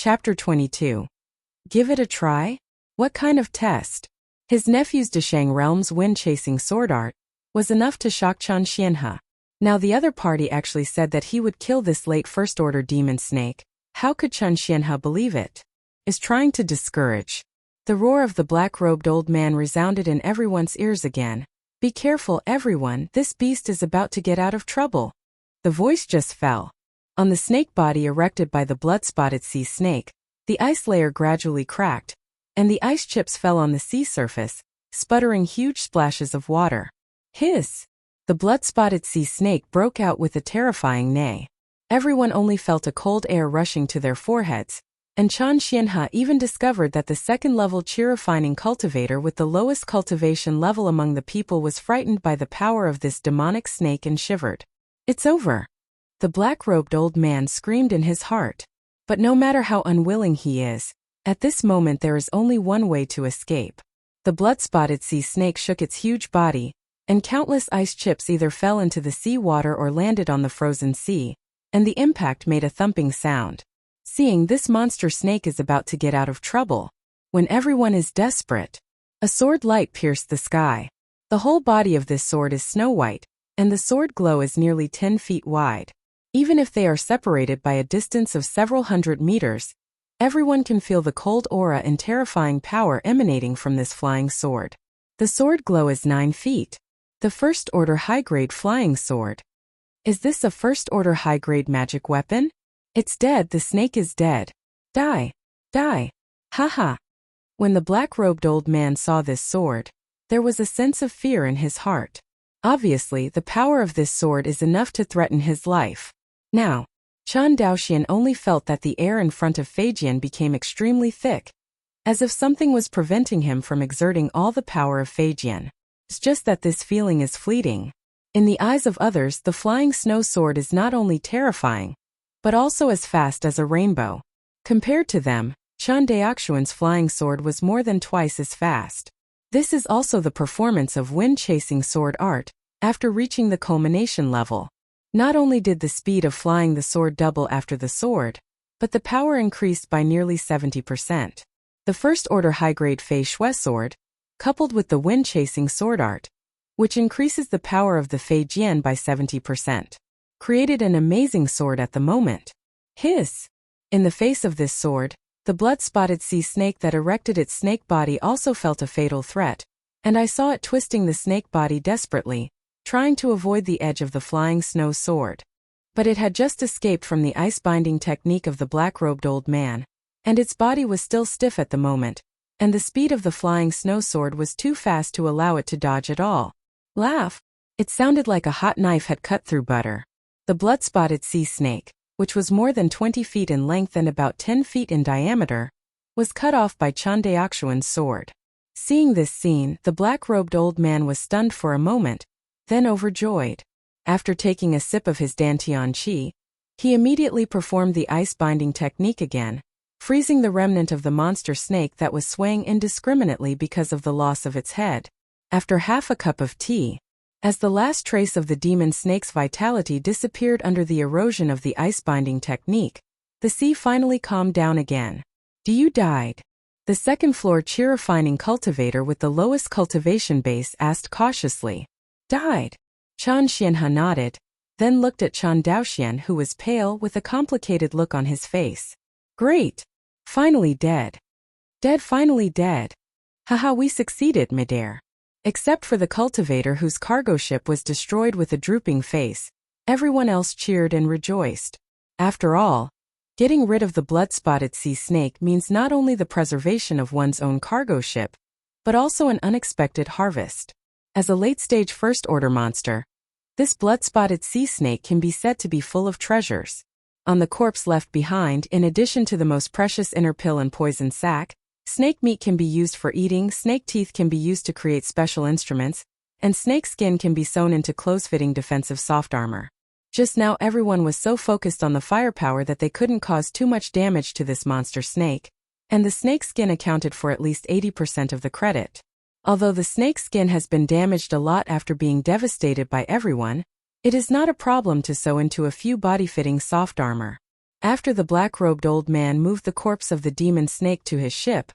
Chapter 22. Give it a try? What kind of test? His nephew's Deshang realm's wind-chasing sword art was enough to shock Chen Xianhe. Now the other party actually said that he would kill this late first-order demon snake. How could Chen Xianhe believe it? Is trying to discourage. The roar of the black-robed old man resounded in everyone's ears again. Be careful, everyone, this beast is about to get out of trouble. The voice just fell. On the snake body erected by the blood-spotted sea snake, the ice layer gradually cracked, and the ice chips fell on the sea surface, sputtering huge splashes of water. Hiss! The blood-spotted sea snake broke out with a terrifying neigh. Everyone only felt a cold air rushing to their foreheads, and Chen Xianhe even discovered that the second-level chi-refining cultivator with the lowest cultivation level among the people was frightened by the power of this demonic snake and shivered. It's over! The black-robed old man screamed in his heart. But no matter how unwilling he is, at this moment there is only one way to escape. The blood-spotted sea snake shook its huge body, and countless ice chips either fell into the sea water or landed on the frozen sea, and the impact made a thumping sound. Seeing this monster snake is about to get out of trouble, when everyone is desperate, a sword light pierced the sky. The whole body of this sword is snow-white, and the sword glow is nearly 10 feet wide. Even if they are separated by a distance of several hundred meters, everyone can feel the cold aura and terrifying power emanating from this flying sword. The sword glow is 9 feet. The first-order high-grade flying sword. Is this a first-order high-grade magic weapon? It's dead, the snake is dead. Die! Die! Ha. When the black-robed old man saw this sword, there was a sense of fear in his heart. Obviously, the power of this sword is enough to threaten his life. Now, Chen Daoxian only felt that the air in front of Feijian became extremely thick, as if something was preventing him from exerting all the power of Feijian. It's just that this feeling is fleeting. In the eyes of others, the flying snow sword is not only terrifying, but also as fast as a rainbow. Compared to them, Chen Daoxian's flying sword was more than twice as fast. This is also the performance of wind-chasing sword art, after reaching the culmination level. Not only did the speed of flying the sword double after the sword, but the power increased by nearly 70%. The first-order high-grade Fei Shui sword, coupled with the wind-chasing sword art, which increases the power of the Fei Jian by 70%, created an amazing sword at the moment. Hiss! In the face of this sword, the blood-spotted sea snake that erected its snake body also felt a fatal threat, and I saw it twisting the snake body desperately, trying to avoid the edge of the flying snow sword. But it had just escaped from the ice-binding technique of the black-robed old man, and its body was still stiff at the moment, and the speed of the flying snow sword was too fast to allow it to dodge at all. Laugh! It sounded like a hot knife had cut through butter. The blood-spotted sea snake, which was more than 20 feet in length and about 10 feet in diameter, was cut off by Chen Daoxian's sword. Seeing this scene, the black-robed old man was stunned for a moment, then overjoyed. After taking a sip of his Dantian Qi, he immediately performed the ice-binding technique again, freezing the remnant of the monster snake that was swaying indiscriminately because of the loss of its head. After half a cup of tea, as the last trace of the demon snake's vitality disappeared under the erosion of the ice-binding technique, the sea finally calmed down again. You died? The second-floor chi-refining cultivator with the lowest cultivation base asked cautiously. Died? Chen Xianhe nodded, then looked at Chen Daoxian, who was pale with a complicated look on his face. Great! Finally dead. Finally dead. Haha, we succeeded, midair. Except for the cultivator whose cargo ship was destroyed with a drooping face, everyone else cheered and rejoiced. After all, getting rid of the blood-spotted sea snake means not only the preservation of one's own cargo ship, but also an unexpected harvest. As a late-stage first-order monster, this blood-spotted sea snake can be said to be full of treasures. On the corpse left behind, in addition to the most precious inner pill and poison sac, snake meat can be used for eating, snake teeth can be used to create special instruments, and snake skin can be sewn into close-fitting defensive soft armor. Just now everyone was so focused on the firepower that they couldn't cause too much damage to this monster snake, and the snake skin accounted for at least 80% of the credit. Although the snake skin has been damaged a lot after being devastated by everyone, it is not a problem to sew into a few body-fitting soft armor. After the black-robed old man moved the corpse of the demon snake to his ship,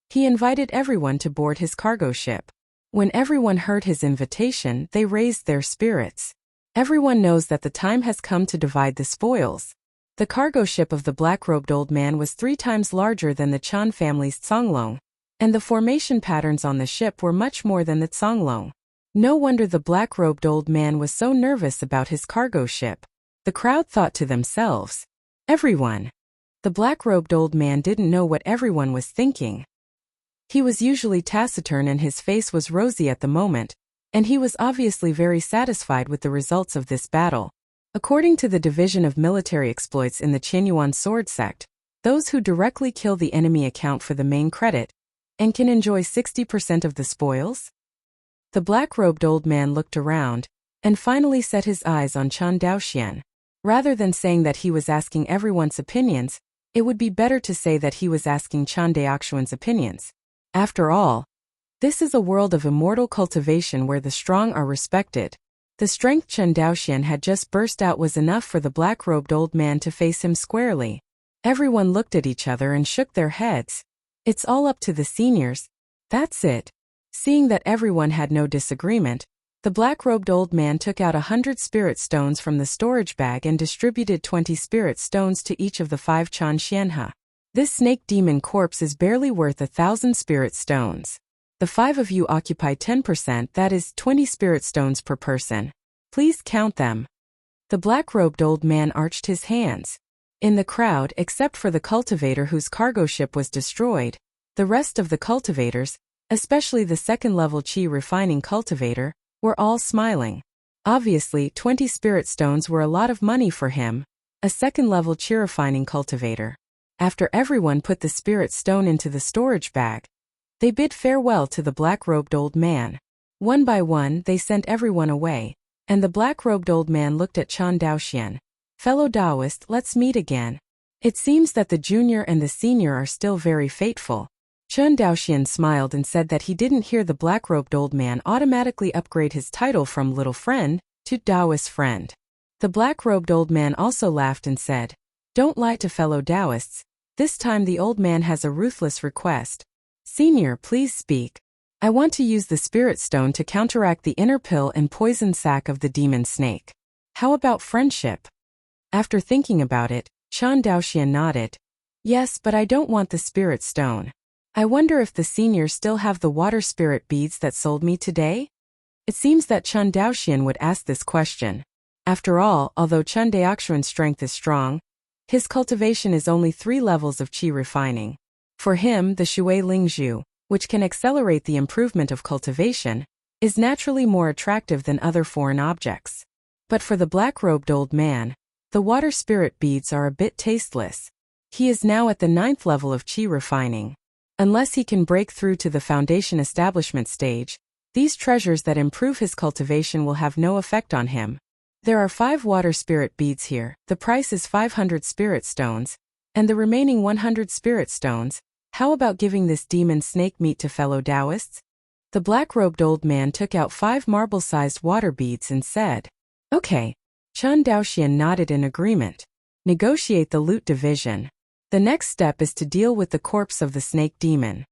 he invited everyone to board his cargo ship. When everyone heard his invitation, they raised their spirits. Everyone knows that the time has come to divide the spoils. The cargo ship of the black-robed old man was 3 times larger than the Chan family's Tsanglong, and the formation patterns on the ship were much more than the Tsanglong. No wonder the black-robed old man was so nervous about his cargo ship. The crowd thought to themselves, "Everyone." The black-robed old man didn't know what everyone was thinking. He was usually taciturn and his face was rosy at the moment, and he was obviously very satisfied with the results of this battle. According to the Division of Military Exploits in the Qianyuan Sword Sect, those who directly kill the enemy account for the main credit, and can enjoy 60% of the spoils. The black-robed old man looked around, and finally set his eyes on Chan Daoxian. Rather than saying that he was asking everyone's opinions, it would be better to say that he was asking Chan Daoxian's opinions. After all, this is a world of immortal cultivation where the strong are respected. The strength Chan Daoxian had just burst out was enough for the black-robed old man to face him squarely. Everyone looked at each other and shook their heads. It's all up to the seniors. That's it. Seeing that everyone had no disagreement, the black-robed old man took out 100 spirit stones from the storage bag and distributed 20 spirit stones to each of the 5 Chan Xianhe. This snake demon corpse is barely worth 1,000 spirit stones. The 5 of you occupy 10%, that is 20 spirit stones per person. Please count them. The black-robed old man arched his hands. In the crowd, except for the cultivator whose cargo ship was destroyed, the rest of the cultivators, especially the second-level qi refining cultivator, were all smiling. Obviously, 20 spirit stones were a lot of money for him, a second-level qi refining cultivator. After everyone put the spirit stone into the storage bag, they bid farewell to the black-robed old man. One by one, they sent everyone away, and the black-robed old man looked at Chan Daoxian. "Fellow Taoist, let's meet again. It seems that the junior and the senior are still very faithful." Chan Daoxian smiled and said that he didn't hear the black-robed old man automatically upgrade his title from little friend to Taoist friend. The black-robed old man also laughed and said, "Don't lie to fellow Taoists. This time the old man has a ruthless request. Senior, please speak. I want to use the spirit stone to counteract the inner pill and poison sac of the demon snake. How about friendship?" After thinking about it, Chan Daoxian nodded. "Yes, but I don't want the spirit stone. I wonder if the seniors still have the water spirit beads that sold me today?" It seems that Chan Daoxian would ask this question. After all, although Chan Daoxian's strength is strong, his cultivation is only 3 levels of qi refining. For him, the Shui Lingzhu, which can accelerate the improvement of cultivation, is naturally more attractive than other foreign objects. But for the black-robed old man, the water spirit beads are a bit tasteless. He is now at the 9th level of qi refining. Unless he can break through to the foundation establishment stage, these treasures that improve his cultivation will have no effect on him. There are 5 water spirit beads here. The price is 500 spirit stones, and the remaining 100 spirit stones. How about giving this demon snake meat to fellow Taoists? The black-robed old man took out 5 marble-sized water beads and said, "Okay." Chan Daoxian nodded in agreement. Negotiate the loot division. The next step is to deal with the corpse of the snake demon.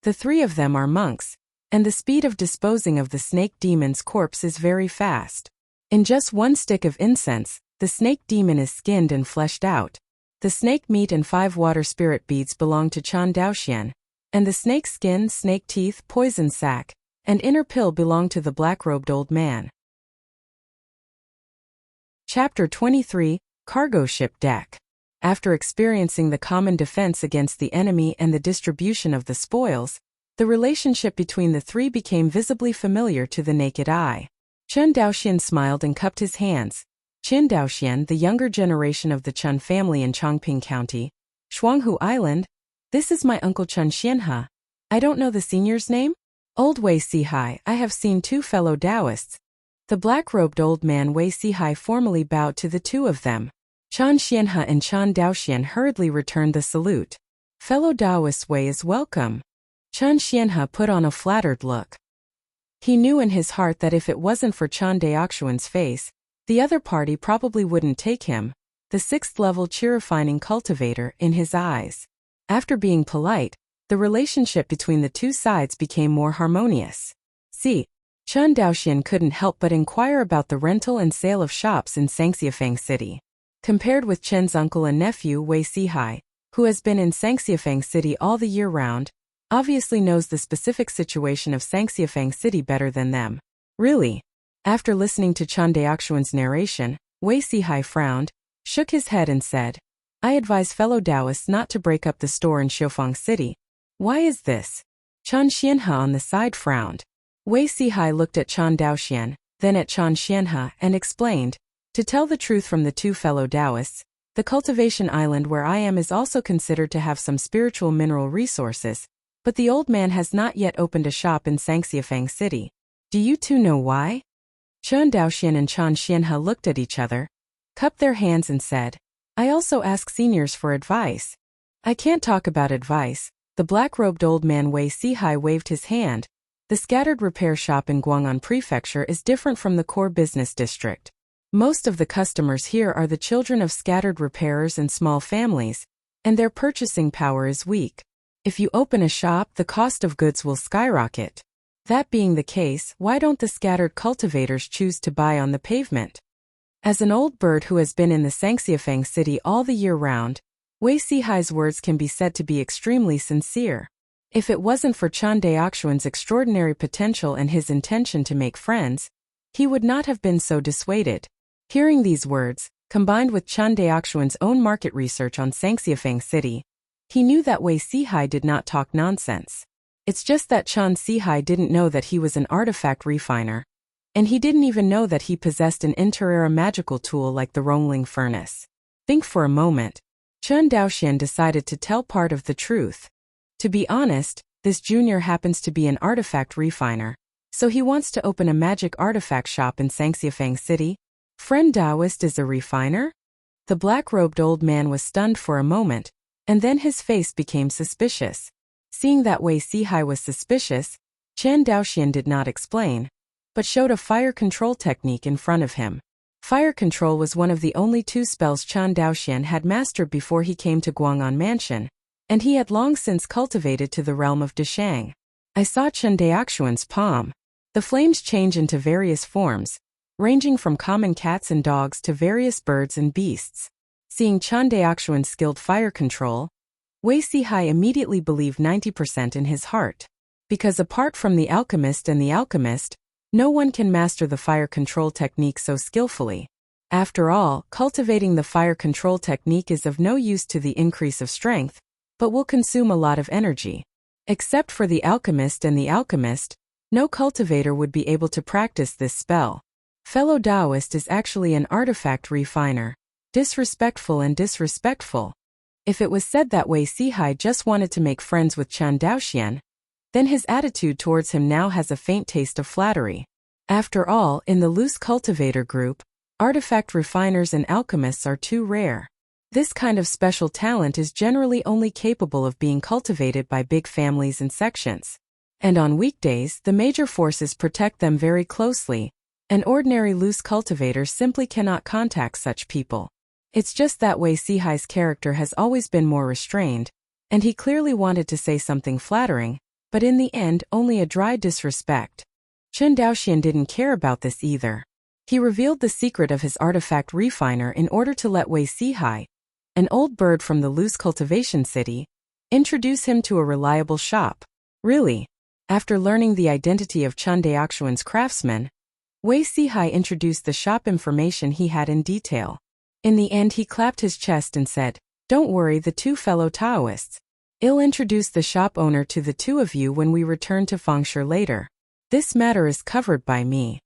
The 3 of them are monks, and the speed of disposing of the snake demon's corpse is very fast. In just 1 stick of incense, the snake demon is skinned and fleshed out. The snake meat and 5 water spirit beads belong to Chan Daoxian, and the snake skin, snake teeth, poison sac, and inner pill belong to the black-robed old man. Chapter 23, Cargo Ship Deck. After experiencing the common defense against the enemy and the distribution of the spoils, the relationship between the 3 became visibly familiar to the naked eye. Chan Daoxian smiled and cupped his hands. Chin Daoxian, the younger generation of the Chun family in Chongping County, Shuanghu Island. "This is my uncle Chun Xianhe. I don't know the senior's name?" "Old Wei Sihai, I have seen 2 fellow Taoists." The black-robed old man Wei Sihai formally bowed to the 2 of them. Chan Xianhe and Chan Daoxian hurriedly returned the salute. "Fellow Taoist Wei is welcome." Chan Xianhe put on a flattered look. He knew in his heart that if it wasn't for Chan Daoxian's face, the other party probably wouldn't take him. the sixth-level chi-refining cultivator, in his eyes. After being polite, the relationship between the two sides became more harmonious. See, Chen Daoxian couldn't help but inquire about the rental and sale of shops in Sangxiafang City. Compared with Chen's uncle and nephew Wei Sihai, who has been in Sangxiafang City all the year round, obviously knows the specific situation of Sangxiafang City better than them. Really? After listening to Chen Daoxian's narration, Wei Sihai frowned, shook his head and said, I advise fellow Taoists not to break up the store in Xiufang City. Why is this? Chen Xianhe on the side frowned. Wei Sihai looked at Chen Daoxian, then at Chen Xianhe, and explained, to tell the truth from the two fellow Taoists, the Cultivation Island where I am is also considered to have some spiritual mineral resources, but the old man has not yet opened a shop in Sangxiafang City. Do you two know why? Chen Daoxian and Chen Xianhe looked at each other, cupped their hands and said, I also ask seniors for advice. I can't talk about advice. The black-robed old man Wei Sihai waved his hand. The scattered repair shop in Guang'an Prefecture is different from the core business district. Most of the customers here are the children of scattered repairers and small families, and their purchasing power is weak. If you open a shop, the cost of goods will skyrocket. That being the case, why don't the scattered cultivators choose to buy on the pavement? As an old bird who has been in the Sangxiafang City all the year round, Wei Sihai's words can be said to be extremely sincere. If it wasn't for Chen Daoxian's extraordinary potential and his intention to make friends, he would not have been so dissuaded. Hearing these words, combined with Chen Daoxian's own market research on Sangxiafang City, he knew that Wei Sihai did not talk nonsense. It's just that Chen Sihai didn't know that he was an artifact refiner, and he didn't even know that he possessed an inter-era magical tool like the Rongling furnace. Think for a moment. Chen Daoxian decided to tell part of the truth. To be honest, this junior happens to be an artifact refiner, so he wants to open a magic artifact shop in Sangxiafang City. Friend Taoist is a refiner? The black-robed old man was stunned for a moment, and then his face became suspicious. Seeing that Wei Sihai was suspicious, Chen Daoxian did not explain, but showed a fire control technique in front of him. Fire control was one of the only two spells Chen Daoxian had mastered before he came to Guang'an Mansion, and he had long since cultivated to the realm of Deshang. I saw Chen Daoxian's palm. The flames change into various forms, ranging from common cats and dogs to various birds and beasts. Seeing Chen Daoxian's skilled fire control, Wei Sihai immediately believed 90% in his heart. Because apart from the alchemist and the alchemist, no one can master the fire control technique so skillfully. After all, cultivating the fire control technique is of no use to the increase of strength, but will consume a lot of energy. Except for the alchemist and the alchemist, no cultivator would be able to practice this spell. Fellow Taoist is actually an artifact refiner. Disrespectful and disrespectful. If it was said that Wei Sihai just wanted to make friends with Chen Daoxian, then his attitude towards him now has a faint taste of flattery. After all, in the loose cultivator group, artifact refiners and alchemists are too rare. This kind of special talent is generally only capable of being cultivated by big families and sections. And on weekdays, the major forces protect them very closely, and ordinary loose cultivators simply cannot contact such people. It's just that Wei Sihai's character has always been more restrained, and he clearly wanted to say something flattering, but in the end only a dry disrespect. Chen Daoxian didn't care about this either. He revealed the secret of his artifact refiner in order to let Wei Sihai, an old bird from the loose cultivation city, introduce him to a reliable shop. Really? After learning the identity of Chen Daoxian's craftsman, Wei Sihai introduced the shop information he had in detail. In the end he clapped his chest and said, Don't worry, the two fellow Taoists. I'll introduce the shop owner to the two of you when we return to Fengshe later. This matter is covered by me.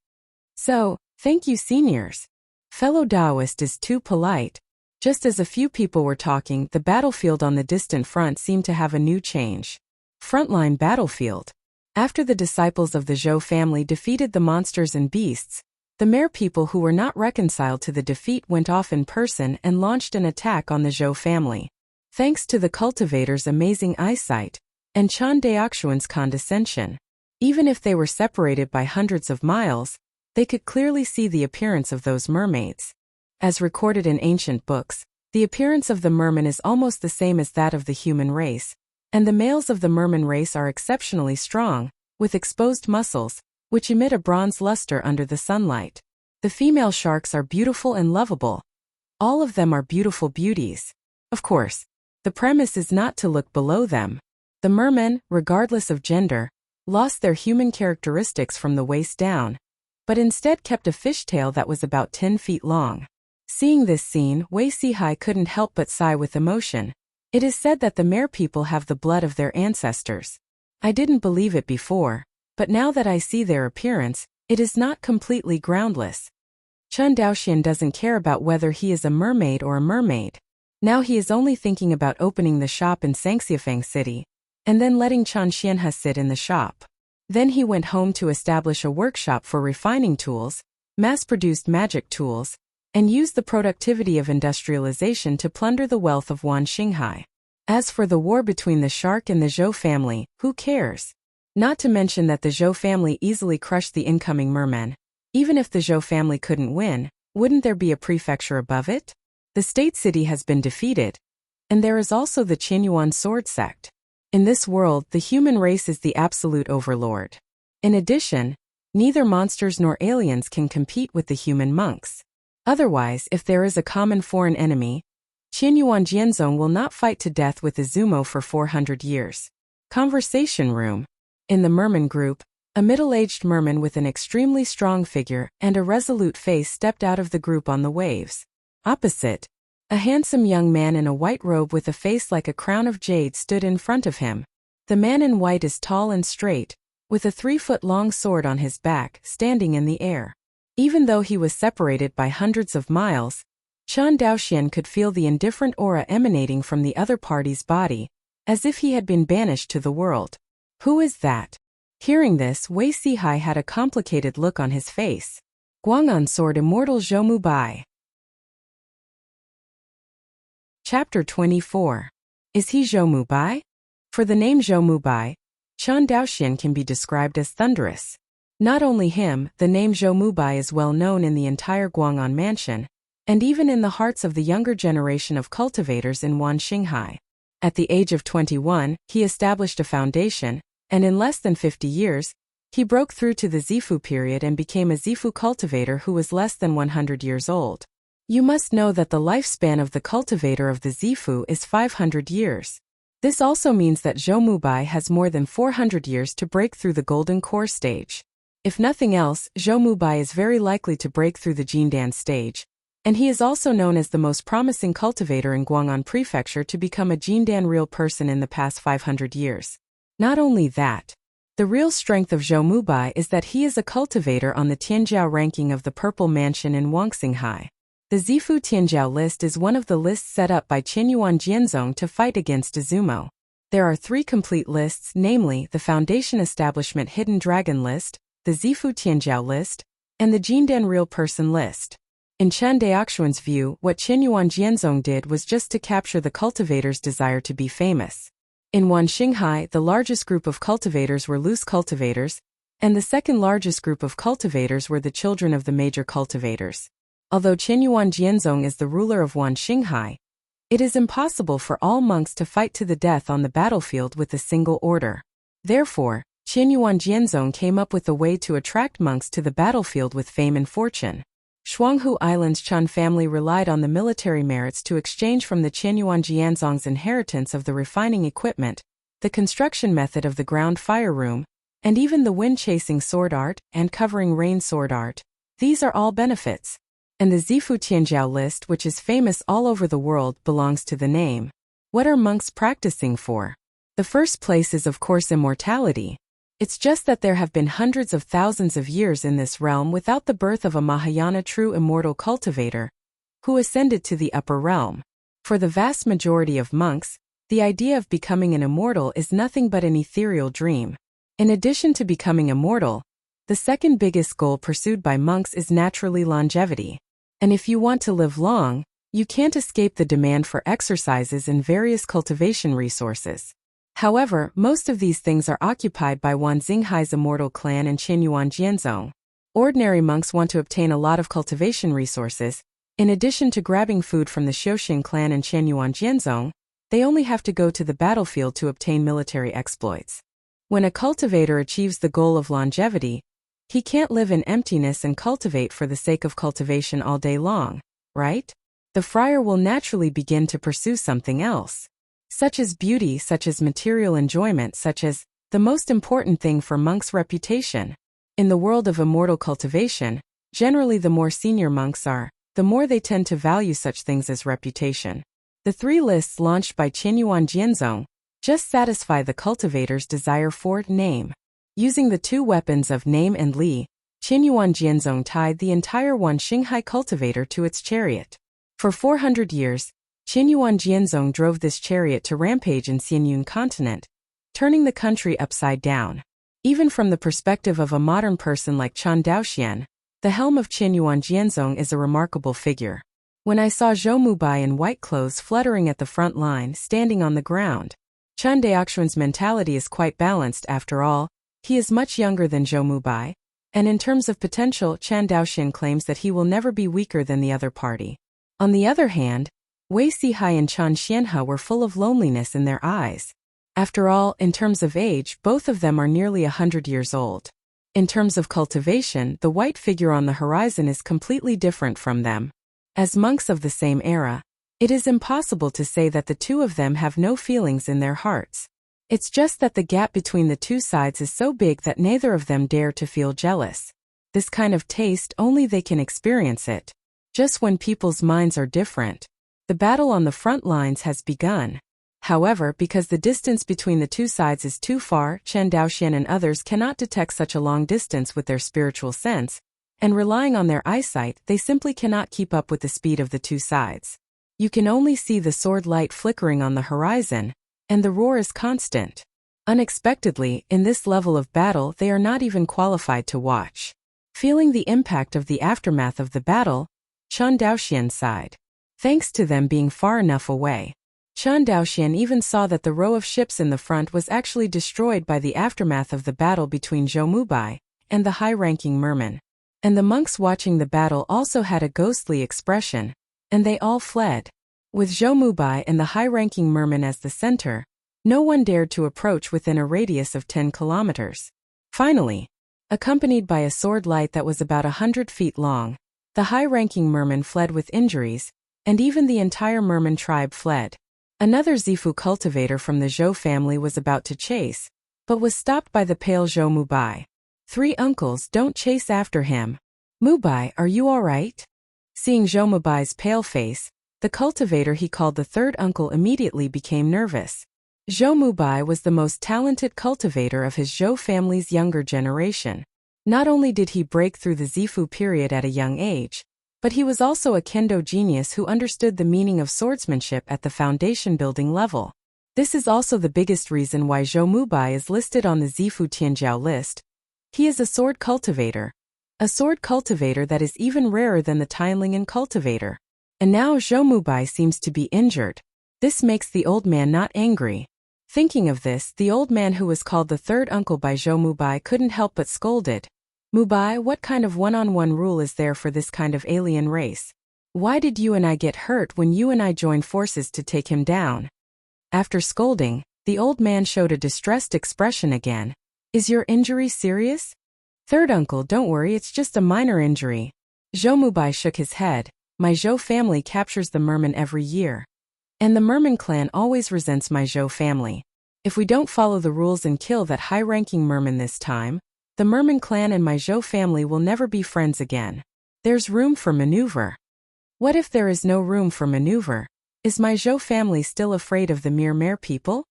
So, thank you seniors. Fellow Taoist is too polite. Just as a few people were talking, the battlefield on the distant front seemed to have a new change. Frontline battlefield. After the disciples of the Zhou family defeated the monsters and beasts, the mere people who were not reconciled to the defeat went off in person and launched an attack on the Zhou family. Thanks to the cultivators' amazing eyesight, and Chen Daoxian's condescension, even if they were separated by hundreds of miles, they could clearly see the appearance of those mermaids. As recorded in ancient books, the appearance of the merman is almost the same as that of the human race, and the males of the merman race are exceptionally strong, with exposed muscles, which emit a bronze luster under the sunlight. The female sharks are beautiful and lovable. All of them are beautiful beauties. Of course, the premise is not to look below them. The mermen, regardless of gender, lost their human characteristics from the waist down, but instead kept a fishtail that was about 10 feet long. Seeing this scene, Wei Sihai couldn't help but sigh with emotion. It is said that the Mer people have the blood of their ancestors. I didn't believe it before, but now that I see their appearance, it is not completely groundless. Chen Daoxian doesn't care about whether he is a mermaid or a mermaid. Now he is only thinking about opening the shop in Sangxiafang City, and then letting Chen Xianhe sit in the shop. Then he went home to establish a workshop for refining tools, mass-produced magic tools, and used the productivity of industrialization to plunder the wealth of Wan Xinghai. As for the war between the shark and the Zhou family, who cares? Not to mention that the Zhou family easily crushed the incoming mermen. Even if the Zhou family couldn't win, wouldn't there be a prefecture above it? The state city has been defeated, and there is also the Qinyuan sword sect. In this world, the human race is the absolute overlord. In addition, neither monsters nor aliens can compete with the human monks. Otherwise, if there is a common foreign enemy, Qinyuan Jianzong will not fight to death with Izumo for 400 years. Conversation room. In the merman group, a middle-aged merman with an extremely strong figure and a resolute face stepped out of the group on the waves. Opposite, a handsome young man in a white robe with a face like a crown of jade stood in front of him. The man in white is tall and straight, with a 3-foot-long sword on his back, standing in the air. Even though he was separated by hundreds of miles, Chen Daoxian could feel the indifferent aura emanating from the other party's body, as if he had been banished to the world. Who is that? Hearing this, Wei Sihai had a complicated look on his face. Guang'an Sword Immortal Zhou Mu Bai. Chapter 24. Is he Zhou Mu Bai? For the name Zhou Mu Bai, Chen Daoxian can be described as thunderous. Not only him, the name Zhou Mu Bai is well known in the entire Guang'an mansion, and even in the hearts of the younger generation of cultivators in Wan Xinghai. At the age of 21, he established a foundation, and in less than 50 years, he broke through to the Zifu period and became a Zifu cultivator who was less than 100 years old. You must know that the lifespan of the cultivator of the Zifu is 500 years. This also means that Zhou Mu Bai has more than 400 years to break through the golden core stage. If nothing else, Zhou Mu Bai is very likely to break through the Jindan stage, and he is also known as the most promising cultivator in Guang'an Prefecture to become a Jindan real person in the past 500 years. Not only that, the real strength of Zhou Mu Bai is that he is a cultivator on the Tianjiao ranking of the Purple Mansion in Wangxinghai. The Zifu Tianjiao list is one of the lists set up by Qinyuan Jianzong to fight against Izumo. There are 3 complete lists, namely the Foundation Establishment Hidden Dragon list, the Zifu Tianjiao list, and the Jindan Real Person list. In Chen Daoxuan's view, what Qinyuan Jianzong did was just to capture the cultivator's desire to be famous. In Wan Xinghai, the largest group of cultivators were loose cultivators, and the second largest group of cultivators were the children of the major cultivators. Although Qinyuan Jianzong is the ruler of Wan Xinghai, it is impossible for all monks to fight to the death on the battlefield with a single order. Therefore, Qinyuan Jianzong came up with a way to attract monks to the battlefield with fame and fortune. Shuanghu Island's Chen family relied on the military merits to exchange from the Qinyuan Jianzong's inheritance of the refining equipment, the construction method of the ground fire room, and even the wind-chasing sword art and covering rain sword art. These are all benefits. And the Zifu Tianjiao list, which is famous all over the world, belongs to the name. What are monks practicing for? The first place is of course immortality. It's just that there have been hundreds of thousands of years in this realm without the birth of a Mahayana true immortal cultivator, who ascended to the upper realm. For the vast majority of monks, the idea of becoming an immortal is nothing but an ethereal dream. In addition to becoming immortal, the second biggest goal pursued by monks is naturally longevity. And if you want to live long, you can't escape the demand for exercises and various cultivation resources. However, most of these things are occupied by Wan Xinghai's immortal clan and Qinyuan Jianzong. Ordinary monks want to obtain a lot of cultivation resources, In addition to grabbing food from the Xiuxing clan and Qianyuan Jianzong, they only have to go to the battlefield to obtain military exploits. When a cultivator achieves the goal of longevity, he can't live in emptiness and cultivate for the sake of cultivation all day long, right? The friar will naturally begin to pursue something else, such as beauty, such as material enjoyment, such as the most important thing for monks' reputation. In the world of immortal cultivation, generally the more senior monks are, the more they tend to value such things as reputation. The 3 lists launched by Qianyuan Jianzong just satisfy the cultivator's desire for name. Using the 2 weapons of name and li, Qianyuan Jianzong tied the entire Wanxinghai cultivator to its chariot. For 400 years, Qianyuan Jianzong drove this chariot to rampage in Xianyun continent, turning the country upside down. Even from the perspective of a modern person like Chen Daoxian, the helm of Qianyuan Jianzong is a remarkable figure. When I saw Zhou Mubai in white clothes fluttering at the front line, standing on the ground, Chen Daoxian's mentality is quite balanced after all. He is much younger than Zhou Mubai, and in terms of potential, Chen Daoxian claims that he will never be weaker than the other party. On the other hand, Wei Sihai and Chen Xianhe were full of loneliness in their eyes. After all, in terms of age, both of them are nearly 100 years old. In terms of cultivation, the white figure on the horizon is completely different from them. As monks of the same era, it is impossible to say that the 2 of them have no feelings in their hearts. It's just that the gap between the 2 sides is so big that neither of them dare to feel jealous. This kind of taste, only they can experience it. Just when people's minds are different. The battle on the front lines has begun. However, because the distance between the 2 sides is too far, Chen Daoxian and others cannot detect such a long distance with their spiritual sense, and relying on their eyesight, they simply cannot keep up with the speed of the 2 sides. You can only see the sword light flickering on the horizon, and the roar is constant. Unexpectedly, in this level of battle, they are not even qualified to watch. Feeling the impact of the aftermath of the battle, Chen Daoxian sighed. Thanks to them being far enough away, Chen Daoxian even saw that the row of ships in the front was actually destroyed by the aftermath of the battle between Zhou Mubai and the high-ranking merman. And the monks watching the battle also had a ghostly expression, and they all fled. With Zhou Mubai and the high-ranking merman as the center, no one dared to approach within a radius of 10 kilometers. Finally, accompanied by a sword light that was about 100 feet long, the high-ranking merman fled with injuries, and even the entire merman tribe fled. Another Zifu cultivator from the Zhou family was about to chase, but was stopped by the pale Zhou Mubai. 3 uncles, don't chase after him. Mubai, are you all right? Seeing Zhou Mubai's pale face, the cultivator he called the 3rd uncle immediately became nervous. Zhou Mubai was the most talented cultivator of his Zhou family's younger generation. Not only did he break through the Zifu period at a young age, but he was also a kendo genius who understood the meaning of swordsmanship at the foundation building level. This is also the biggest reason why Zhou Mubai is listed on the Zifu Tianjiao list. He is a sword cultivator. A sword cultivator that is even rarer than the Tianlingen cultivator. And now Zhou Mubai seems to be injured. This makes the old man not angry. Thinking of this, the old man who was called the 3rd uncle by Zhou Mubai couldn't help but scolded. Mubai, what kind of one-on-one rule is there for this kind of alien race? Why did you and I get hurt when you and I joined forces to take him down? After scolding, the old man showed a distressed expression again. Is your injury serious? 3rd uncle, don't worry, it's just a minor injury. Zhou Mubai shook his head. My Zhou family captures the merman every year. And the merman clan always resents my Zhou family. If we don't follow the rules and kill that high-ranking merman this time, the merman clan and my Zhou family will never be friends again. There's room for maneuver. What if there is no room for maneuver? Is my Zhou family still afraid of the mere people?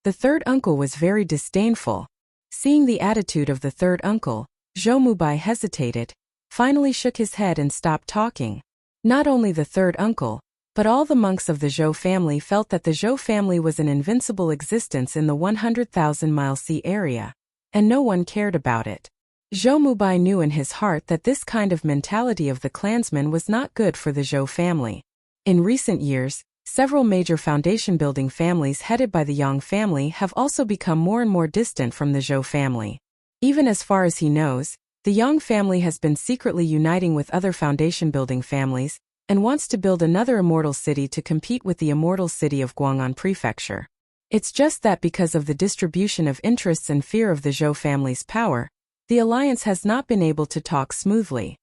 The 3rd uncle was very disdainful. Seeing the attitude of the 3rd uncle, Zhou Mubai hesitated, finally shook his head and stopped talking. Not only the 3rd uncle, but all the monks of the Zhou family felt that the Zhou family was an invincible existence in the 100,000-mile sea area, and no one cared about it. Zhou Mubai knew in his heart that this kind of mentality of the clansmen was not good for the Zhou family. In recent years, several major foundation-building families headed by the Yang family have also become more and more distant from the Zhou family. Even as far as he knows, the Yang family has been secretly uniting with other foundation-building families, and wants to build another immortal city to compete with the immortal city of Guang'an Prefecture. It's just that because of the distribution of interests and fear of the Zhou family's power, the alliance has not been able to talk smoothly.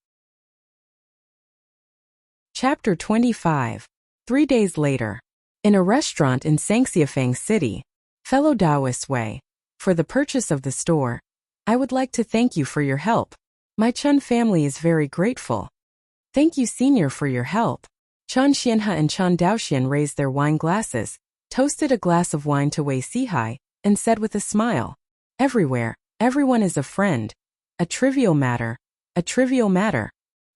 Chapter 25. 3 days later. In a restaurant in Sangxiafang City. Fellow Taoist Wei. For the purchase of the store, I would like to thank you for your help. My Chun family is very grateful. Thank you, Senior, for your help. Chen Xianhe and Chen Daoxian raised their wine glasses, toasted a glass of wine to Wei Sihai, and said with a smile, "Everywhere, everyone is a friend. A trivial matter, a trivial matter."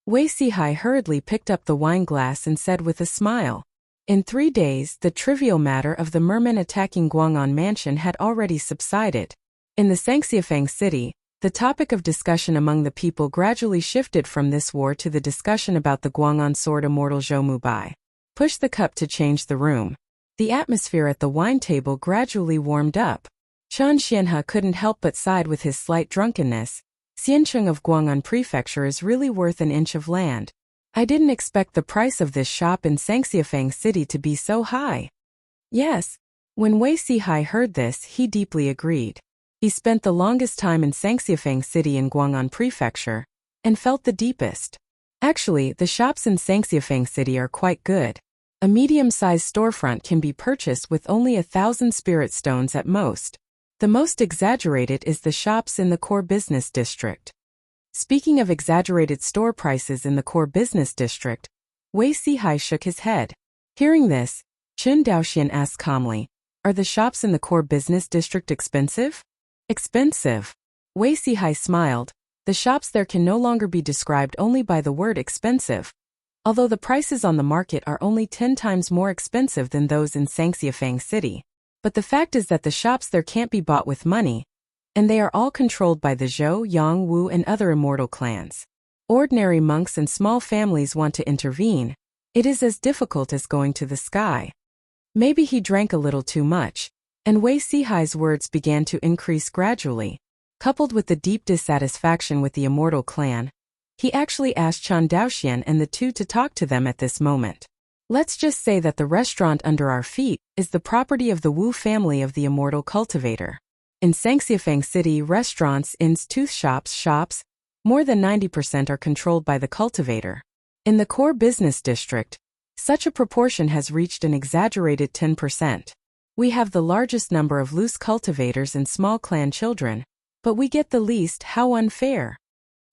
Wei Sihai hurriedly picked up the wine glass and said with a smile, "In 3 days, the trivial matter of the mermen attacking Guang'an Mansion had already subsided. In the Sangxiafang City, the topic of discussion among the people gradually shifted from this war to the discussion about the Guang'an sword immortal Zhou Mubai. Push the cup to change the room. The atmosphere at the wine table gradually warmed up. Chen Xianhe couldn't help but side with his slight drunkenness. Xiancheng of Guang'an Prefecture is really worth an inch of land. I didn't expect the price of this shop in Sangxiafang City to be so high. Yes. When Wei Sihai heard this, he deeply agreed. He spent the longest time in Sangxiafang City in Guang'an Prefecture, and felt the deepest. Actually, the shops in Sangxiafang City are quite good. A medium-sized storefront can be purchased with only 1,000 spirit stones at most. The most exaggerated is the shops in the core business district. Speaking of exaggerated store prices in the core business district, Wei Sihai shook his head. Hearing this, Chen Daoxian asked calmly, "Are the shops in the core business district expensive?" "Expensive." Wei Sihai smiled. The shops there can no longer be described only by the word expensive. Although the prices on the market are only 10 times more expensive than those in Sangxiafang City. But the fact is that the shops there can't be bought with money, and they are all controlled by the Zhou, Yang, Wu and other immortal clans. Ordinary monks and small families want to intervene. It is as difficult as going to the sky. Maybe he drank a little too much, and Wei Sihai's words began to increase gradually. Coupled with the deep dissatisfaction with the immortal clan, he actually asked Chen Daoxian and the two to talk to them at this moment. Let's just say that the restaurant under our feet is the property of the Wu family of the immortal cultivator. In Sangxiafang City, restaurants, inns, tooth shops, more than 90% are controlled by the cultivator. In the core business district, such a proportion has reached an exaggerated 10%. We have the largest number of loose cultivators and small clan children, but we get the least. How unfair.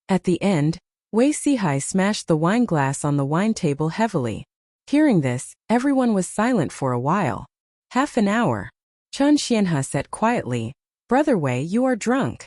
At the end, Wei Sihai smashed the wine glass on the wine table heavily. Hearing this, everyone was silent for a while. Half an hour. Chen Xianhe said quietly, "Brother Wei, you are drunk."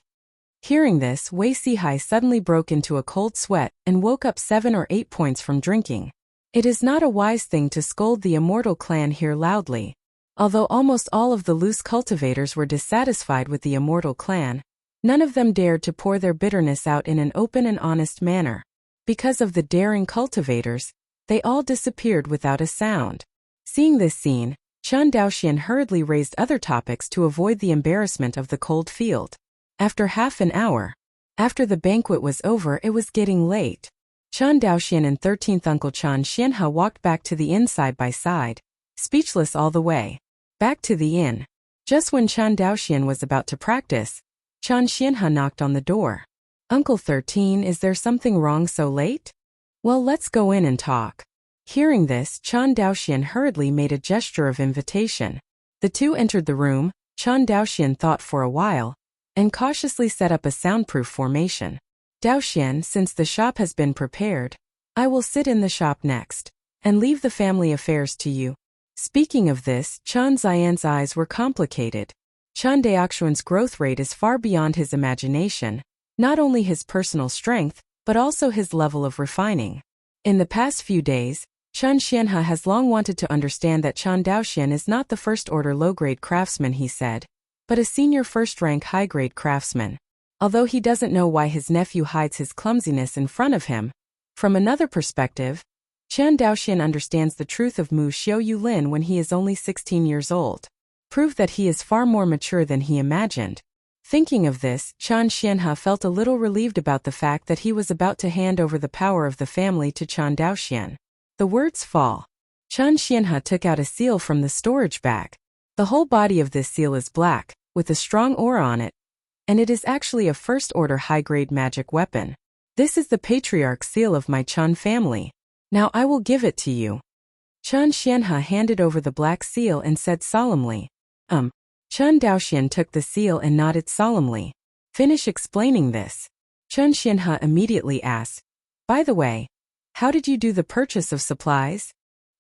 Hearing this, Wei Sihai suddenly broke into a cold sweat and woke up 7 or 8 points from drinking. It is not a wise thing to scold the immortal clan here loudly. Although almost all of the loose cultivators were dissatisfied with the immortal clan, none of them dared to pour their bitterness out in an open and honest manner. Because of the daring cultivators, they all disappeared without a sound. Seeing this scene, Chen Daoxian hurriedly raised other topics to avoid the embarrassment of the cold field. After half an hour, after the banquet was over, it was getting late. Chen Daoxian and 13th Uncle Chen Xianhe walked back to the inn side by side, speechless all the way. Back to the inn. Just when Chen Daoxian was about to practice, Chen Xianhe knocked on the door. "Uncle 13, is there something wrong so late?" "Well, let's go in and talk." Hearing this, Chen Daoxian hurriedly made a gesture of invitation. The two entered the room. Chen Daoxian thought for a while, and cautiously set up a soundproof formation. "Daoxian, since the shop has been prepared, I will sit in the shop next, and leave the family affairs to you." Speaking of this, Chen Xian's eyes were complicated. Chen Daoxian's growth rate is far beyond his imagination, not only his personal strength, but also his level of refining. In the past few days, Chen Xianhe has long wanted to understand that Chen Daoxian is not the first-order low-grade craftsman, he said, but a senior first-rank high-grade craftsman. Although he doesn't know why his nephew hides his clumsiness in front of him, from another perspective, Chen Daoxian understands the truth of Mu Xiu Yulin when he is only 16 years old. Prove that he is far more mature than he imagined. Thinking of this, Chen Xianhe felt a little relieved about the fact that he was about to hand over the power of the family to Chen Daoxian. The words fall. Chen Xianhe took out a seal from the storage bag. The whole body of this seal is black, with a strong aura on it, and it is actually a first-order high-grade magic weapon. This is the patriarch seal of my Chen family. Now I will give it to you. Chen Xianhe handed over the black seal and said solemnly. Chen Daoxian took the seal and nodded solemnly. Finish explaining this. Chen Xianhe immediately asked, by the way, how did you do the purchase of supplies?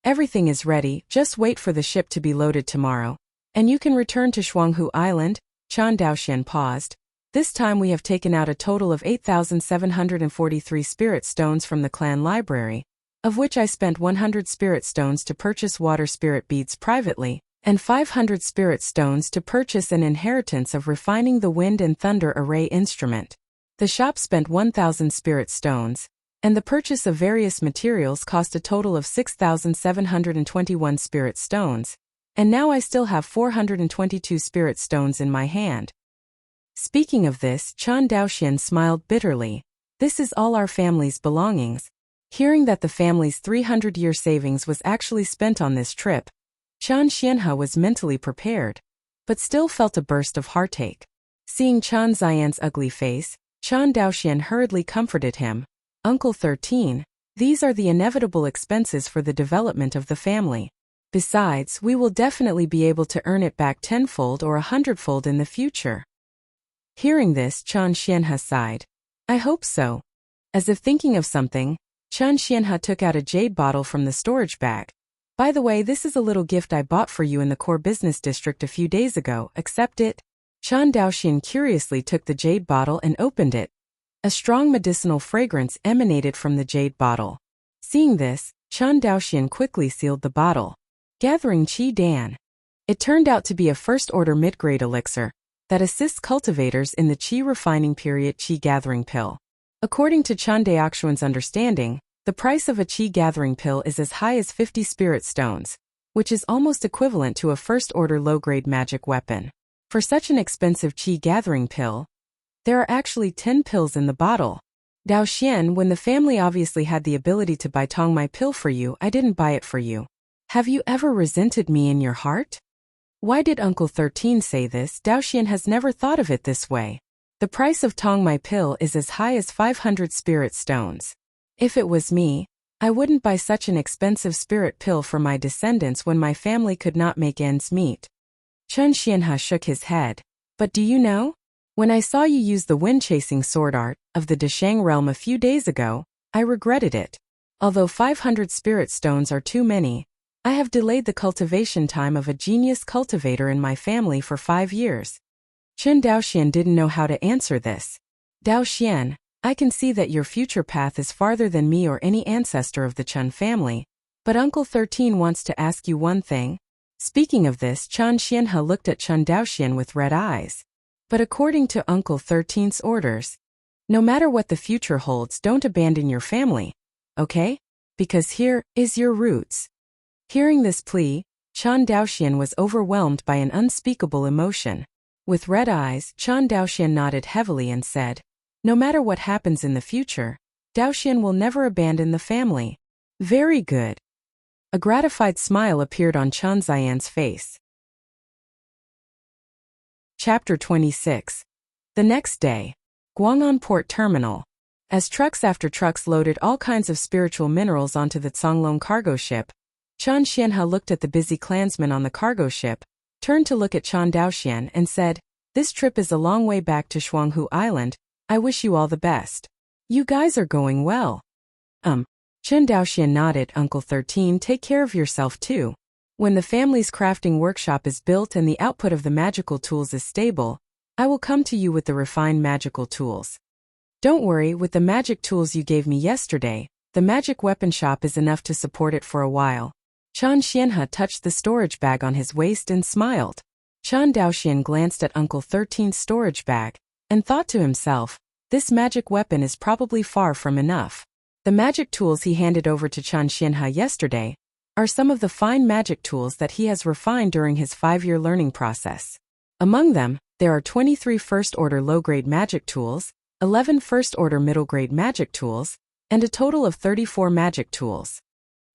Everything is ready, just wait for the ship to be loaded tomorrow, and you can return to Shuanghu Island. Chen Daoxian paused. This time we have taken out a total of 8,743 spirit stones from the clan library, of which I spent 100 spirit stones to purchase water spirit beads privately, and 500 spirit stones to purchase an inheritance of refining the wind and thunder array instrument. The shop spent 1,000 spirit stones, and the purchase of various materials cost a total of 6,721 spirit stones, and now I still have 422 spirit stones in my hand. Speaking of this, Chen Daoxian smiled bitterly. This is all our family's belongings. Hearing that the family's 300-year savings was actually spent on this trip, Chen Xianhe was mentally prepared, but still felt a burst of heartache. Seeing Chen Xian's ugly face, Chen Daoxian hurriedly comforted him. Uncle 13, these are the inevitable expenses for the development of the family. Besides, we will definitely be able to earn it back tenfold or 100-fold in the future. Hearing this, Chen Xianhe sighed. I hope so. As if thinking of something, Chen Xianhe took out a jade bottle from the storage bag. By the way, this is a little gift I bought for you in the core business district a few days ago. Accept it? Chen Daoxian curiously took the jade bottle and opened it. A strong medicinal fragrance emanated from the jade bottle. Seeing this, Chen Daoxian quickly sealed the bottle. Gathering Qi Dan. It turned out to be a first-order mid-grade elixir that assists cultivators in the Qi refining period Qi gathering pill. According to Chen Daoxian's understanding, the price of a Qi gathering pill is as high as 50 spirit stones, which is almost equivalent to a first-order low-grade magic weapon. For such an expensive Qi gathering pill, there are actually 10 pills in the bottle. Daoxian, when the family obviously had the ability to buy Tongmai pill for you, I didn't buy it for you. Have you ever resented me in your heart? Why did Uncle 13 say this? Daoxian has never thought of it this way. The price of Tongmai pill is as high as 500 spirit stones. If it was me, I wouldn't buy such an expensive spirit pill for my descendants when my family could not make ends meet. Chen Xianhe shook his head. But do you know? When I saw you use the wind-chasing sword art of the Deshang realm a few days ago, I regretted it. Although 500 spirit stones are too many, I have delayed the cultivation time of a genius cultivator in my family for 5 years. Chen Daoxian didn't know how to answer this. Daoxian, I can see that your future path is farther than me or any ancestor of the Chen family, but Uncle 13 wants to ask you one thing. Speaking of this, Chen Xianhe looked at Chen Daoxian with red eyes. But according to Uncle 13's orders, no matter what the future holds, don't abandon your family, okay? Because here is your roots. Hearing this plea, Chen Daoxian was overwhelmed by an unspeakable emotion. With red eyes, Chen Daoxian nodded heavily and said, no matter what happens in the future, Daoxian will never abandon the family. Very good. A gratified smile appeared on Chen Xian's face. Chapter 26. The next day, Guang'an Port Terminal. As trucks after trucks loaded all kinds of spiritual minerals onto the Conglong cargo ship, Chen Xianhe looked at the busy clansmen on the cargo ship, turned to look at Chen Daoxian and said, this trip is a long way back to Shuanghu Island. I wish you all the best. You guys are going well. Chen Daoxian nodded. Uncle 13, take care of yourself too. When the family's crafting workshop is built and the output of the magical tools is stable, I will come to you with the refined magical tools. Don't worry, with the magic tools you gave me yesterday, the magic weapon shop is enough to support it for a while. Chen Xianhe touched the storage bag on his waist and smiled. Chen Daoxian glanced at Uncle 13's storage bag and thought to himself, this magic weapon is probably far from enough. The magic tools he handed over to Chen Xianhe yesterday are some of the fine magic tools that he has refined during his 5-year learning process. Among them, there are 23 first-order low-grade magic tools, 11 first-order middle-grade magic tools, and a total of 34 magic tools.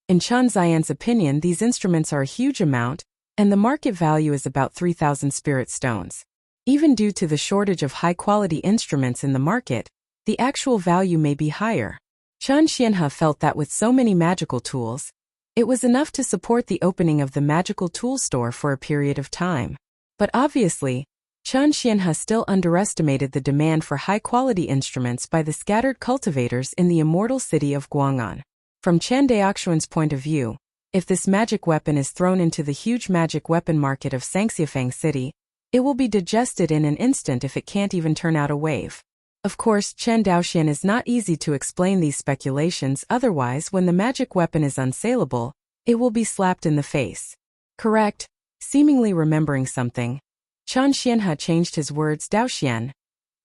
In Chen Ziyan's opinion, these instruments are a huge amount, and the market value is about 3,000 spirit stones. Even due to the shortage of high-quality instruments in the market, the actual value may be higher. Chen Xianhe felt that with so many magical tools, it was enough to support the opening of the magical tool store for a period of time. But obviously, Chen Xianhe still underestimated the demand for high-quality instruments by the scattered cultivators in the immortal city of Guang'an. From Chen Daoxuan's point of view, if this magic weapon is thrown into the huge magic weapon market of Sangxiafang City, it will be digested in an instant if it can't even turn out a wave. Of course, Chen Daoxian is not easy to explain these speculations, otherwise when the magic weapon is unsaleable, it will be slapped in the face. Correct. Seemingly remembering something, Chen Xianhe changed his words. Daoxian,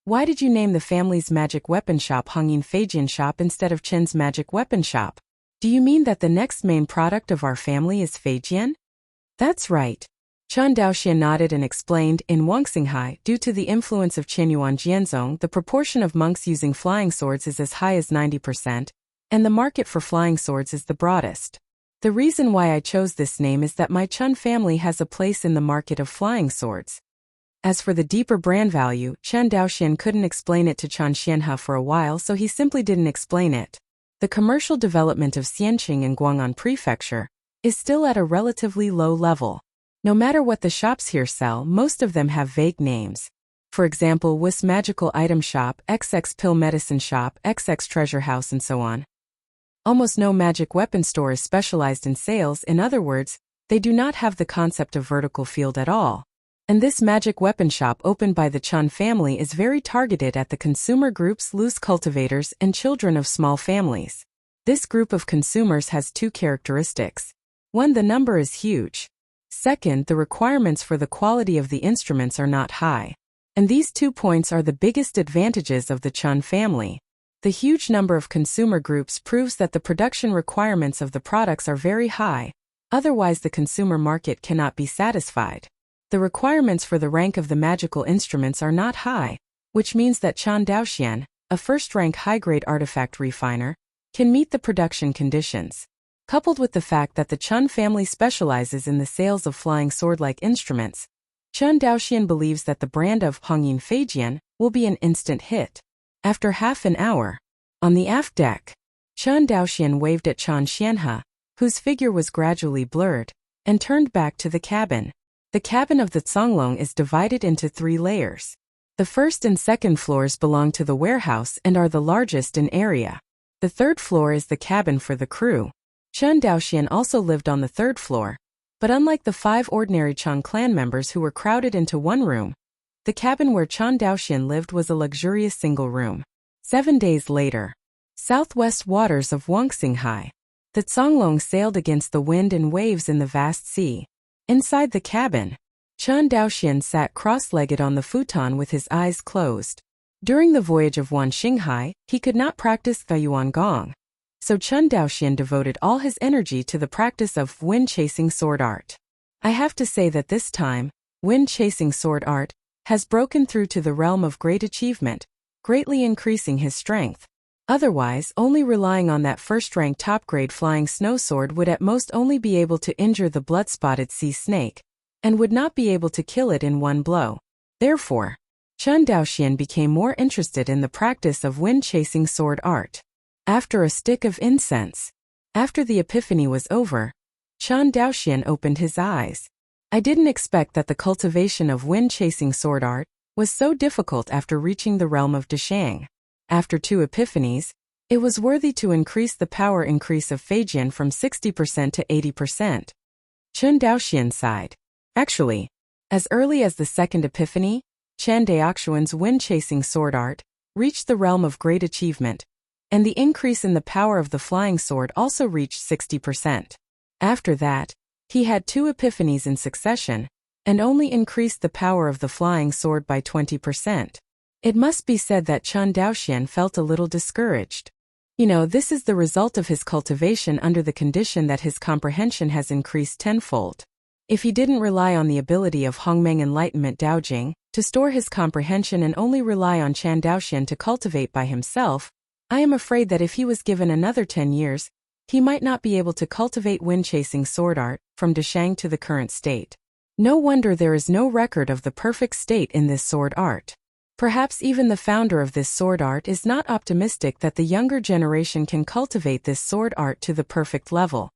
why did you name the family's magic weapon shop Hongyin Feijian shop instead of Chen's magic weapon shop? Do you mean that the next main product of our family is Feijian? That's right. Chen Daoxian nodded and explained, in Wuxia, due to the influence of Qianyuan Jianzong, the proportion of monks using flying swords is as high as 90%, and the market for flying swords is the broadest. The reason why I chose this name is that my Chen family has a place in the market of flying swords. As for the deeper brand value, Chen Daoxian couldn't explain it to Chen Xianhe for a while, so he simply didn't explain it. The commercial development of Xianqing in Guang'an Prefecture is still at a relatively low level. No matter what the shops here sell, most of them have vague names. For example, Wus Magical Item Shop, XX Pill Medicine Shop, XX Treasure House, and so on. Almost no magic weapon store is specialized in sales. In other words, they do not have the concept of vertical field at all. And this magic weapon shop opened by the Chen family is very targeted at the consumer groups, loose cultivators, and children of small families. This group of consumers has two characteristics. One, the number is huge. Second, the requirements for the quality of the instruments are not high. And these 2 points are the biggest advantages of the Chen family. The huge number of consumer groups proves that the production requirements of the products are very high, otherwise the consumer market cannot be satisfied. The requirements for the rank of the magical instruments are not high, which means that Chen Daoxian, a first-rank high-grade artifact refiner, can meet the production conditions. Coupled with the fact that the Chen family specializes in the sales of flying sword-like instruments, Chen Daoxian believes that the brand of Hongyin Feijian will be an instant hit. After half an hour, on the aft deck, Chen Daoxian waved at Chen Xianhe, whose figure was gradually blurred, and turned back to the cabin. The cabin of the Zonglong is divided into 3 layers. The first and second floors belong to the warehouse and are the largest in area. The third floor is the cabin for the crew. Chen Daoxian also lived on the 3rd floor, but unlike the 5 ordinary Chen clan members who were crowded into one room, the cabin where Chen Daoxian lived was a luxurious single room. 7 days later, southwest waters of Wuxia, the Zonglong sailed against the wind and waves in the vast sea. Inside the cabin, Chen Daoxian sat cross-legged on the futon with his eyes closed. During the voyage of Wanxinghai, he could not practice Yuan Gong. So Chen Daoxian devoted all his energy to the practice of wind-chasing sword art. I have to say that this time, wind-chasing sword art has broken through to the realm of great achievement, greatly increasing his strength. Otherwise, only relying on that first-rank top-grade flying snow sword would at most only be able to injure the blood-spotted sea snake, and would not be able to kill it in one blow. Therefore, Chen Daoxian became more interested in the practice of wind-chasing sword art. After a stick of incense, after the epiphany was over, Chen Daoxian opened his eyes. I didn't expect that the cultivation of wind-chasing sword art was so difficult after reaching the realm of Deshang. After 2 epiphanies, it was worthy to increase the power increase of Feijian from 60% to 80%. Chen Daoxian sighed. Actually, as early as the 2nd epiphany, Chen Daoxuan's wind-chasing sword art reached the realm of great achievement, and the increase in the power of the flying sword also reached 60%. After that, he had 2 epiphanies in succession, and only increased the power of the flying sword by 20%. It must be said that Chen Daoxian felt a little discouraged. This is the result of his cultivation under the condition that his comprehension has increased tenfold. If he didn't rely on the ability of Hongmeng Enlightenment Daojing to store his comprehension and only rely on Chen Daoxian to cultivate by himself, I am afraid that if he was given another 10 years, he might not be able to cultivate wind-chasing sword art from Dashang to the current state. No wonder there is no record of the perfect state in this sword art. Perhaps even the founder of this sword art is not optimistic that the younger generation can cultivate this sword art to the perfect level.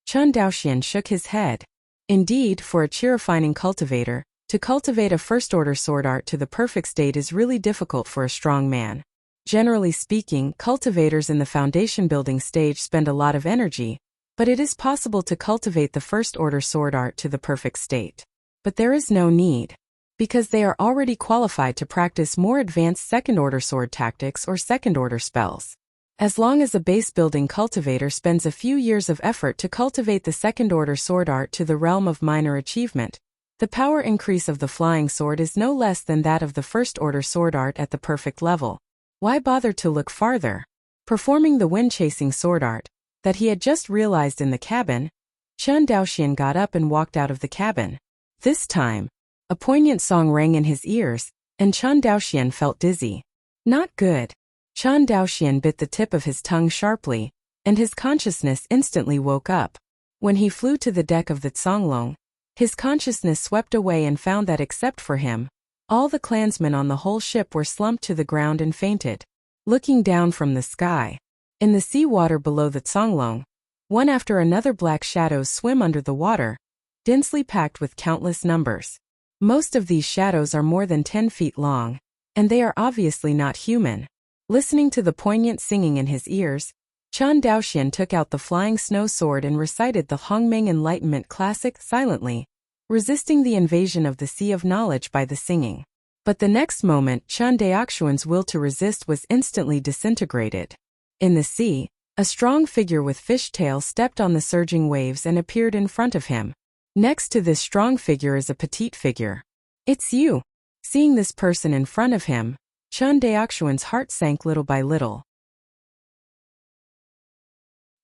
Chun Daoxian shook his head. Indeed, for a chi-refining cultivator, to cultivate a first-order sword art to the perfect state is really difficult for a strong man. Generally speaking, cultivators in the foundation building stage spend a lot of energy, but it is possible to cultivate the first-order sword art to the perfect state. But there is no need, because they are already qualified to practice more advanced second-order sword tactics or second-order spells. As long as a base-building cultivator spends a few years of effort to cultivate the second-order sword art to the realm of minor achievement, the power increase of the flying sword is no less than that of the first-order sword art at the perfect level. Why bother to look farther? Performing the wind-chasing sword art that he had just realized in the cabin, Chun Daoxian got up and walked out of the cabin. This time, a poignant song rang in his ears, and Chun Daoxian felt dizzy. Not good. Chun Daoxian bit the tip of his tongue sharply, and his consciousness instantly woke up. When he flew to the deck of the Zonglong, his consciousness swept away and found that except for him, all the clansmen on the whole ship were slumped to the ground and fainted. Looking down from the sky, in the seawater below the Zonglong, one after another black shadows swim under the water, densely packed with countless numbers. Most of these shadows are more than 10 feet long, and they are obviously not human. Listening to the poignant singing in his ears, Chun Daoxian took out the flying snow sword and recited the Hongming Enlightenment classic silently, resisting the invasion of the sea of knowledge by the singing. But the next moment Chun Daoxian's will to resist was instantly disintegrated. In the sea, a strong figure with fishtail stepped on the surging waves and appeared in front of him. Next to this strong figure is a petite figure. It's you. Seeing this person in front of him, Chun Daoxian's heart sank little by little.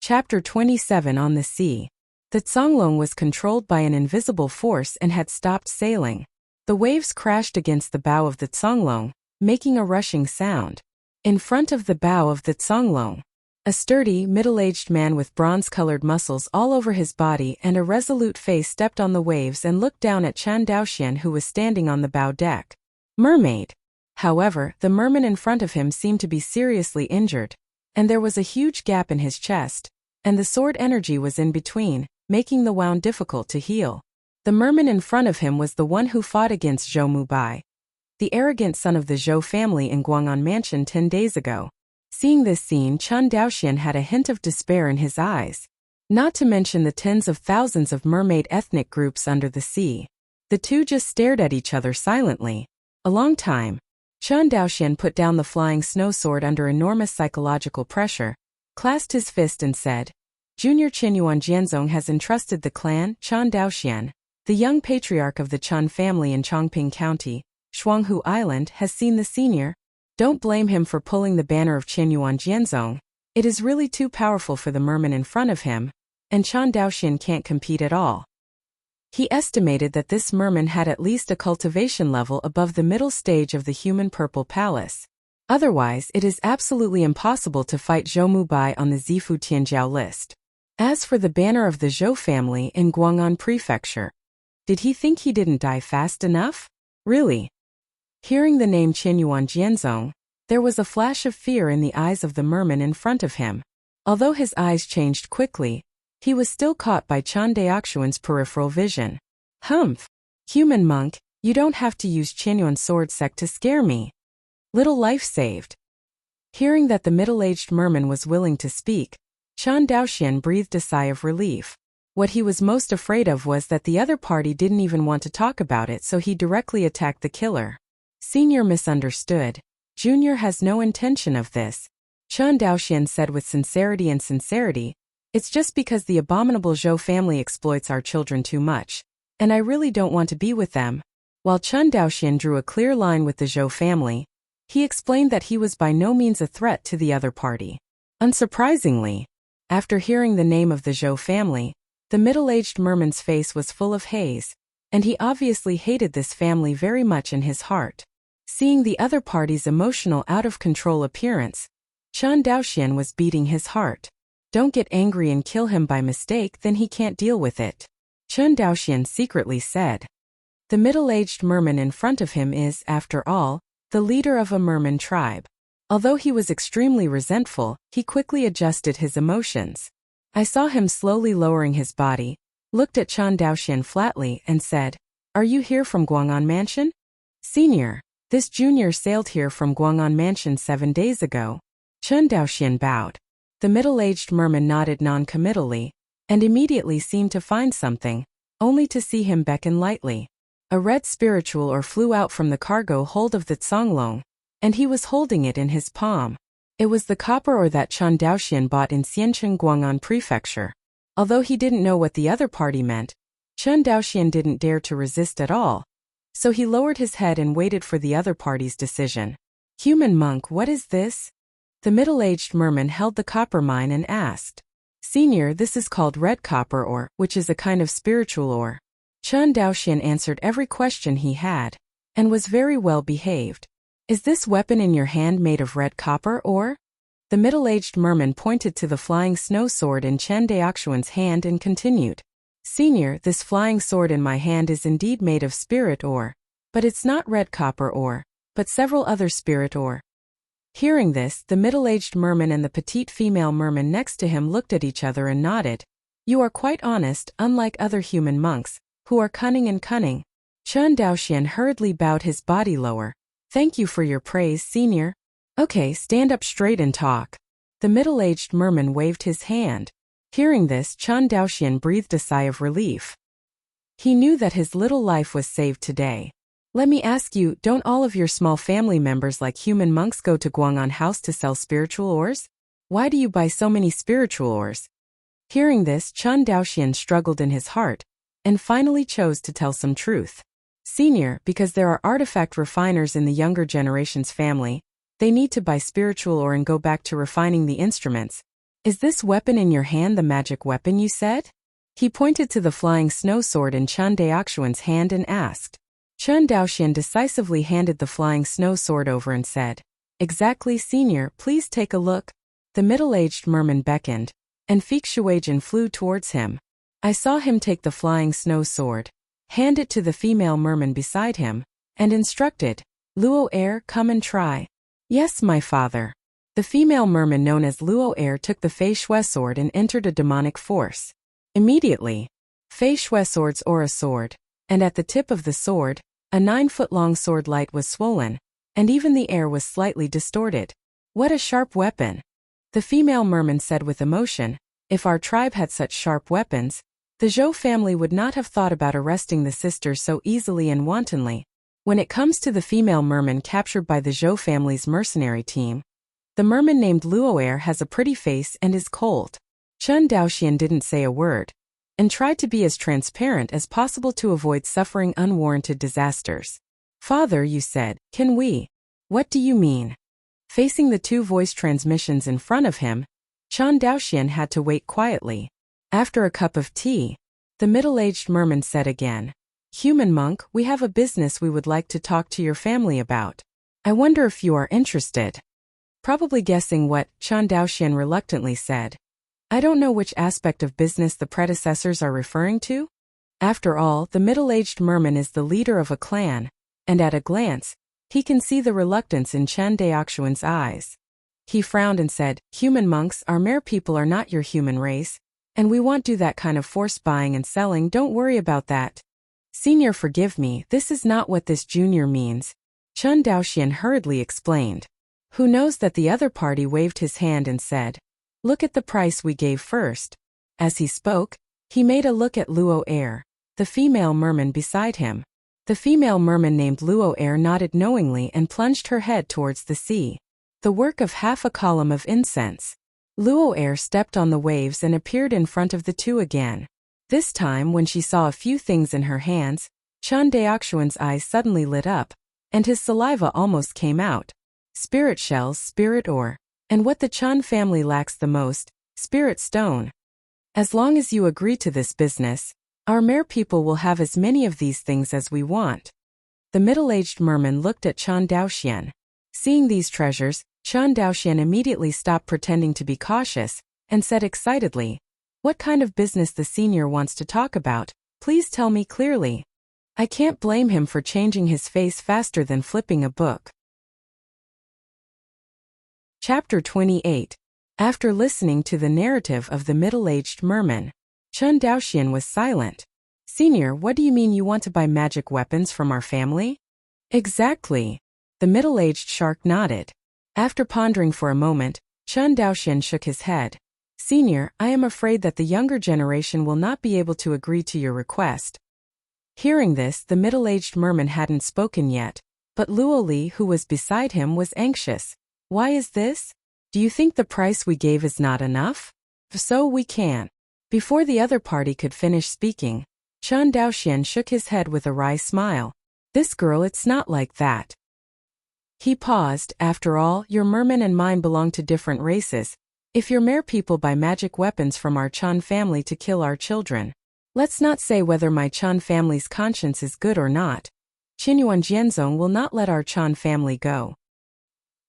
Chapter 27 On the Sea. The Zonglong was controlled by an invisible force and had stopped sailing. The waves crashed against the bow of the Zonglong, making a rushing sound. In front of the bow of the Zonglong, a sturdy, middle-aged man with bronze-colored muscles all over his body and a resolute face stepped on the waves and looked down at Chun Daoxian, who was standing on the bow deck. Mermaid. However, the merman in front of him seemed to be seriously injured, and there was a huge gap in his chest, and the sword energy was in between, making the wound difficult to heal. The merman in front of him was the one who fought against Zhou Mubai, the arrogant son of the Zhou family in Guang'an Mansion 10 days ago. Seeing this scene, Chun Daoxian had a hint of despair in his eyes. Not to mention the tens of thousands of mermaid ethnic groups under the sea. The two just stared at each other silently. A long time. Chun Daoxian put down the flying snow sword under enormous psychological pressure, clasped his fist and said, Junior Qinyuan Jianzong has entrusted the clan, Chun Daoxian, the young patriarch of the Chun family in Chongping County, Shuanghu Island, has seen the senior. Don't blame him for pulling the banner of Qinyuan Jianzong. It is really too powerful for the merman in front of him, and Chun Daoxian can't compete at all. He estimated that this merman had at least a cultivation level above the middle stage of the human purple palace. Otherwise, it is absolutely impossible to fight Zhou Mubai on the Zifu Tianjiao list. As for the banner of the Zhou family in Guang'an Prefecture, did he think he didn't die fast enough? Really? Hearing the name Qinyuan Jianzong, there was a flash of fear in the eyes of the merman in front of him. Although his eyes changed quickly, he was still caught by Chun Daoxian's peripheral vision. Humph! Human monk, you don't have to use Qinyuan's sword sect to scare me. Little life saved. Hearing that the middle-aged merman was willing to speak, Chun Daoxian breathed a sigh of relief. What he was most afraid of was that the other party didn't even want to talk about it, so he directly attacked the killer. Senior misunderstood. Junior has no intention of this. Chun Daoxian said with sincerity, it's just because the abominable Zhou family exploits our children too much, and I really don't want to be with them. While Chun Daoxian drew a clear line with the Zhou family, he explained that he was by no means a threat to the other party. Unsurprisingly, after hearing the name of the Zhou family, the middle-aged merman's face was full of haze, and he obviously hated this family very much in his heart. Seeing the other party's emotional out-of-control appearance, Chun Daoxian was beating his heart. Don't get angry and kill him by mistake, then he can't deal with it. Chen Daoxian secretly said. The middle-aged merman in front of him is, after all, the leader of a merman tribe. Although he was extremely resentful, he quickly adjusted his emotions. I saw him slowly lowering his body, looked at Chen Daoxian flatly and said, "Are you here from Guang'an Mansion?" "Senior, this junior sailed here from Guang'an Mansion 7 days ago." Chen Daoxian bowed. The middle-aged merman nodded non-committally, and immediately seemed to find something, only to see him beckon lightly. A red spiritual ore flew out from the cargo hold of the Zonglong, and he was holding it in his palm. It was the copper ore that Chen Daoxian bought in Xiancheng Guang'an Prefecture. Although he didn't know what the other party meant, Chen Daoxian didn't dare to resist at all. So he lowered his head and waited for the other party's decision. "Human monk, what is this?" The middle-aged merman held the copper mine and asked. "Senior, this is called red copper ore, which is a kind of spiritual ore." Chen Daoxian answered every question he had, and was very well behaved. "Is this weapon in your hand made of red copper ore?" The middle-aged merman pointed to the flying snow sword in Chen Daoxian's hand and continued. "Senior, this flying sword in my hand is indeed made of spirit ore, but it's not red copper ore, but several other spirit ore." Hearing this, the middle-aged merman and the petite female merman next to him looked at each other and nodded. "You are quite honest, unlike other human monks, who are cunning. Chen Daoxian hurriedly bowed his body lower. "Thank you for your praise, senior." "Okay, stand up straight and talk." The middle-aged merman waved his hand. Hearing this, Chen Daoxian breathed a sigh of relief. He knew that his little life was saved today. "Let me ask you, don't all of your small family members like human monks go to Guang'an House to sell spiritual ores? Why do you buy so many spiritual ores?" Hearing this, Chen Daoxian struggled in his heart, and finally chose to tell some truth. "Senior, because there are artifact refiners in the younger generation's family, they need to buy spiritual ore and go back to refining the instruments. Is this weapon in your hand the magic weapon you said?" He pointed to the flying snow sword in Chen Daoxian's hand and asked. Chen Daoxian decisively handed the flying snow sword over and said, "Exactly, senior, please take a look." The middle-aged merman beckoned, and Fake Shuijin flew towards him. I saw him take the flying snow sword, hand it to the female merman beside him, and instructed, "Luo Air, come and try." "Yes, my father." The female merman known as Luo Air took the Fei Shui sword and entered a demonic force. Immediately, Fei Shui sword's aura sword, and at the tip of the sword, a 9-foot-long sword light was swollen, and even the air was slightly distorted. "What a sharp weapon!" The female merman said with emotion. "If our tribe had such sharp weapons, the Zhou family would not have thought about arresting the sisters so easily and wantonly." When it comes to the female merman captured by the Zhou family's mercenary team, the merman named Luo Air has a pretty face and is cold. Chen Daoxian didn't say a word, and tried to be as transparent as possible to avoid suffering unwarranted disasters. "Father, you said, can we?" "What do you mean?" Facing the two voice transmissions in front of him, Chen Daoxian had to wait quietly. After a cup of tea, the middle-aged merman said again, "Human monk, we have a business we would like to talk to your family about. I wonder if you are interested." Probably guessing what, Chen Daoxian reluctantly said, "I don't know which aspect of business the predecessors are referring to." After all, the middle-aged merman is the leader of a clan, and at a glance, he can see the reluctance in Chen Daoxian's eyes. He frowned and said, "Human monks, our mere people are not your human race, and we won't do that kind of forced buying and selling, don't worry about that." "Senior, forgive me, this is not what this junior means," Chen Daoxian hurriedly explained. Who knows that the other party waved his hand and said, "Look at the price we gave first." As he spoke, he made a look at Luo Air, the female merman beside him. The female merman named Luo Air nodded knowingly and plunged her head towards the sea. The work of half a column of incense. Luo Air stepped on the waves and appeared in front of the two again. This time when she saw a few things in her hands, Chen Daoxian's eyes suddenly lit up, and his saliva almost came out. Spirit shells, spirit ore, and what the Chen family lacks the most, spirit stone. As long as you agree to this business, our mere people will have as many of these things as we want. The middle-aged merman looked at Chen Daoxian. Seeing these treasures, Chen Daoxian immediately stopped pretending to be cautious, and said excitedly, "What kind of business the senior wants to talk about, please tell me clearly." I can't blame him for changing his face faster than flipping a book. Chapter 28. After listening to the narrative of the middle-aged merman, Chun Daoxian was silent. "Senior, what do you mean you want to buy magic weapons from our family?" "Exactly." The middle-aged shark nodded. After pondering for a moment, Chun Daoxian shook his head. "Senior, I am afraid that the younger generation will not be able to agree to your request." Hearing this, the middle-aged merman hadn't spoken yet, but Luo Li, who was beside him, was anxious. "Why is this? Do you think the price we gave is not enough? So we can't." Before the other party could finish speaking, Chun Daoxian shook his head with a wry smile. "This girl, it's not like that." He paused. "After all, your merman and mine belong to different races. If your mere people buy magic weapons from our Chun family to kill our children, let's not say whether my Chun family's conscience is good or not. Qinyuan Jianzong will not let our Chun family go."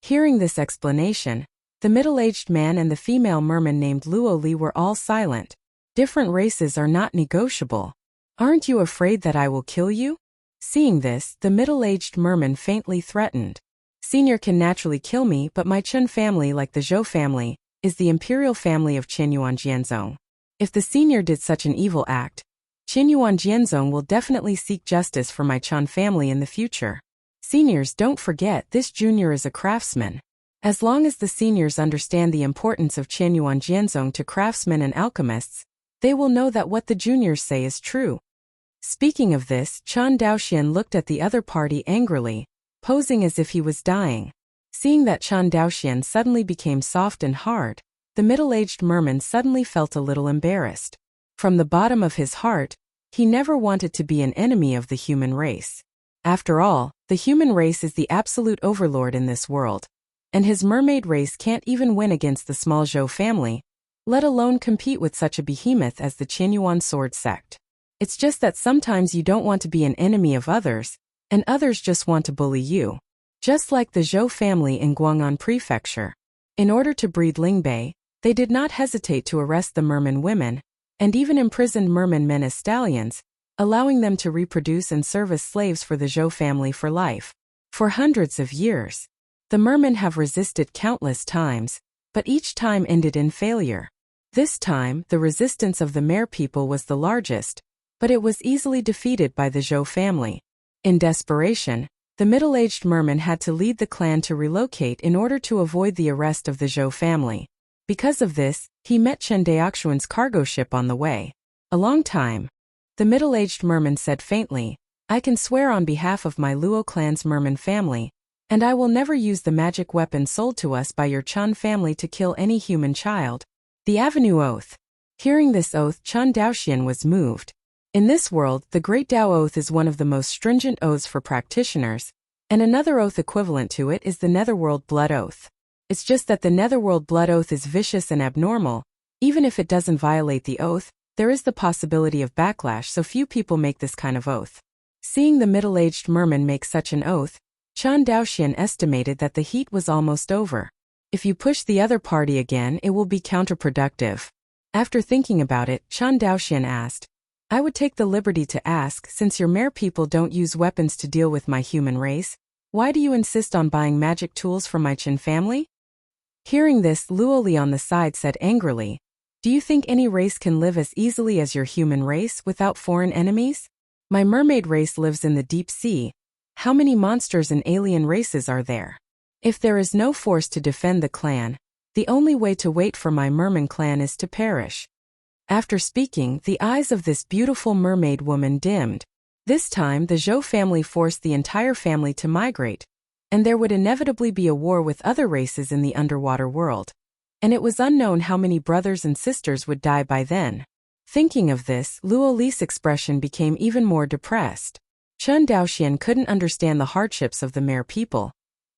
Hearing this explanation, the middle-aged man and the female merman named Luo Li were all silent. "Different races are not negotiable. Aren't you afraid that I will kill you?" Seeing this, the middle-aged merman faintly threatened. "Senior can naturally kill me, but my Chun family, like the Zhou family, is the imperial family of Qinyuan Jianzong. If the senior did such an evil act, Qinyuan Jianzong will definitely seek justice for my Chun family in the future. Seniors, don't forget, this junior is a craftsman. As long as the seniors understand the importance of Qinyuan Jianzong to craftsmen and alchemists, they will know that what the juniors say is true." Speaking of this, Chun Daoxian looked at the other party angrily, posing as if he was dying. Seeing that Chun Daoxian suddenly became soft and hard, the middle-aged merman suddenly felt a little embarrassed. From the bottom of his heart, he never wanted to be an enemy of the human race. After all, the human race is the absolute overlord in this world, and his mermaid race can't even win against the small Zhou family, let alone compete with such a behemoth as the Qinyuan sword sect. It's just that sometimes you don't want to be an enemy of others, and others just want to bully you. Just like the Zhou family in Guang'an Prefecture. In order to breed Lingbei, they did not hesitate to arrest the merman women, and even imprisoned merman men as stallions, allowing them to reproduce and serve as slaves for the Zhou family for life. For hundreds of years, the mermen have resisted countless times, but each time ended in failure. This time, the resistance of the Mer people was the largest, but it was easily defeated by the Zhou family. In desperation, the middle-aged merman had to lead the clan to relocate in order to avoid the arrest of the Zhou family. Because of this, he met Chen Daoxuan's cargo ship on the way. "A long time." The middle-aged merman said faintly, "I can swear on behalf of my Luo clan's merman family, and I will never use the magic weapon sold to us by your Chun family to kill any human child." The Avenue Oath. Hearing this oath, Chun Daoxian was moved. In this world, the Great Tao Oath is one of the most stringent oaths for practitioners, and another oath equivalent to it is the Netherworld Blood Oath. It's just that the Netherworld Blood Oath is vicious and abnormal. Even if it doesn't violate the oath, there is the possibility of backlash, so few people make this kind of oath. Seeing the middle-aged merman make such an oath, Chun Daoxian estimated that the heat was almost over. If you push the other party again, it will be counterproductive. After thinking about it, Chun Daoxian asked, "I would take the liberty to ask, since your Mer people don't use weapons to deal with my human race, why do you insist on buying magic tools from my Qin family?" Hearing this, Luo Li on the side said angrily, "Do you think any race can live as easily as your human race without foreign enemies? My mermaid race lives in the deep sea. How many monsters and alien races are there? If there is no force to defend the clan, the only way to wait for my merman clan is to perish." After speaking, the eyes of this beautiful mermaid woman dimmed. This time, the Zhou family forced the entire family to migrate, and there would inevitably be a war with other races in the underwater world. And it was unknown how many brothers and sisters would die by then. Thinking of this, Luo Li's expression became even more depressed. Chun Daoxian couldn't understand the hardships of the Mer people,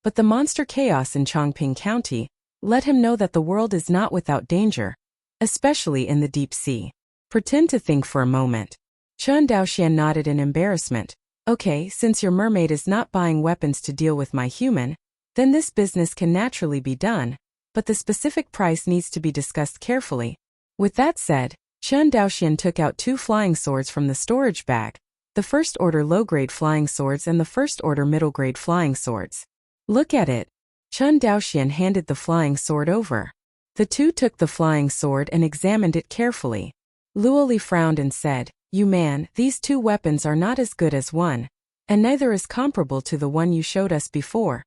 but the monster chaos in Chongping County let him know that the world is not without danger, especially in the deep sea. Pretend to think for a moment. Chun Daoxian nodded in embarrassment. "Okay, since your mermaid is not buying weapons to deal with my human, then this business can naturally be done. but the specific price needs to be discussed carefully. With that said, Chen Daoxian took out 2 flying swords from the storage bag, the first-order low-grade flying swords and the first-order middle-grade flying swords. Look at it. Chen Daoxian handed the flying sword over. The two took the flying sword and examined it carefully. Luo Li frowned and said, "You man, these 2 weapons are not as good as one, and neither is comparable to the one you showed us before."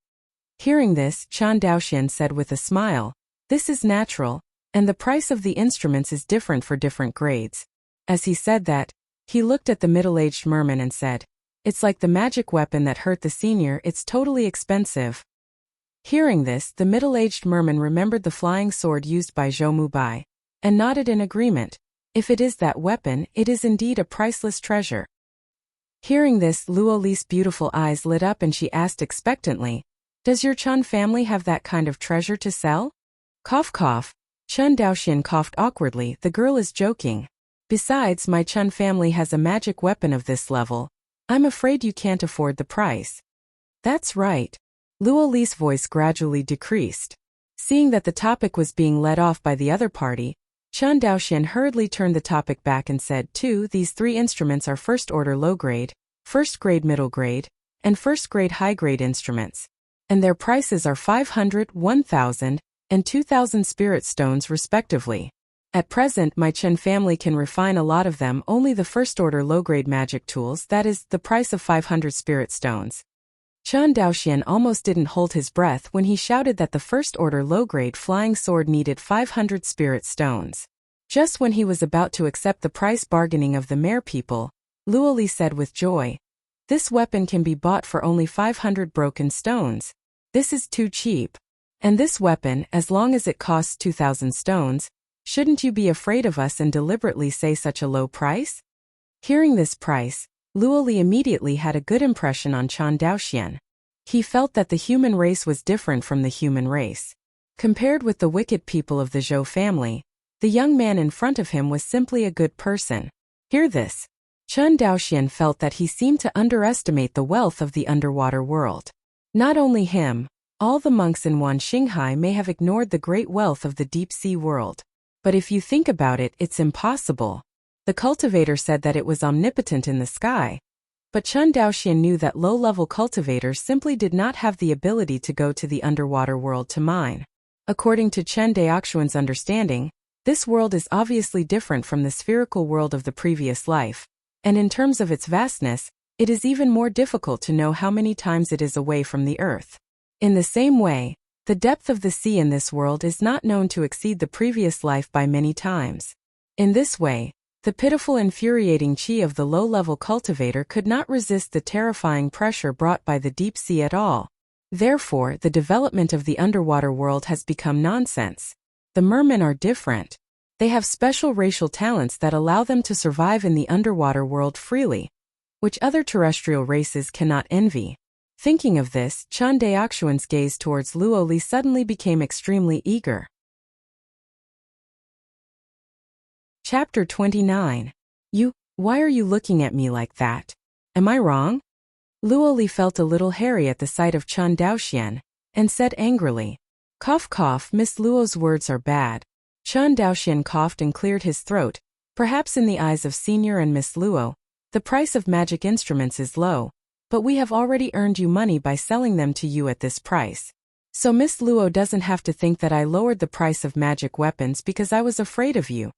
Hearing this, Chen Daoxian said with a smile, "This is natural, and the price of the instruments is different for different grades." As he said that, he looked at the middle-aged merman and said, "It's like the magic weapon that hurt the senior, it's totally expensive." Hearing this, the middle-aged merman remembered the flying sword used by Zhou Mubai, and nodded in agreement. If it is that weapon, it is indeed a priceless treasure. Hearing this, Luo Li's beautiful eyes lit up and she asked expectantly, "Does your Chen family have that kind of treasure to sell?" Cough cough. Chen Daoxian coughed awkwardly. "The girl is joking. Besides, my Chen family has a magic weapon of this level. I'm afraid you can't afford the price." "That's right." Luo Li's voice gradually decreased. Seeing that the topic was being led off by the other party, Chen Daoxian hurriedly turned the topic back and said, These 3 instruments are first-order low-grade, first-grade middle-grade, and first-grade high-grade instruments, and their prices are 500, 1,000, and 2,000 spirit stones respectively. At present, my Chen family can refine a lot of them, only the first-order low-grade magic tools, that is, the price of 500 spirit stones." Chen Daoxian almost didn't hold his breath when he shouted that the first-order low-grade flying sword needed 500 spirit stones. Just when he was about to accept the price bargaining of the mare people, Luo Li said with joy, "This weapon can be bought for only 500 broken stones. This is too cheap. And this weapon, as long as it costs 2,000 stones, shouldn't you be afraid of us and deliberately say such a low price?" Hearing this price, Luo Li immediately had a good impression on Chen Daoxian. He felt that the human race was different from the human race. Compared with the wicked people of the Zhou family, the young man in front of him was simply a good person. Hear this. Chen Daoxian felt that he seemed to underestimate the wealth of the underwater world. Not only him, all the monks in Wanxinghai may have ignored the great wealth of the deep-sea world. But if you think about it, it's impossible. The cultivator said that it was omnipotent in the sky. But Chen Daoxian knew that low-level cultivators simply did not have the ability to go to the underwater world to mine. According to Chen Daoxian's understanding, this world is obviously different from the spherical world of the previous life, and in terms of its vastness, it is even more difficult to know how many times it is away from the earth. In the same way, the depth of the sea in this world is not known to exceed the previous life by many times. In this way, the pitiful infuriating chi of the low-level cultivator could not resist the terrifying pressure brought by the deep sea at all. Therefore, the development of the underwater world has become nonsense. The mermen are different. They have special racial talents that allow them to survive in the underwater world freely, which other terrestrial races cannot envy. Thinking of this, Chen Daoxian's gaze towards Luo Li suddenly became extremely eager. Chapter 29. Why are you looking at me like that? Am I wrong? Luo Li felt a little hairy at the sight of Chen Daoxian, and said angrily, "Cough cough, Miss Luo's words are bad." Chen Daoxian coughed and cleared his throat. Perhaps in the eyes of Senior and Miss Luo, the price of magic instruments is low, but we have already earned you money by selling them to you at this price. So Miss Luo doesn't have to think that I lowered the price of magic weapons because I was afraid of you.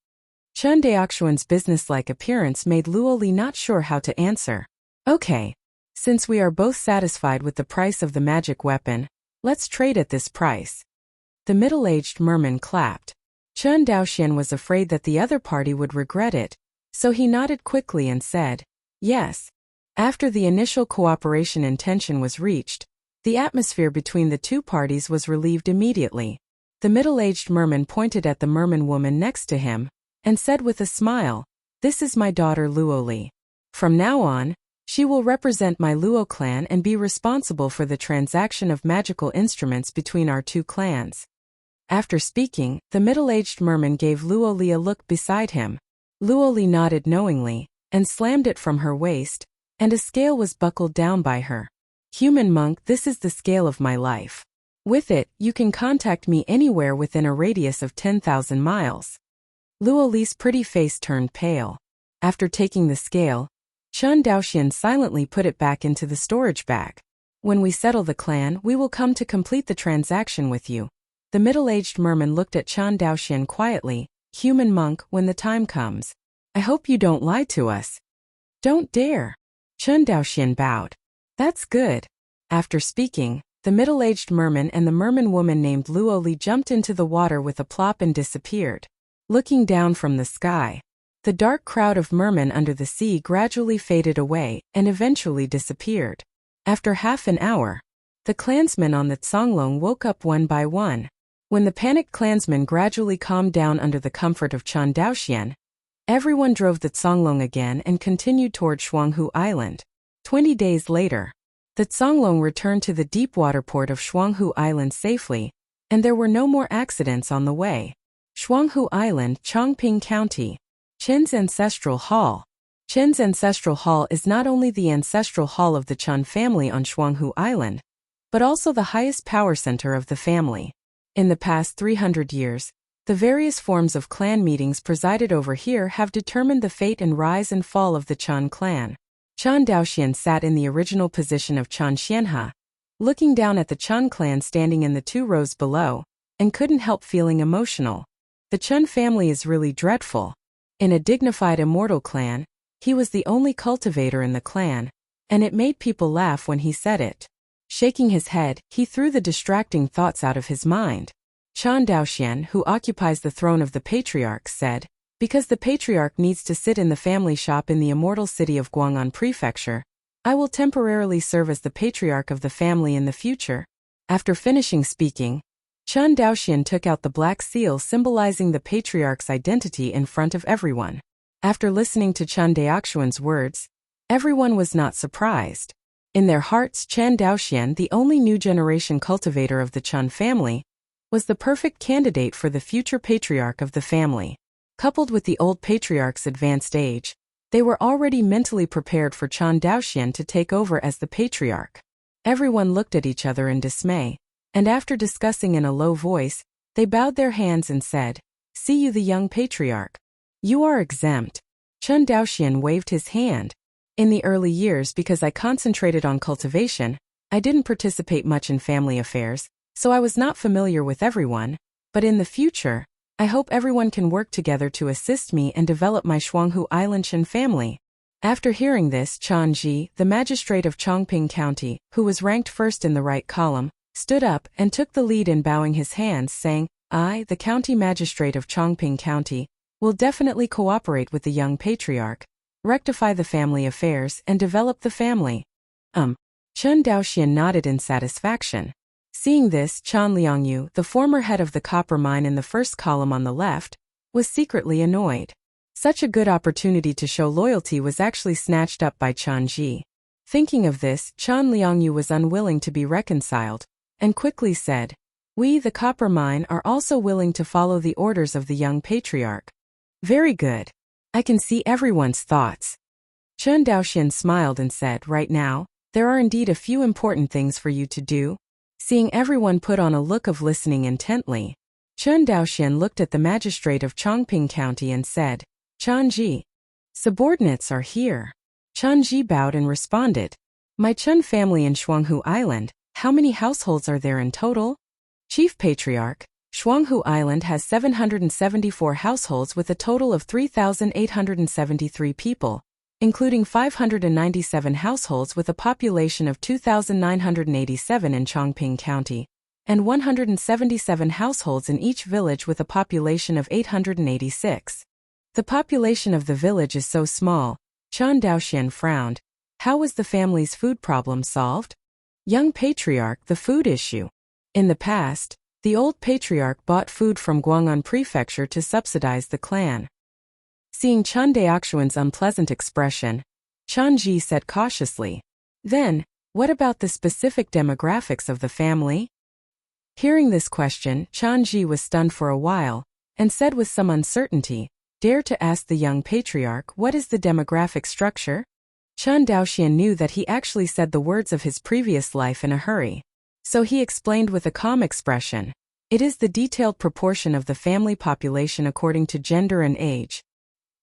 Chen Daoxian's businesslike appearance made Luo Li not sure how to answer. Okay. Since we are both satisfied with the price of the magic weapon, let's trade at this price. The middle-aged merman clapped. Chen Daoxian was afraid that the other party would regret it, so he nodded quickly and said, "Yes." After the initial cooperation intention was reached, the atmosphere between the two parties was relieved immediately. The middle-aged merman pointed at the merman woman next to him, and said with a smile, "This is my daughter Luo Li. From now on, she will represent my Luo clan and be responsible for the transaction of magical instruments between our two clans." After speaking, the middle-aged merman gave Luo Li a look beside him. Luo Li nodded knowingly, and slammed it from her waist, and a scale was buckled down by her. "Human monk, this is the scale of my life. With it, you can contact me anywhere within a radius of 10,000 miles. Luo Li's pretty face turned pale. After taking the scale, Chen Daoxian silently put it back into the storage bag. When we settle the clan, we will come to complete the transaction with you. The middle-aged merman looked at Chen Daoxian quietly. Human monk, when the time comes. I hope you don't lie to us. Don't dare. Chen Daoxian bowed. That's good. After speaking, the middle-aged merman and the merman woman named Luo Li jumped into the water with a plop and disappeared. Looking down from the sky, the dark crowd of mermen under the sea gradually faded away and eventually disappeared. After half an hour, the clansmen on the Zonglong woke up one by one. When the panicked clansmen gradually calmed down under the comfort of Chen Daoxian, everyone drove the Zonglong again and continued toward Shuanghu Island. 20 days later, the Zonglong returned to the deep-water port of Shuanghu Island safely, and there were no more accidents on the way. Shuanghu Island, Chongping County. Chen's Ancestral Hall. Chen's Ancestral Hall is not only the ancestral hall of the Chen family on Shuanghu Island, but also the highest power center of the family. In the past 300 years, the various forms of clan meetings presided over here have determined the fate and rise and fall of the Chen clan. Chen Daoxian sat in the original position of Chen Xianhe, looking down at the Chen clan standing in the 2 rows below, and couldn't help feeling emotional. The Chen family is really dreadful. In a dignified immortal clan, he was the only cultivator in the clan, and it made people laugh when he said it. Shaking his head, he threw the distracting thoughts out of his mind. Chen Daoxian, who occupies the throne of the patriarch, said, because the patriarch needs to sit in the family shop in the immortal city of Guang'an Prefecture, I will temporarily serve as the patriarch of the family in the future. After finishing speaking, Chen Daoxian took out the black seal symbolizing the patriarch's identity in front of everyone. After listening to Chen Daoxian's words, everyone was not surprised. In their hearts, Chen Daoxian, the only new generation cultivator of the Chen family, was the perfect candidate for the future patriarch of the family. Coupled with the old patriarch's advanced age, they were already mentally prepared for Chen Daoxian to take over as the patriarch. Everyone looked at each other in dismay, and after discussing in a low voice, they bowed their hands and said, "See you, the young patriarch. You are exempt." Chen Daoxian waved his hand. In the early years, because I concentrated on cultivation, I didn't participate much in family affairs, so I was not familiar with everyone, but in the future, I hope everyone can work together to assist me and develop my Shuanghu Island Chen family. After hearing this, Chen Ji, the magistrate of Chongping County, who was ranked first in the right column, stood up and took the lead in bowing his hands, saying, I, the county magistrate of Chongping County, will definitely cooperate with the young patriarch, rectify the family affairs, and develop the family. Chen Daoxian nodded in satisfaction. Seeing this, Chen Liangyu, the former head of the copper mine in the first column on the left, was secretly annoyed. Such a good opportunity to show loyalty was actually snatched up by Chen Ji. Thinking of this, Chen Liangyu was unwilling to be reconciled, and quickly said, We, the copper mine, are also willing to follow the orders of the young patriarch. Very good. I can see everyone's thoughts. Chen Daoxian smiled and said, Right now, there are indeed a few important things for you to do. Seeing everyone put on a look of listening intently, Chen Daoxian looked at the magistrate of Chongping County and said, Chen Ji, subordinates are here. Chen Ji bowed and responded, My Chen family in Shuanghu Island, how many households are there in total? Chief Patriarch, Shuanghu Island has 774 households with a total of 3,873 people, including 597 households with a population of 2,987 in Chongping County, and 177 households in each village with a population of 886. The population of the village is so small. Chen Daoxian frowned. How was the family's food problem solved? Young patriarch, the food issue. In the past, the old patriarch bought food from Guang'an Prefecture to subsidize the clan. Seeing Chen Daoxian's unpleasant expression, Chen Ji said cautiously, Then, what about the specific demographics of the family? Hearing this question, Chen Ji was stunned for a while, and said with some uncertainty, Dare to ask the young patriarch, what is the demographic structure? Chen Daoxian knew that he actually said the words of his previous life in a hurry. So he explained with a calm expression. It is the detailed proportion of the family population according to gender and age.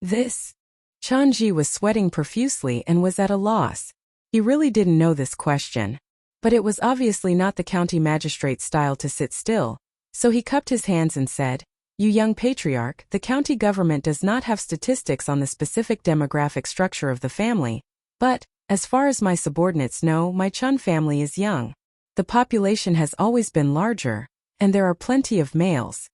This. Chanji was sweating profusely and was at a loss. He really didn't know this question. But it was obviously not the county magistrate's style to sit still, so he cupped his hands and said, "You young patriarch, the county government does not have statistics on the specific demographic structure of the family, but, as far as my subordinates know, my Chun family is young. The population has always been larger, and there are plenty of males."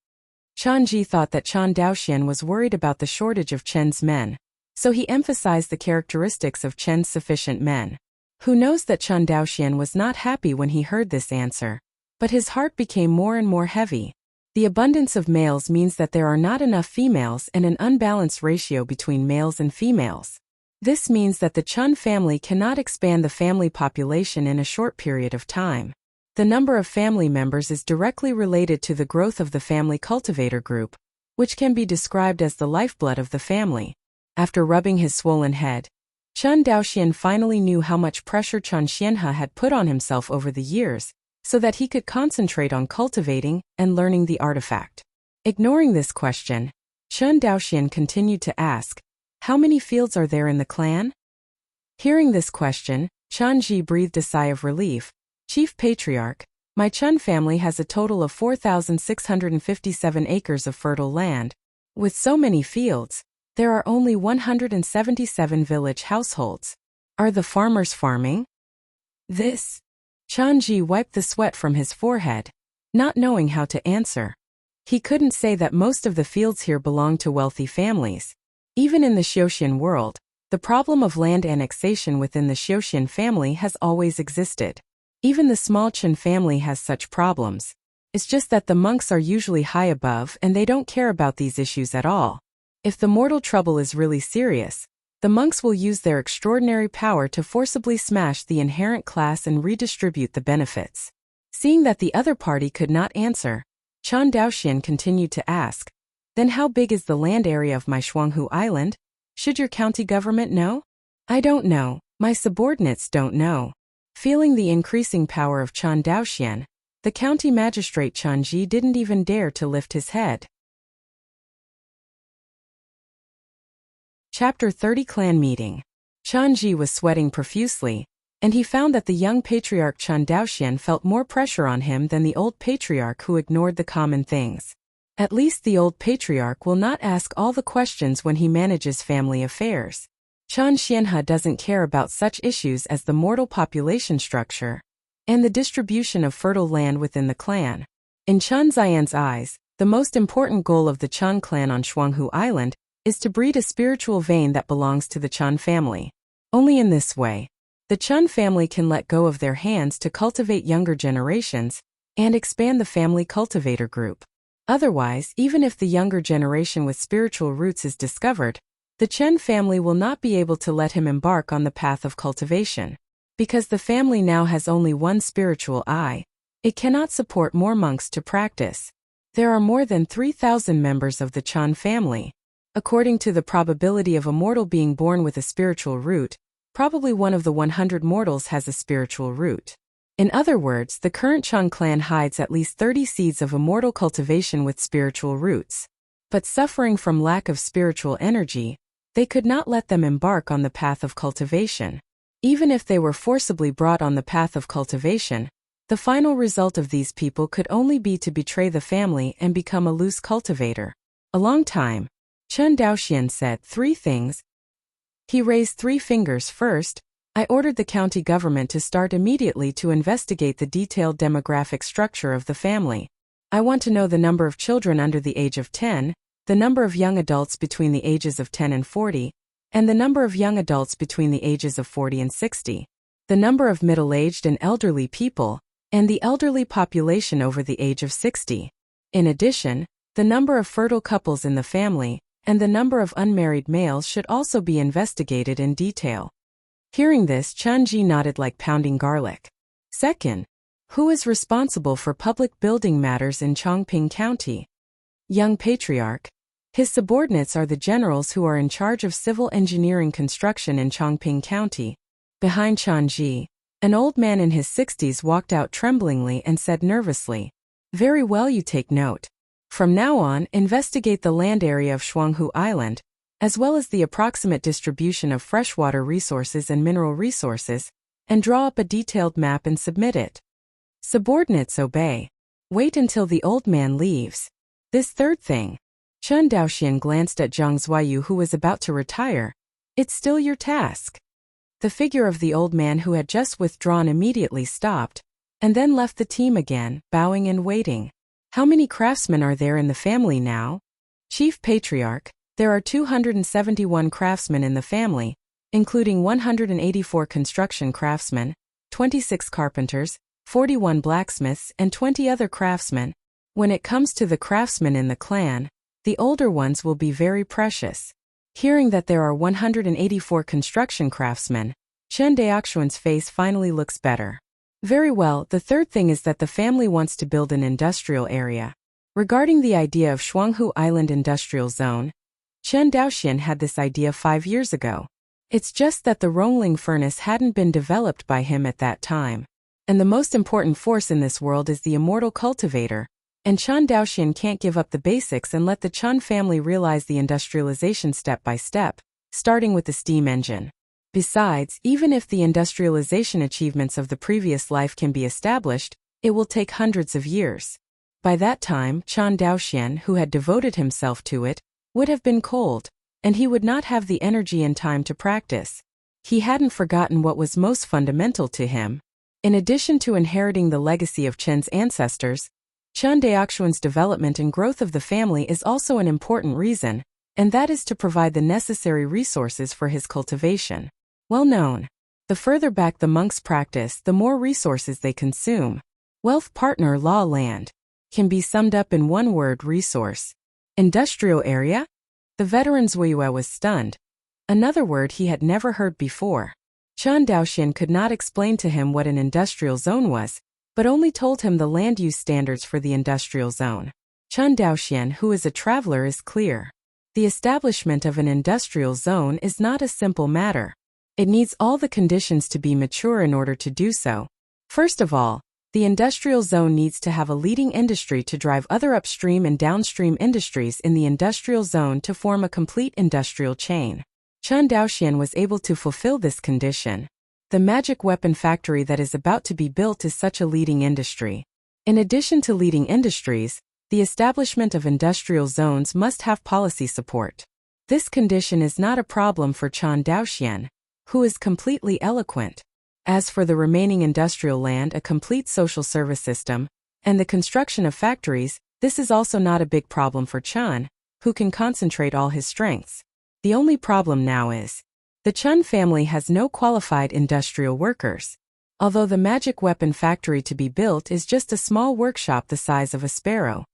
Chanji thought that Chan Daoxian was worried about the shortage of Chen's men, so he emphasized the characteristics of Chen's sufficient men. Who knows that Chan Daoxian was not happy when he heard this answer, but his heart became more and more heavy. The abundance of males means that there are not enough females and an unbalanced ratio between males and females. This means that the Chun family cannot expand the family population in a short period of time. The number of family members is directly related to the growth of the family cultivator group, which can be described as the lifeblood of the family. After rubbing his swollen head, Chun Daoxian finally knew how much pressure Chan Xianhe had put on himself over the years, so that he could concentrate on cultivating and learning the artifact. Ignoring this question, Chun Daoxian continued to ask, "How many fields are there in the clan?" Hearing this question, Chanji breathed a sigh of relief. "Chief Patriarch, my Chun family has a total of 4,657 acres of fertile land. With so many fields, there are only 177 village households. Are the farmers farming?" This. Chanji wiped the sweat from his forehead, not knowing how to answer. He couldn't say that most of the fields here belong to wealthy families. Even in the Xiuxian world, the problem of land annexation within the Xiuxian family has always existed. Even the small Chen family has such problems. It's just that the monks are usually high above and they don't care about these issues at all. If the mortal trouble is really serious, the monks will use their extraordinary power to forcibly smash the inherent class and redistribute the benefits. Seeing that the other party could not answer, Chan Daoxian continued to ask, "Then how big is the land area of my Shuanghu Island? Should your county government know?" "I don't know, my subordinates don't know." Feeling the increasing power of Chan Daoxian, the county magistrate Chanji didn't even dare to lift his head. Chapter 30 Clan Meeting. Chanji was sweating profusely, and he found that the young patriarch Chan Daoxian felt more pressure on him than the old patriarch who ignored the common things. At least the old patriarch will not ask all the questions when he manages family affairs. Chan Xianhe doesn't care about such issues as the mortal population structure and the distribution of fertile land within the clan. In Chan Ziyan's eyes, the most important goal of the Chan clan on Shuanghu Island is to breed a spiritual vein that belongs to the Chan family. Only in this way, the Chun family can let go of their hands to cultivate younger generations and expand the family cultivator group. Otherwise, even if the younger generation with spiritual roots is discovered, the Chen family will not be able to let him embark on the path of cultivation. Because the family now has only one spiritual eye, it cannot support more monks to practice. There are more than 3,000 members of the Chan family. According to the probability of a mortal being born with a spiritual root, probably one of the 100 mortals has a spiritual root. In other words, the current Chan clan hides at least 30 seeds of immortal cultivation with spiritual roots. But suffering from lack of spiritual energy, they could not let them embark on the path of cultivation. Even if they were forcibly brought on the path of cultivation, the final result of these people could only be to betray the family and become a loose cultivator. A long time, Chan Daoxian said 3 things. He raised 3 fingers. First, I ordered the county government to start immediately to investigate the detailed demographic structure of the family. I want to know the number of children under the age of 10, the number of young adults between the ages of 10 and 40, and the number of young adults between the ages of 40 and 60, the number of middle-aged and elderly people, and the elderly population over the age of 60. In addition, the number of fertile couples in the family, and the number of unmarried males should also be investigated in detail. Hearing this, Chanji nodded like pounding garlic. Second, who is responsible for public building matters in Chongping County? Young Patriarch. His subordinates are the generals who are in charge of civil engineering construction in Chongping County. Behind Chanji, An old man in his 60s walked out tremblingly and said nervously, "Very well, you take note. From now on, investigate the land area of Shuanghu Island, as well as the approximate distribution of freshwater resources and mineral resources, and draw up a detailed map and submit it." Subordinates obey. Wait until the old man leaves. This third thing. Chen Daoxian glanced at Zhang Zuoyu, who was about to retire. "It's still your task." The figure of the old man who had just withdrawn immediately stopped, and then left the team again, bowing and waiting. "How many craftsmen are there in the family now?" Chief Patriarch, there are 271 craftsmen in the family, including 184 construction craftsmen, 26 carpenters, 41 blacksmiths, and 20 other craftsmen. When it comes to the craftsmen in the clan, the older ones will be very precious. Hearing that there are 184 construction craftsmen, Chen Daoxuan's face finally looks better. Very well, the third thing is that the family wants to build an industrial area. Regarding the idea of Shuanghu Island Industrial Zone, Chen Daoxian had this idea 5 years ago. It's just that the Rongling furnace hadn't been developed by him at that time. And the most important force in this world is the immortal cultivator, and Chen Daoxian can't give up the basics and let the Chen family realize the industrialization step by step, starting with the steam engine. Besides, even if the industrialization achievements of the previous life can be established, it will take hundreds of years. By that time, Chen Daoxian, who had devoted himself to it, would have been cold, and he would not have the energy and time to practice. He hadn't forgotten what was most fundamental to him. In addition to inheriting the legacy of Chen's ancestors, Chen Daoxuan's development and growth of the family is also an important reason, and that is to provide the necessary resources for his cultivation. Well known. The further back the monks practice, the more resources they consume. Wealth partner law land can be summed up in one word: resource. Industrial area? The veteran Zuoyue was stunned. Another word he had never heard before. Chen Daoxian could not explain to him what an industrial zone was, but only told him the land use standards for the industrial zone. Chen Daoxian, who is a traveler, is clear. The establishment of an industrial zone is not a simple matter. It needs all the conditions to be mature in order to do so. First of all, the industrial zone needs to have a leading industry to drive other upstream and downstream industries in the industrial zone to form a complete industrial chain. Chen Daoxian was able to fulfill this condition. The magic weapon factory that is about to be built is such a leading industry. In addition to leading industries, the establishment of industrial zones must have policy support. This condition is not a problem for Chen Daoxian, who is completely eloquent. As for the remaining industrial land, a complete social service system, and the construction of factories, this is also not a big problem for Chen, who can concentrate all his strengths. The only problem now is the Chen family has no qualified industrial workers. Although the magic weapon factory to be built is just a small workshop the size of a sparrow.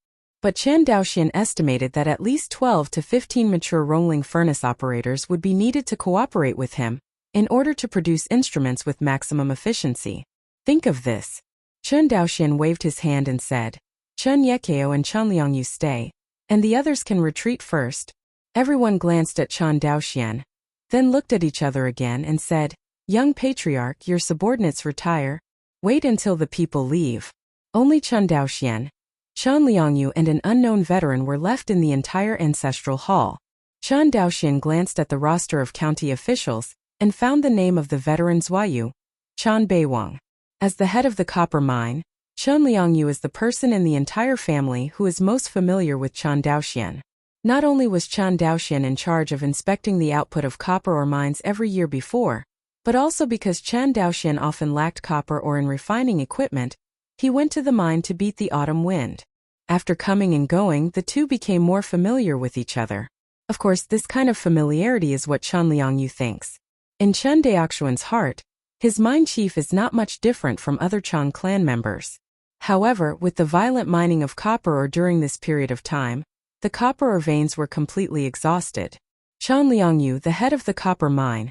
But Chen Daoxian estimated that at least 12 to 15 mature Rongling furnace operators would be needed to cooperate with him in order to produce instruments with maximum efficiency. Think of this. Chen Daoxian waved his hand and said, "Chen Yekeo and Chen Liangyu stay, and the others can retreat first." Everyone glanced at Chen Daoxian, then looked at each other again and said, "Young patriarch, your subordinates retire. Wait until the people leave." Only Chen Daoxian, Chen Liangyu and an unknown veteran were left in the entire ancestral hall. Chen Daoxian glanced at the roster of county officials and found the name of the veteran Zuoyu, Chen Beiwang. As the head of the copper mine, Chen Liangyu is the person in the entire family who is most familiar with Chen Daoxian. Not only was Chen Daoxian in charge of inspecting the output of copper ore mines every year before, but also because Chen Daoxian often lacked copper ore in refining equipment, he went to the mine to beat the autumn wind. After coming and going, the two became more familiar with each other. Of course, this kind of familiarity is what Chen Liangyu thinks. In Chen Daoxuan's heart, his mine chief is not much different from other Chen clan members. However, with the violent mining of copper ore during this period of time, the copper ore veins were completely exhausted. Chen Liangyu, the head of the copper mine,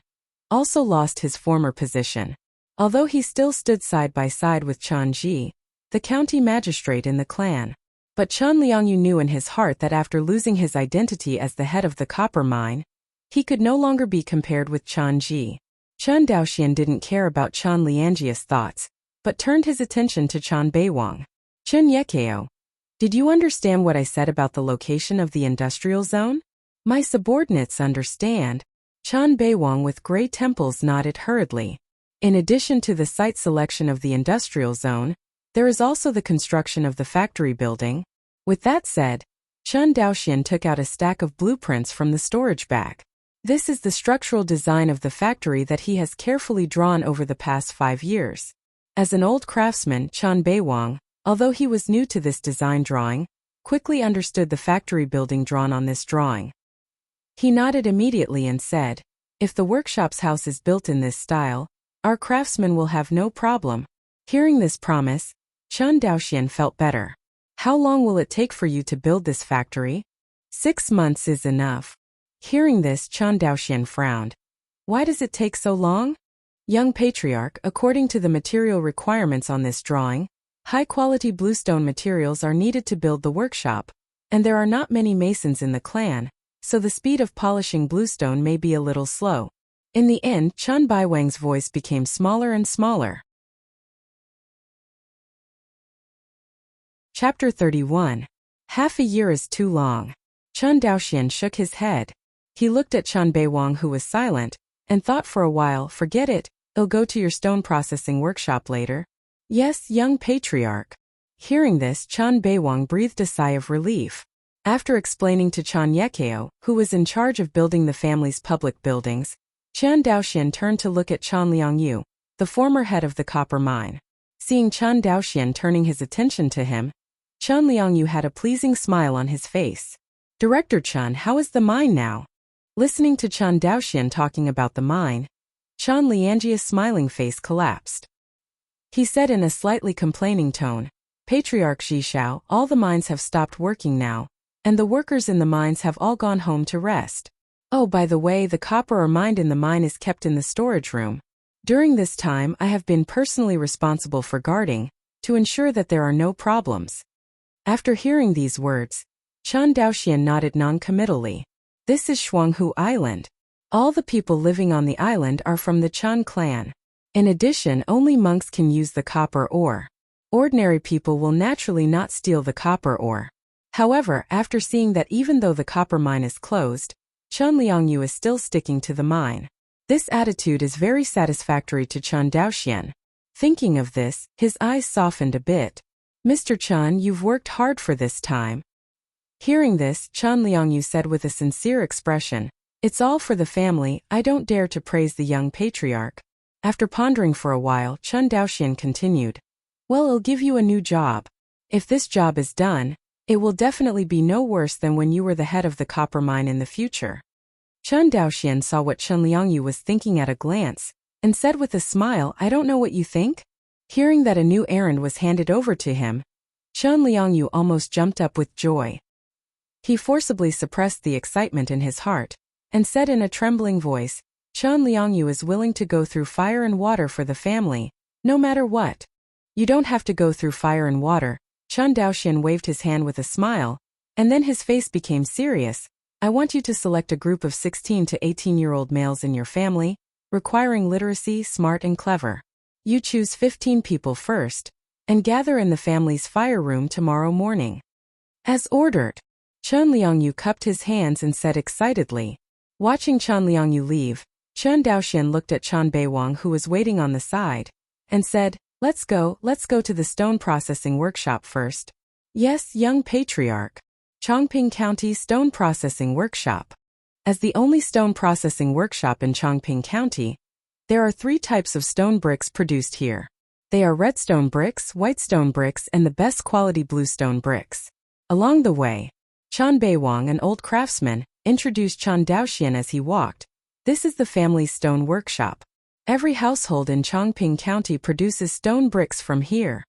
also lost his former position. Although he still stood side by side with Chen Ji, the county magistrate in the clan. But Chen Liangyu knew in his heart that after losing his identity as the head of the copper mine, he could no longer be compared with Chen Ji. Chen Daoxian didn't care about Chen Lianjia's thoughts, but turned his attention to Chen Beiwang. Chen Yekeo, did you understand what I said about the location of the industrial zone? My subordinates understand. Chen Beiwang with gray temples nodded hurriedly. In addition to the site selection of the industrial zone, there is also the construction of the factory building. With that said, Chen Daoxian took out a stack of blueprints from the storage bag. This is the structural design of the factory that he has carefully drawn over the past 5 years. As an old craftsman, Chen Beiwang, although he was new to this design drawing, quickly understood the factory building drawn on this drawing. He nodded immediately and said, if the workshop's house is built in this style, our craftsmen will have no problem. Hearing this promise, Chen Daoxian felt better. How long will it take for you to build this factory? 6 months is enough. Hearing this, Chen Daoxian frowned. Why does it take so long? Young patriarch, according to the material requirements on this drawing, high-quality bluestone materials are needed to build the workshop, and there are not many masons in the clan, so the speed of polishing bluestone may be a little slow. In the end, Chen Beiwang's voice became smaller and smaller. Chapter 31. Half a year is too long. Chen Daoxian shook his head. He looked at Chen Beiwang, who was silent, and thought for a while, forget it, I'll go to your stone processing workshop later. Yes, young patriarch. Hearing this, Chen Beiwang breathed a sigh of relief. After explaining to Chen Yekeo, who was in charge of building the family's public buildings, Chen Daoxian turned to look at Chen Liangyu, the former head of the copper mine. Seeing Chen Daoxian turning his attention to him, Chen Liangyu had a pleasing smile on his face. Director Chen, how is the mine now? Listening to Chen Daoxian talking about the mine, Chen Lianjia's smiling face collapsed. He said in a slightly complaining tone, Patriarch Zhishao, all the mines have stopped working now, and the workers in the mines have all gone home to rest. Oh, by the way, the copper ore mined in the mine is kept in the storage room. During this time, I have been personally responsible for guarding, to ensure that there are no problems. After hearing these words, Chen Daoxian nodded non-committally. This is Shuanghu Island. All the people living on the island are from the Chen clan. In addition, only monks can use the copper ore. Ordinary people will naturally not steal the copper ore. However, after seeing that even though the copper mine is closed, Chen Liangyu is still sticking to the mine. This attitude is very satisfactory to Chen Daoxian. Thinking of this, his eyes softened a bit. Mr. Chen, you've worked hard for this time. Hearing this, Chen Liangyu said with a sincere expression, it's all for the family, I don't dare to praise the young patriarch. After pondering for a while, Chen Daoxian continued, well, I'll give you a new job. If this job is done, it will definitely be no worse than when you were the head of the copper mine in the future. Chen Daoxian saw what Chen Liangyu was thinking at a glance, and said with a smile, I don't know what you think? Hearing that a new errand was handed over to him, Chen Liangyu almost jumped up with joy. He forcibly suppressed the excitement in his heart, and said in a trembling voice, Chen Liangyu is willing to go through fire and water for the family, no matter what. You don't have to go through fire and water. Chen Daoxian waved his hand with a smile, and then his face became serious. I want you to select a group of 16 to 18-year-old males in your family, requiring literacy, smart and clever. You choose 15 people first, and gather in the family's fire room tomorrow morning. As ordered. Chen Liangyu cupped his hands and said excitedly. Watching Chen Liangyu leave, Chen Daoxian looked at Chen Beiwang, who was waiting on the side, and said, let's go to the stone processing workshop first. Yes, young patriarch. Chongping County Stone Processing Workshop. As the only stone processing workshop in Chongping County, there are 3 types of stone bricks produced here. They are redstone bricks, whitestone bricks, and the best quality bluestone bricks. Along the way, Chen Beiwang, an old craftsman, introduced Chen Daoxian as he walked. This is the family's stone workshop. Every household in Chongping County produces stone bricks from here.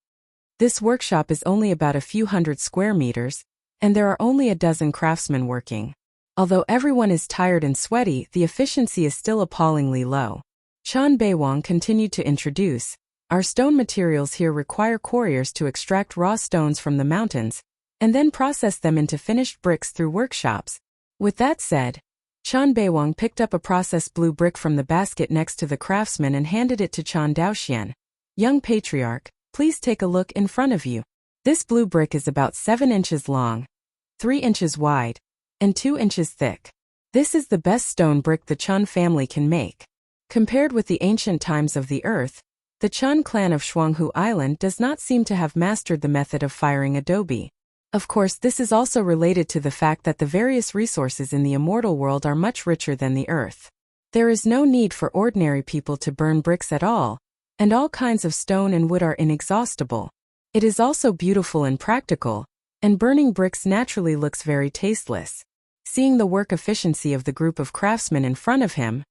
This workshop is only about a few hundred square meters, and there are only a dozen craftsmen working. Although everyone is tired and sweaty, the efficiency is still appallingly low. Chen Beiwang continued to introduce, our stone materials here require quarriers to extract raw stones from the mountains, and then process them into finished bricks through workshops. With that said, Chan Beiwang picked up a processed blue brick from the basket next to the craftsman and handed it to Chan Daoxian. Young patriarch, please take a look in front of you. This blue brick is about 7 inches long, 3 inches wide, and 2 inches thick. This is the best stone brick the Chan family can make. Compared with the ancient times of the earth, the Chan clan of Shuanghu Island does not seem to have mastered the method of firing adobe. Of course, this is also related to the fact that the various resources in the immortal world are much richer than the earth. There is no need for ordinary people to burn bricks at all, and all kinds of stone and wood are inexhaustible. It is also beautiful and practical, and burning bricks naturally looks very tasteless. Seeing the work efficiency of the group of craftsmen in front of him,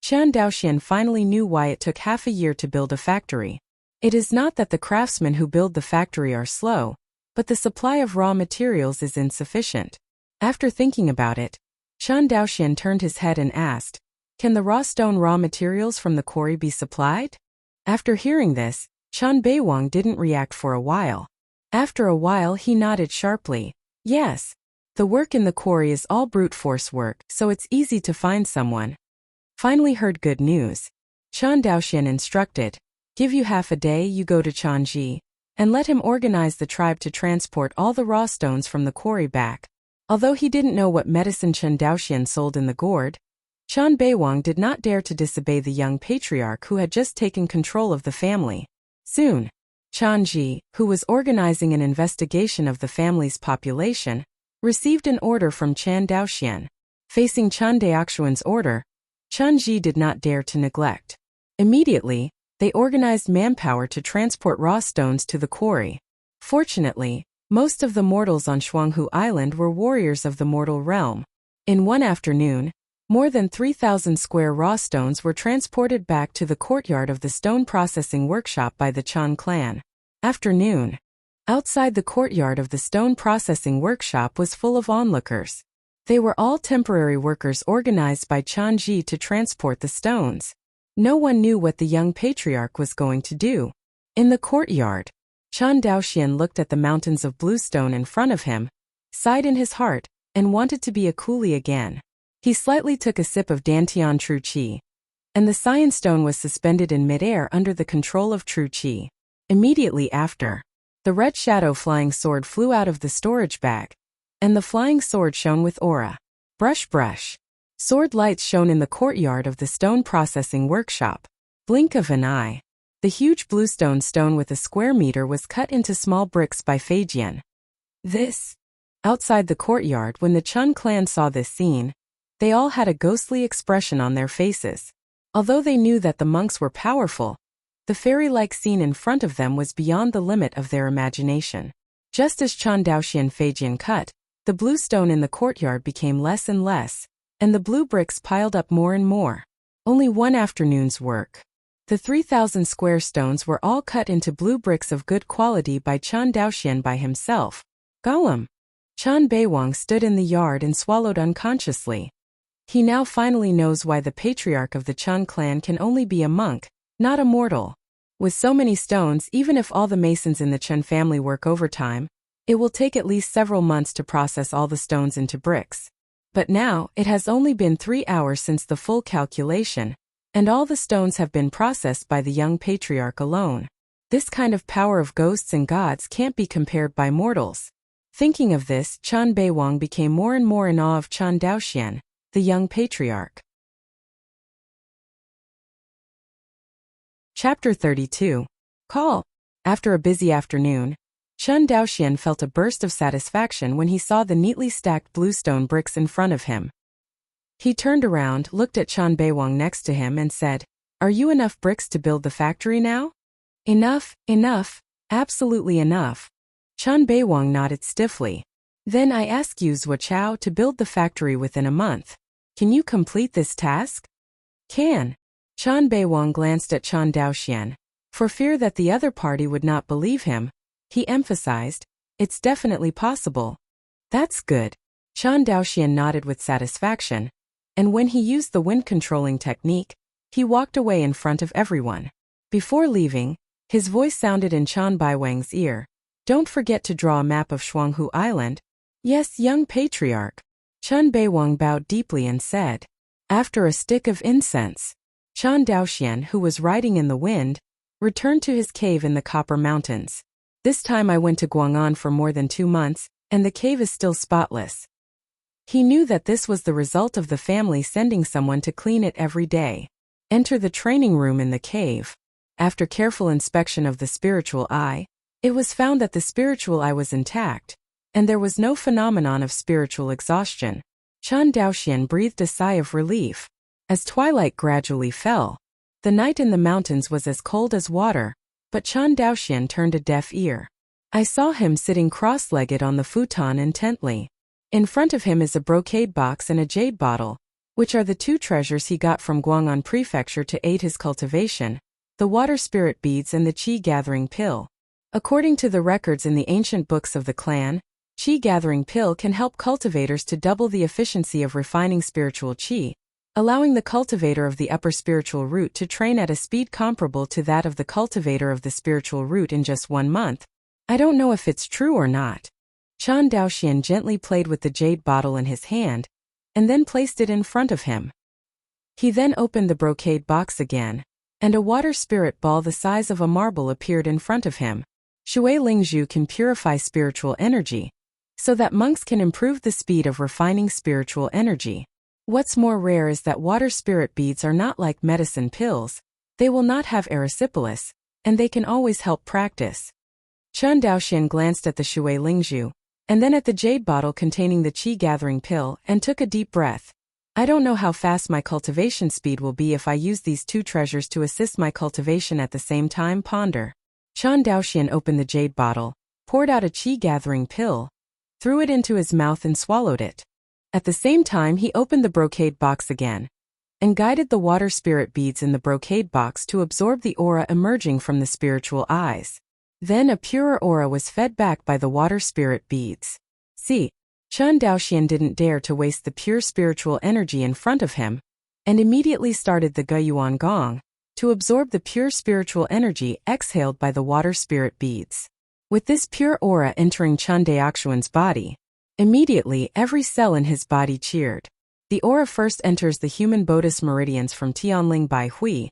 Chan Daoxian finally knew why it took half a year to build a factory. It is not that the craftsmen who build the factory are slow, but the supply of raw materials is insufficient. After thinking about it, Chan Daoxian turned his head and asked, "Can the raw materials from the quarry be supplied?" After hearing this, Chan Beiwang didn't react for a while. After a while he nodded sharply. Yes. The work in the quarry is all brute force work, so it's easy to find someone. Finally heard good news. Chan Daoxian instructed, "Give you half a day, you go to Chanji, and let him organize the tribe to transport all the raw stones from the quarry back." Although he didn't know what medicine Chan Daoxian sold in the gourd, Chan Beiwang did not dare to disobey the young patriarch who had just taken control of the family. Soon, Chanji, who was organizing an investigation of the family's population, received an order from Chan Daoxian. Facing Chan Daoxian's order, Chanji did not dare to neglect. Immediately, they organized manpower to transport raw stones to the quarry. Fortunately, most of the mortals on Shuanghu Island were warriors of the mortal realm. In one afternoon, more than 3,000 square raw stones were transported back to the courtyard of the stone processing workshop by the Chan clan. Afternoon. Outside the courtyard of the stone processing workshop was full of onlookers. They were all temporary workers organized by Chanji to transport the stones. No one knew what the young patriarch was going to do. In the courtyard, Chan Daoxian looked at the mountains of blue stone in front of him, sighed in his heart, and wanted to be a coolie again. He slightly took a sip of Dantian True Qi, and the Science Stone was suspended in midair under the control of True Qi. Immediately after, the red shadow flying sword flew out of the storage bag, and the flying sword shone with aura. Brush brush. Sword lights shone in the courtyard of the stone processing workshop. Blink of an eye. The huge bluestone stone with a square meter was cut into small bricks by Feijian. This. Outside the courtyard, when the Chun clan saw this scene, they all had a ghostly expression on their faces. Although they knew that the monks were powerful, the fairy-like scene in front of them was beyond the limit of their imagination. Just as Chan Daoxian Feijian cut, the blue stone in the courtyard became less and less, and the blue bricks piled up more and more. Only one afternoon's work. The 3,000 square stones were all cut into blue bricks of good quality by Chan Daoxian by himself. Golem. Chan Beiwang stood in the yard and swallowed unconsciously. He now finally knows why the patriarch of the Chan clan can only be a monk, not a mortal. With so many stones, even if all the masons in the Chen family work overtime, it will take at least several months to process all the stones into bricks. But now, it has only been 3 hours since the full calculation, and all the stones have been processed by the young patriarch alone. This kind of power of ghosts and gods can't be compared by mortals. Thinking of this, Chan Beiwang became more and more in awe of Chan Daoxian, the young patriarch. Chapter 32. Call. After a busy afternoon, Chan Daoxian felt a burst of satisfaction when he saw the neatly stacked bluestone bricks in front of him. He turned around, looked at Chan Beiwang next to him and said, "Are you enough bricks to build the factory now?" "Enough, absolutely enough." Chan Beiwang nodded stiffly. "Then I ask you Zhuo to build the factory within a month. Can you complete this task?" "Can." Chan Beiwang glanced at Chan Daoxian. For fear that the other party would not believe him, he emphasized, "It's definitely possible." "That's good." Chan Daoxian nodded with satisfaction, and when he used the wind-controlling technique, he walked away in front of everyone. Before leaving, his voice sounded in Chan Beiwang's ear. "Don't forget to draw a map of Shuanghu Island." "Yes, young patriarch." Chen Beiwang bowed deeply and said, "After a stick of incense." Chen Daoxian, who was riding in the wind, returned to his cave in the Copper Mountains. "This time I went to Guang'an for more than 2 months, and the cave is still spotless." He knew that this was the result of the family sending someone to clean it every day. Enter the training room in the cave. After careful inspection of the spiritual eye, it was found that the spiritual eye was intact, and there was no phenomenon of spiritual exhaustion. Chen Daoxian breathed a sigh of relief. As twilight gradually fell, the night in the mountains was as cold as water, but Chen Daoxian turned a deaf ear. I saw him sitting cross-legged on the futon intently. In front of him is a brocade box and a jade bottle, which are the 2 treasures he got from Guang'an Prefecture to aid his cultivation, the water spirit beads and the qi-gathering pill. According to the records in the ancient books of the clan, qi-gathering pill can help cultivators to double the efficiency of refining spiritual qi, allowing the cultivator of the upper spiritual root to train at a speed comparable to that of the cultivator of the spiritual root in just 1 month. I don't know if it's true or not. Chen Daoxian gently played with the jade bottle in his hand, and then placed it in front of him. He then opened the brocade box again, and a water spirit ball the size of a marble appeared in front of him. Shui Lingzhu can purify spiritual energy, so that monks can improve the speed of refining spiritual energy. What's more rare is that water spirit beads are not like medicine pills. They will not have erysipelas, and they can always help practice. Chen Daoxian glanced at the Shui Lingzhu, and then at the jade bottle containing the qi-gathering pill, and took a deep breath. I don't know how fast my cultivation speed will be if I use these 2 treasures to assist my cultivation at the same time. Ponder. Chen Daoxian opened the jade bottle, poured out a qi-gathering pill, threw it into his mouth and swallowed it. At the same time he opened the brocade box again, and guided the water spirit beads in the brocade box to absorb the aura emerging from the spiritual eyes. Then a purer aura was fed back by the water spirit beads. See, Chen Daoxian didn't dare to waste the pure spiritual energy in front of him, and immediately started the Guyuan Gong, to absorb the pure spiritual energy exhaled by the water spirit beads. With this pure aura entering Chen Daoxian's body, immediately every cell in his body cheered. The aura first enters the human Bodhis meridians from Tianling Bai Hui,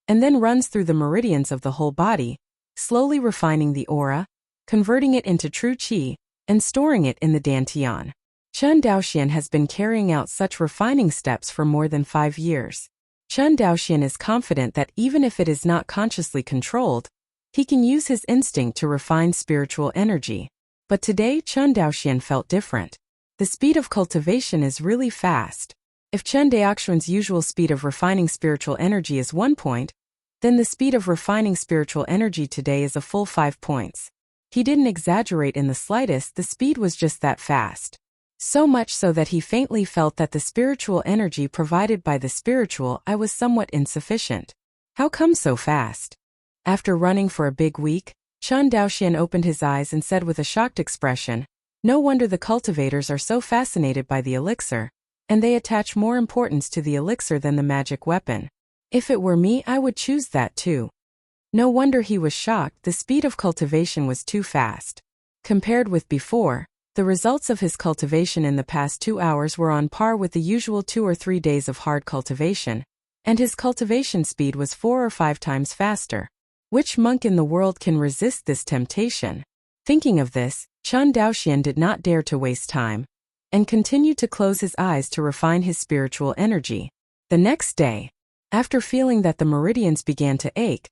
and then runs through the meridians of the whole body, slowly refining the aura, converting it into true qi, and storing it in the dantian. Chen Daoxian has been carrying out such refining steps for more than 5 years. Chen Daoxian is confident that even if it is not consciously controlled, he can use his instinct to refine spiritual energy. But today Chen Daoxian felt different. The speed of cultivation is really fast. If Chen Daoxian's usual speed of refining spiritual energy is 1 point, then the speed of refining spiritual energy today is a full 5 points. He didn't exaggerate in the slightest, the speed was just that fast. So much so that he faintly felt that the spiritual energy provided by the spiritual eye was somewhat insufficient. How come so fast? After running for a big week, Chen Daoxian opened his eyes and said with a shocked expression, "No wonder the cultivators are so fascinated by the elixir, and they attach more importance to the elixir than the magic weapon. If it were me, I would choose that too." No wonder he was shocked, the speed of cultivation was too fast. Compared with before, the results of his cultivation in the past 2 hours were on par with the usual 2 or 3 days of hard cultivation, and his cultivation speed was 4 or 5 times faster. Which monk in the world can resist this temptation? Thinking of this, Chen Daoxian did not dare to waste time, and continued to close his eyes to refine his spiritual energy. The next day, after feeling that the meridians began to ache,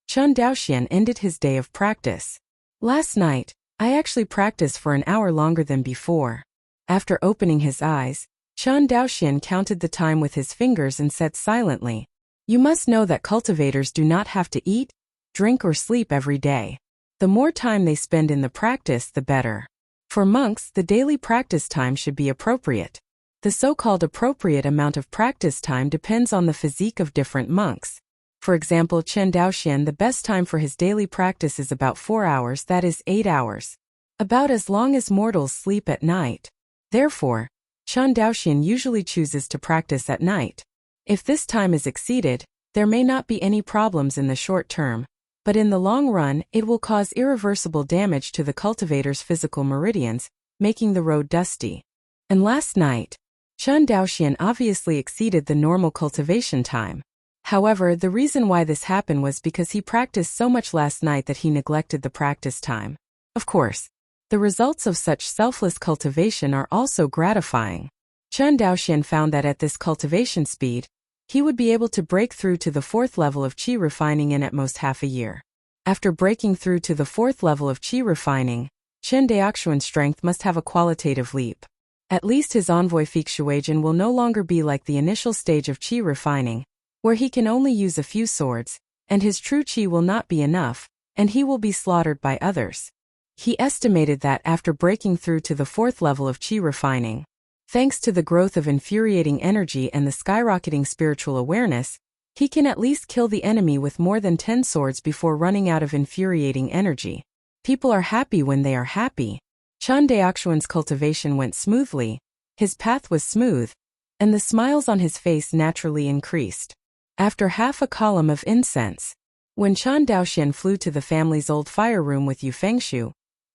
Chen Daoxian ended his day of practice. Last night, I actually practiced for an hour longer than before. After opening his eyes, Chen Daoxian counted the time with his fingers and said silently, "You must know that cultivators do not have to eat, drink or sleep every day. The more time they spend in the practice, the better. For monks, the daily practice time should be appropriate. The so-called appropriate amount of practice time depends on the physique of different monks. For example, Chen Daoxian, the best time for his daily practice is about 4 hours, that is 8 hours. About as long as mortals sleep at night. Therefore, Chen Daoxian usually chooses to practice at night. If this time is exceeded, there may not be any problems in the short term, but in the long run, it will cause irreversible damage to the cultivator's physical meridians, making the road dusty. And last night, Chen Daoxian obviously exceeded the normal cultivation time. However, the reason why this happened was because he practiced so much last night that he neglected the practice time. Of course, the results of such selfless cultivation are also gratifying. Chen Daoxian found that at this cultivation speed, he would be able to break through to the 4th level of qi refining in at most half a year. After breaking through to the 4th level of qi refining, Chen Daoxian's strength must have a qualitative leap. At least his envoy Fuxuajin will no longer be like the initial stage of qi refining, where he can only use a few swords, and his true qi will not be enough, and he will be slaughtered by others. He estimated that after breaking through to the 4th level of qi refining, thanks to the growth of infuriating energy and the skyrocketing spiritual awareness, he can at least kill the enemy with more than 10 swords before running out of infuriating energy. People are happy when they are happy. Chen Daoxian's cultivation went smoothly, his path was smooth, and the smiles on his face naturally increased. After half a column of incense, when Chen Daoxian flew to the family's old fire room with Yu Fengshu,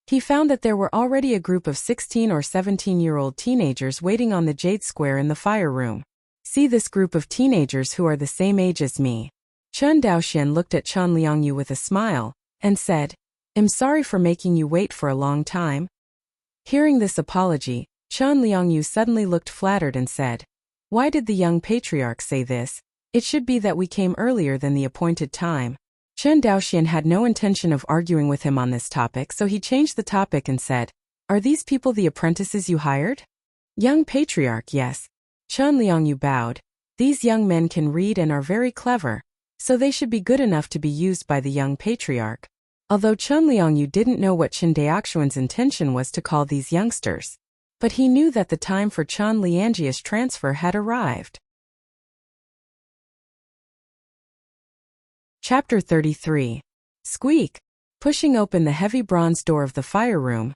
he found that there were already a group of 16 or 17-year-old teenagers waiting on the jade square in the fire room. See this group of teenagers who are the same age as me. Chen Daoxian looked at Chen Liangyu with a smile, and said, "I'm sorry for making you wait for a long time." Hearing this apology, Chen Liangyu suddenly looked flattered and said, "Why did the young patriarch say this? It should be that we came earlier than the appointed time." Chen Daoxian had no intention of arguing with him on this topic, so he changed the topic and said, "Are these people the apprentices you hired?" "Young patriarch, yes." Chen Liangyu bowed. "These young men can read and are very clever, so they should be good enough to be used by the young patriarch." Although Chen Liangyu didn't know what Chen Daoxian's intention was to call these youngsters, but he knew that the time for Chen Liangyi's transfer had arrived. Chapter 33. Squeak! Pushing open the heavy bronze door of the fire room,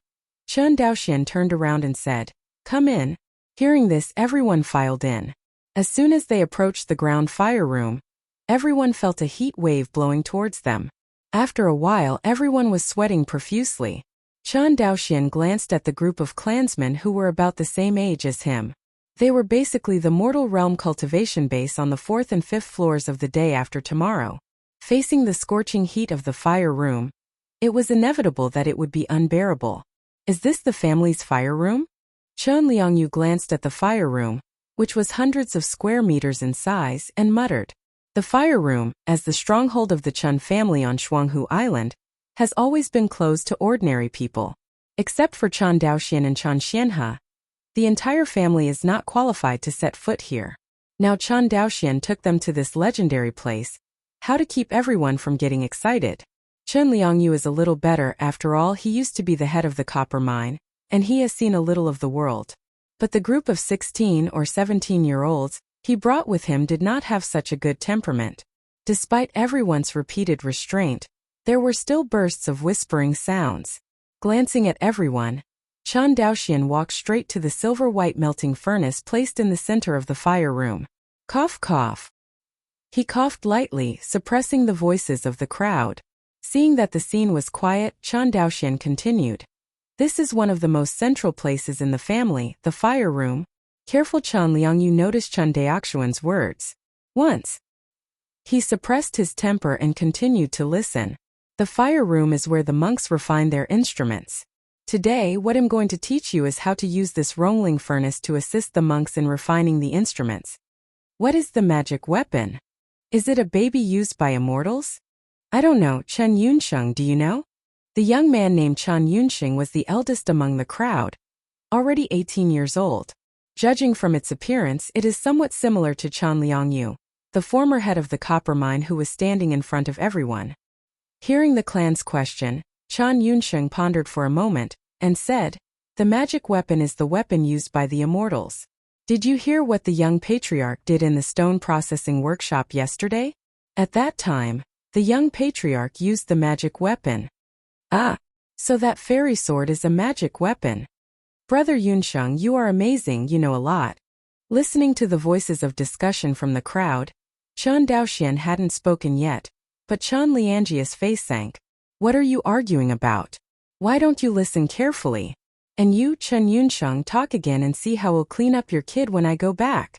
Chen Daoxian turned around and said, "Come in." Hearing this, everyone filed in. As soon as they approached the ground fire room, everyone felt a heat wave blowing towards them. After a while, everyone was sweating profusely. Chen Daoxian glanced at the group of clansmen who were about the same age as him. They were basically the mortal realm cultivation base on the 4th and 5th floors of the day after tomorrow. Facing the scorching heat of the fire room, it was inevitable that it would be unbearable. Is this the family's fire room? Chen Liangyu glanced at the fire room, which was hundreds of square meters in size, and muttered, "The fire room, as the stronghold of the Chen family on Shuanghu Island, has always been closed to ordinary people. Except for Chen Daoxian and Chen Xianhe, the entire family is not qualified to set foot here. Now Chen Daoxian took them to this legendary place. How to keep everyone from getting excited? Chen Liangyu is a little better, after all he used to be the head of the copper mine, and he has seen a little of the world. But the group of 16 or 17-year-olds he brought with him did not have such a good temperament. Despite everyone's repeated restraint, there were still bursts of whispering sounds. Glancing at everyone, Chen Daoxian walked straight to the silver-white melting furnace placed in the center of the fire room. Cough, cough. He coughed lightly, suppressing the voices of the crowd. Seeing that the scene was quiet, Chen Daoxian continued. "This is one of the most central places in the family, the fire room." Careful Chen Liangyu noticed Chen Daoxian's words. Once, he suppressed his temper and continued to listen. "The fire room is where the monks refine their instruments. Today, what I'm going to teach you is how to use this Rongling furnace to assist the monks in refining the instruments." "What is the magic weapon? Is it a baby used by immortals?" "I don't know. Chen Yunsheng, do you know?" The young man named Chen Yunsheng was the eldest among the crowd, already 18 years old. Judging from its appearance, it is somewhat similar to Chen Liangyu, the former head of the copper mine who was standing in front of everyone. Hearing the clan's question, Chen Yunsheng pondered for a moment, and said, "The magic weapon is the weapon used by the immortals. Did you hear what the young patriarch did in the stone processing workshop yesterday? At that time, the young patriarch used the magic weapon." "Ah, so that fairy sword is a magic weapon. Brother Yunsheng, you are amazing, you know a lot." Listening to the voices of discussion from the crowd, Chen Daoxian hadn't spoken yet, but Chen Liangyi's face sank. "What are you arguing about? Why don't you listen carefully?" And you, Chen Yunsheng, talk again and see how we'll clean up your kid when I go back.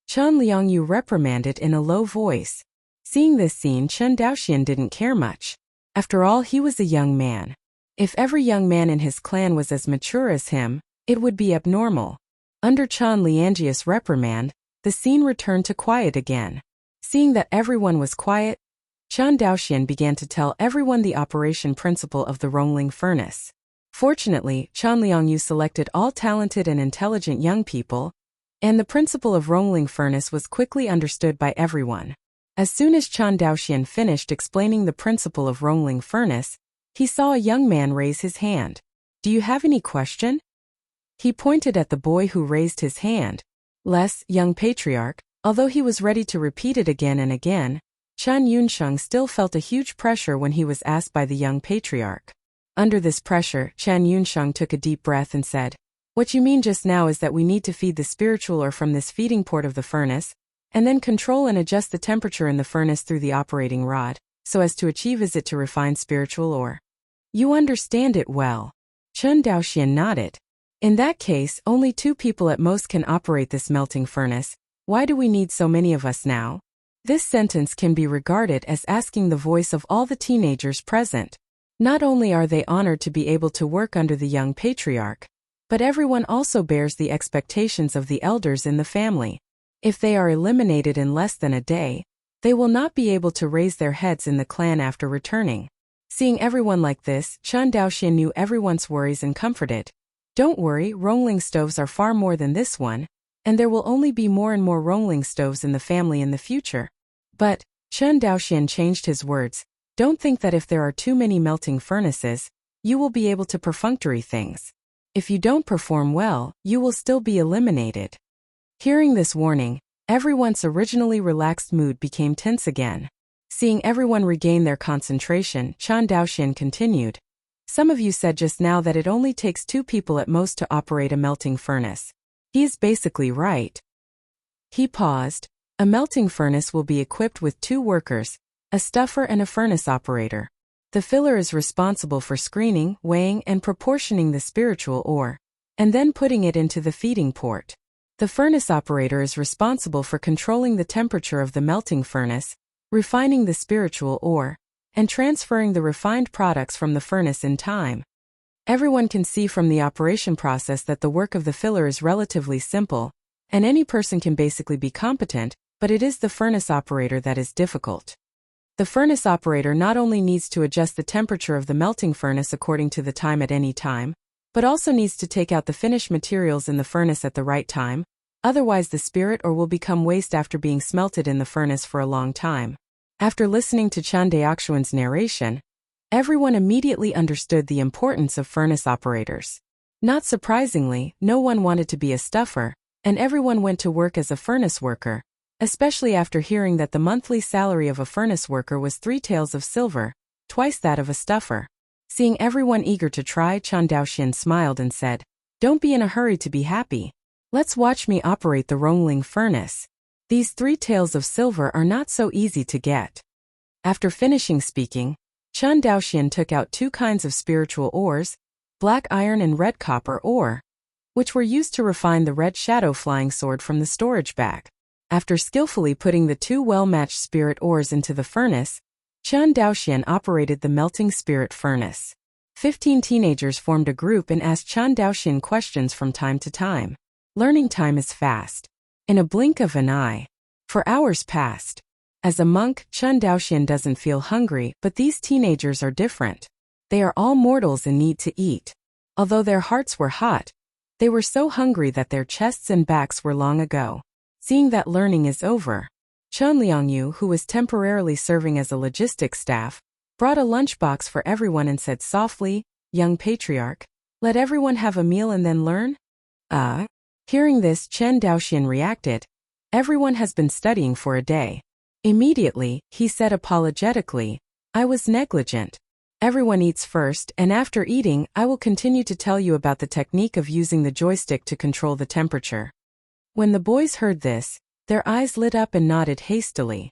Chen Liangyu reprimanded in a low voice. Seeing this scene, Chen Daoxian didn't care much. After all, he was a young man. If every young man in his clan was as mature as him, it would be abnormal. Under Chen Liangji's reprimand, the scene returned to quiet again. Seeing that everyone was quiet, Chen Daoxian began to tell everyone the operation principle of the Rongling furnace. Fortunately, Chen Liangyu selected all talented and intelligent young people, and the principle of Rongling furnace was quickly understood by everyone. As soon as Chen Daoxian finished explaining the principle of Rongling furnace, he saw a young man raise his hand. Do you have any question? He pointed at the boy who raised his hand. Young patriarch, although he was ready to repeat it again and again, Chen Yunsheng still felt a huge pressure when he was asked by the young patriarch. Under this pressure, Chen Yunsheng took a deep breath and said, "What you mean just now is that we need to feed the spiritual ore from this feeding port of the furnace, and then control and adjust the temperature in the furnace through the operating rod, so as to achieve it to refine spiritual ore." You understand it well. Chen Daoxian nodded. In that case, only 2 people at most can operate this melting furnace. Why do we need so many of us now? This sentence can be regarded as asking the voice of all the teenagers present. Not only are they honored to be able to work under the young patriarch, but everyone also bears the expectations of the elders in the family. If they are eliminated in less than a day, they will not be able to raise their heads in the clan after returning. Seeing everyone like this, Chen Daoxian knew everyone's worries and comforted. Don't worry, Rongling stoves are far more than this one, and there will only be more and more Rongling stoves in the family in the future. But, Chen Daoxian changed his words, don't think that if there are too many melting furnaces, you will be able to perfunctory things. If you don't perform well, you will still be eliminated. Hearing this warning, everyone's originally relaxed mood became tense again. Seeing everyone regain their concentration, Chen Daoxian continued. Some of you said just now that it only takes 2 people at most to operate a melting furnace. He is basically right. He paused. A melting furnace will be equipped with 2 workers, a stuffer and a furnace operator. The filler is responsible for screening, weighing, and proportioning the spiritual ore, and then putting it into the feeding port. The furnace operator is responsible for controlling the temperature of the melting furnace, refining the spiritual ore, and transferring the refined products from the furnace in time. Everyone can see from the operation process that the work of the filler is relatively simple, and any person can basically be competent, but it is the furnace operator that is difficult. The furnace operator not only needs to adjust the temperature of the melting furnace according to the time at any time, but also needs to take out the finished materials in the furnace at the right time, otherwise the spirit ore will become waste after being smelted in the furnace for a long time. After listening to Chen Daoxian's narration, everyone immediately understood the importance of furnace operators. Not surprisingly, no one wanted to be a stuffer, and everyone went to work as a furnace worker, especially after hearing that the monthly salary of a furnace worker was 3 taels of silver, twice that of a stuffer. Seeing everyone eager to try, Chen Daoxian smiled and said, "Don't be in a hurry to be happy. Let's watch me operate the Rongling furnace. These 3 taels of silver are not so easy to get." After finishing speaking, Chen Daoxian took out 2 kinds of spiritual ores, black iron and red copper ore, which were used to refine the red shadow flying sword from the storage bag. After skillfully putting the 2 well-matched spirit ores into the furnace, Chen Daoxian operated the melting spirit furnace. 15 teenagers formed a group and asked Chen Daoxian questions from time to time. Learning time is fast. In a blink of an eye. For hours passed. As a monk, Chen Daoxian doesn't feel hungry, but these teenagers are different. They are all mortals and need to eat. Although their hearts were hot, they were so hungry that their chests and backs were long ago. Seeing that learning is over, Chen Liangyu, who was temporarily serving as a logistics staff, brought a lunchbox for everyone and said softly, "Young patriarch, let everyone have a meal and then learn?" Hearing this, Chen Daoxian reacted, "Everyone has been studying for a day." Immediately, he said apologetically, "I was negligent. Everyone eats first, and after eating, I will continue to tell you about the technique of using the joystick to control the temperature." When the boys heard this, their eyes lit up and nodded hastily.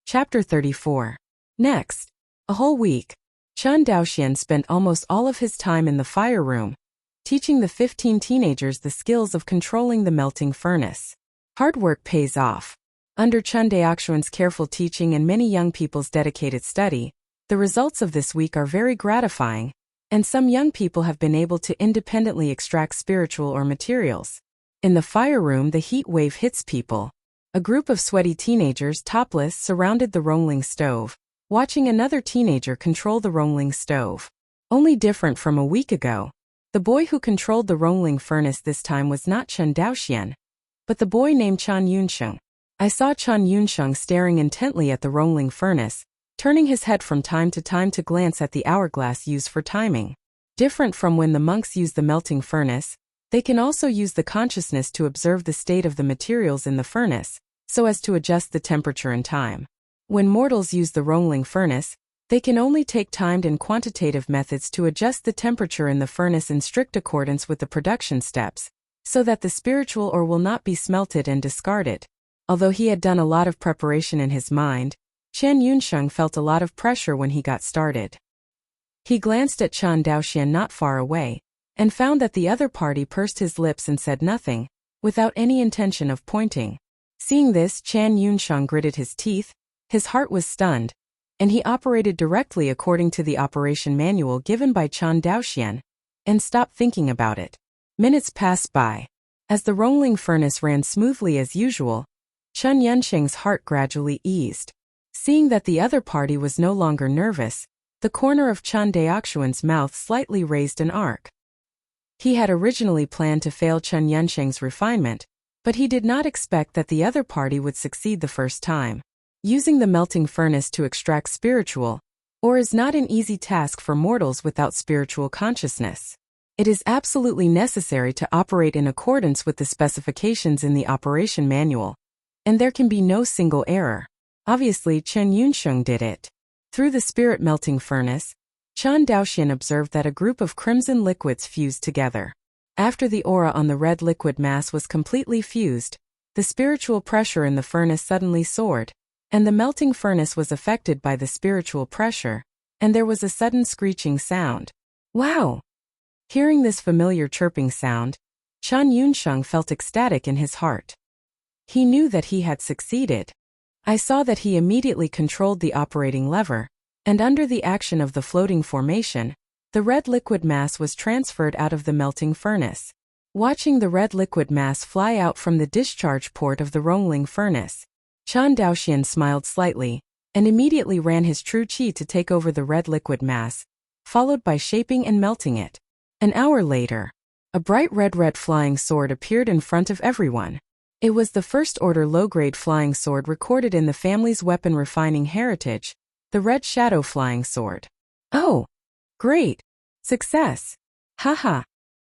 Chapter 34. Next. A whole week. Chen Daoxian spent almost all of his time in the fire room, teaching the 15 teenagers the skills of controlling the melting furnace. Hard work pays off. Under Chen Daoxian's careful teaching and many young people's dedicated study, the results of this week are very gratifying, and some young people have been able to independently extract spiritual or materials. In the fire room, the heat wave hits people. A group of sweaty teenagers, topless, surrounded the Rongling stove, watching another teenager control the Rongling stove. Only different from a week ago. The boy who controlled the Rongling furnace this time was not Chen Daoxian, but the boy named Chen Yunsheng. I saw Chen Yunsheng staring intently at the Rongling furnace, turning his head from time to glance at the hourglass used for timing. Different from when the monks use the melting furnace, they can also use the consciousness to observe the state of the materials in the furnace, so as to adjust the temperature and time. When mortals use the Rongling furnace, they can only take timed and quantitative methods to adjust the temperature in the furnace in strict accordance with the production steps, so that the spiritual ore will not be smelted and discarded. Although he had done a lot of preparation in his mind, Chen Yunsheng felt a lot of pressure when he got started. He glanced at Chen Daoxian not far away, and found that the other party pursed his lips and said nothing, without any intention of pointing. Seeing this, Chen Yunsheng gritted his teeth, his heart was stunned, and he operated directly according to the operation manual given by Chen Daoxian, and stopped thinking about it. Minutes passed by. As the Rongling furnace ran smoothly as usual, Chen Yunsheng's heart gradually eased. Seeing that the other party was no longer nervous, the corner of Chen Daoxian's mouth slightly raised an arc. He had originally planned to fail Chen Yunsheng's refinement, but he did not expect that the other party would succeed the first time. Using the melting furnace to extract spiritual ore is not an easy task for mortals without spiritual consciousness. It is absolutely necessary to operate in accordance with the specifications in the operation manual, and there can be no single error. Obviously, Chen Yunsheng did it. Through the spirit melting furnace, Chen Daoxian observed that a group of crimson liquids fused together. After the aura on the red liquid mass was completely fused, the spiritual pressure in the furnace suddenly soared, and the melting furnace was affected by the spiritual pressure, and there was a sudden screeching sound. Wow! Hearing this familiar chirping sound, Chen Yunsheng felt ecstatic in his heart. He knew that he had succeeded. I saw that he immediately controlled the operating lever, and under the action of the floating formation, the red liquid mass was transferred out of the melting furnace. Watching the red liquid mass fly out from the discharge port of the Rongling furnace, Chen Daoxian smiled slightly, and immediately ran his true qi to take over the red liquid mass, followed by shaping and melting it. An hour later, a bright red flying sword appeared in front of everyone. It was the first order low-grade flying sword recorded in the family's weapon refining heritage, the red shadow flying sword. Oh! Great! Success! Haha!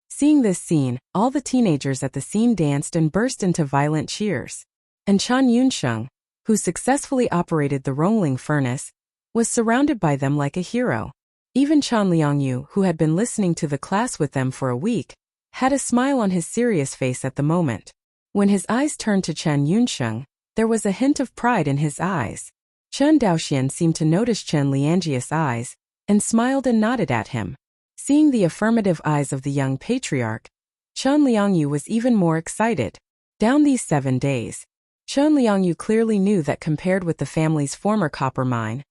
Seeing this scene, all the teenagers at the scene danced and burst into violent cheers. And Chen Yunsheng, who successfully operated the Rongling furnace, was surrounded by them like a hero. Even Chen Liangyu, who had been listening to the class with them for a week, had a smile on his serious face at the moment. When his eyes turned to Chen Yunsheng, there was a hint of pride in his eyes. Chen Daoxian seemed to notice Chen Liangyi's eyes, and smiled and nodded at him. Seeing the affirmative eyes of the young patriarch, Chen Liangyu was even more excited. Down these 7 days, Chen Liangyu clearly knew that compared with the family's former copper mine,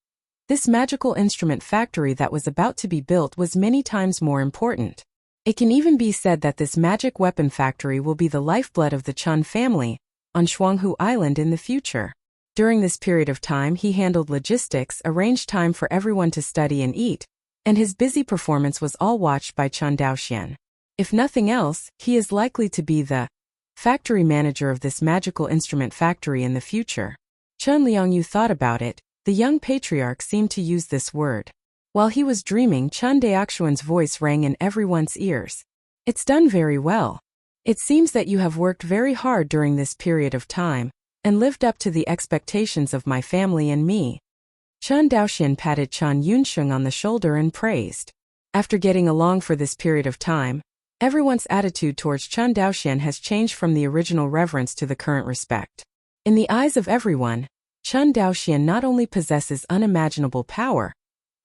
this magical instrument factory that was about to be built was many times more important. It can even be said that this magic weapon factory will be the lifeblood of the Chen family on Shuanghu Island in the future. During this period of time, he handled logistics, arranged time for everyone to study and eat, and his busy performance was all watched by Chen Daoxian. If nothing else, he is likely to be the factory manager of this magical instrument factory in the future. Chen Liangyu thought about it. The young patriarch seemed to use this word. While he was dreaming, Chen Daoxian's voice rang in everyone's ears. It's done very well. It seems that you have worked very hard during this period of time, and lived up to the expectations of my family and me. Chen Daoxian patted Chen Yunsheng on the shoulder and praised. After getting along for this period of time, everyone's attitude towards Chen Daoxian has changed from the original reverence to the current respect. In the eyes of everyone, Chen Daoxian not only possesses unimaginable power,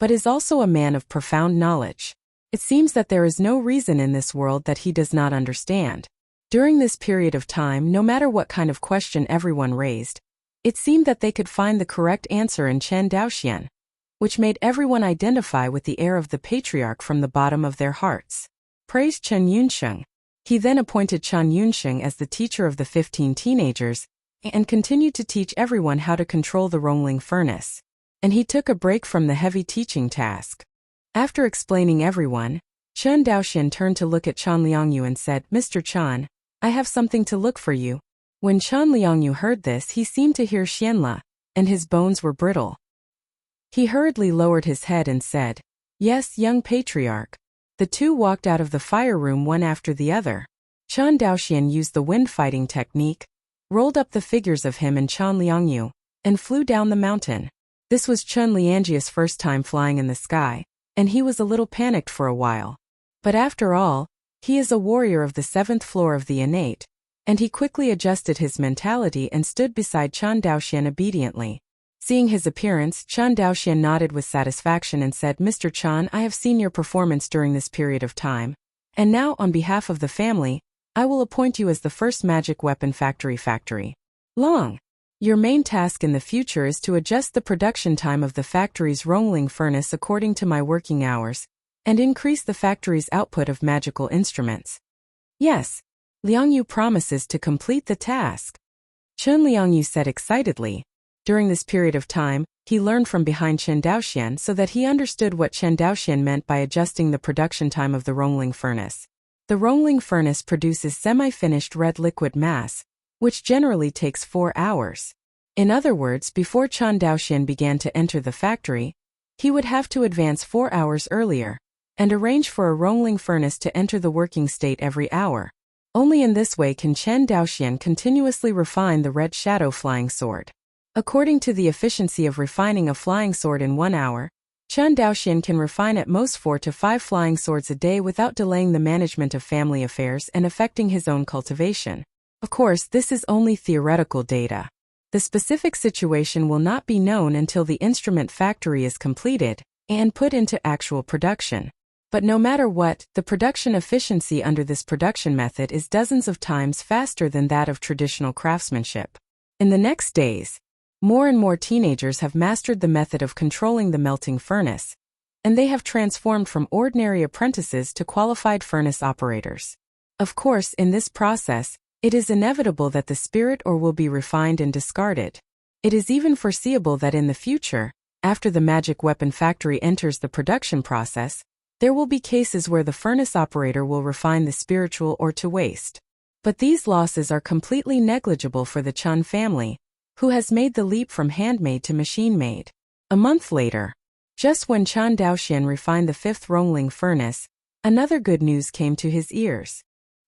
but is also a man of profound knowledge. It seems that there is no reason in this world that he does not understand. During this period of time, no matter what kind of question everyone raised, it seemed that they could find the correct answer in Chen Daoxian, which made everyone identify with the air of the patriarch from the bottom of their hearts. Praised Chen Yunsheng. He then appointed Chen Yunsheng as the teacher of the 15 teenagers, and continued to teach everyone how to control the Rongling furnace. And he took a break from the heavy teaching task. After explaining everyone, Chen Daoxian turned to look at Chen Liangyu and said, "Mr. Chen, I have something to look for you." When Chen Liangyu heard this, he seemed to hear Xianla, and his bones were brittle. He hurriedly lowered his head and said, "Yes, young patriarch." The two walked out of the fire room one after the other. Chen Daoxian used the wind fighting technique, rolled up the figures of him and Chen Liangyu, and flew down the mountain. This was Chen Liangji's first time flying in the sky, and he was a little panicked for a while. But after all, he is a warrior of the 7th floor of the innate, and he quickly adjusted his mentality and stood beside Chen Daoxian obediently. Seeing his appearance, Chen Daoxian nodded with satisfaction and said, "Mr. Chen, I have seen your performance during this period of time, and now, on behalf of the family, I will appoint you as the first magic weapon factory. Long. Your main task in the future is to adjust the production time of the factory's Rongling furnace according to my working hours, and increase the factory's output of magical instruments." "Yes." Liangyu promises to complete the task. Chen Liangyu said excitedly. During this period of time, he learned from behind Chen Daoxian so that he understood what Chen Daoxian meant by adjusting the production time of the Rongling furnace. The Rongling furnace produces semi-finished red liquid mass, which generally takes 4 hours. In other words, before Chen Daoxian began to enter the factory, he would have to advance 4 hours earlier, and arrange for a Rongling furnace to enter the working state every hour. Only in this way can Chen Daoxian continuously refine the red shadow flying sword. According to the efficiency of refining a flying sword in 1 hour, Chen Daoxian can refine at most 4 to 5 flying swords a day without delaying the management of family affairs and affecting his own cultivation. Of course, this is only theoretical data. The specific situation will not be known until the instrument factory is completed and put into actual production. But no matter what, the production efficiency under this production method is dozens of times faster than that of traditional craftsmanship. In the next days, more and more teenagers have mastered the method of controlling the melting furnace, and they have transformed from ordinary apprentices to qualified furnace operators. Of course, in this process, it is inevitable that the spirit ore will be refined and discarded. It is even foreseeable that in the future, after the magic weapon factory enters the production process, there will be cases where the furnace operator will refine the spiritual ore to waste. But these losses are completely negligible for the Chen family, who has made the leap from handmade to machine-made. A month later, just when Chen Daoxian refined the 5th Rongling furnace, another good news came to his ears.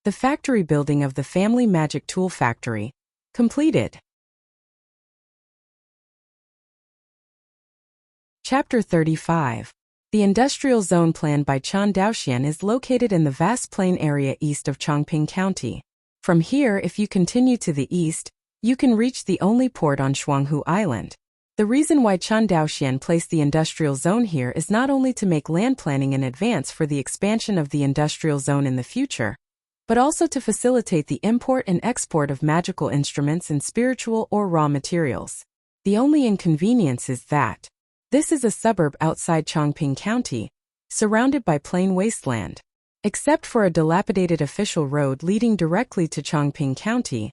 The factory building of the family magic tool factory, completed. Chapter 35. The industrial zone planned by Chen Daoxian is located in the vast plain area east of Chongqing County. From here, if you continue to the east, you can reach the only port on Shuanghu Island. The reason why Chen Daoxian placed the industrial zone here is not only to make land planning in advance for the expansion of the industrial zone in the future, but also to facilitate the import and export of magical instruments and spiritual or raw materials. The only inconvenience is that this is a suburb outside Chongqing County, surrounded by plain wasteland. Except for a dilapidated official road leading directly to Chongqing County,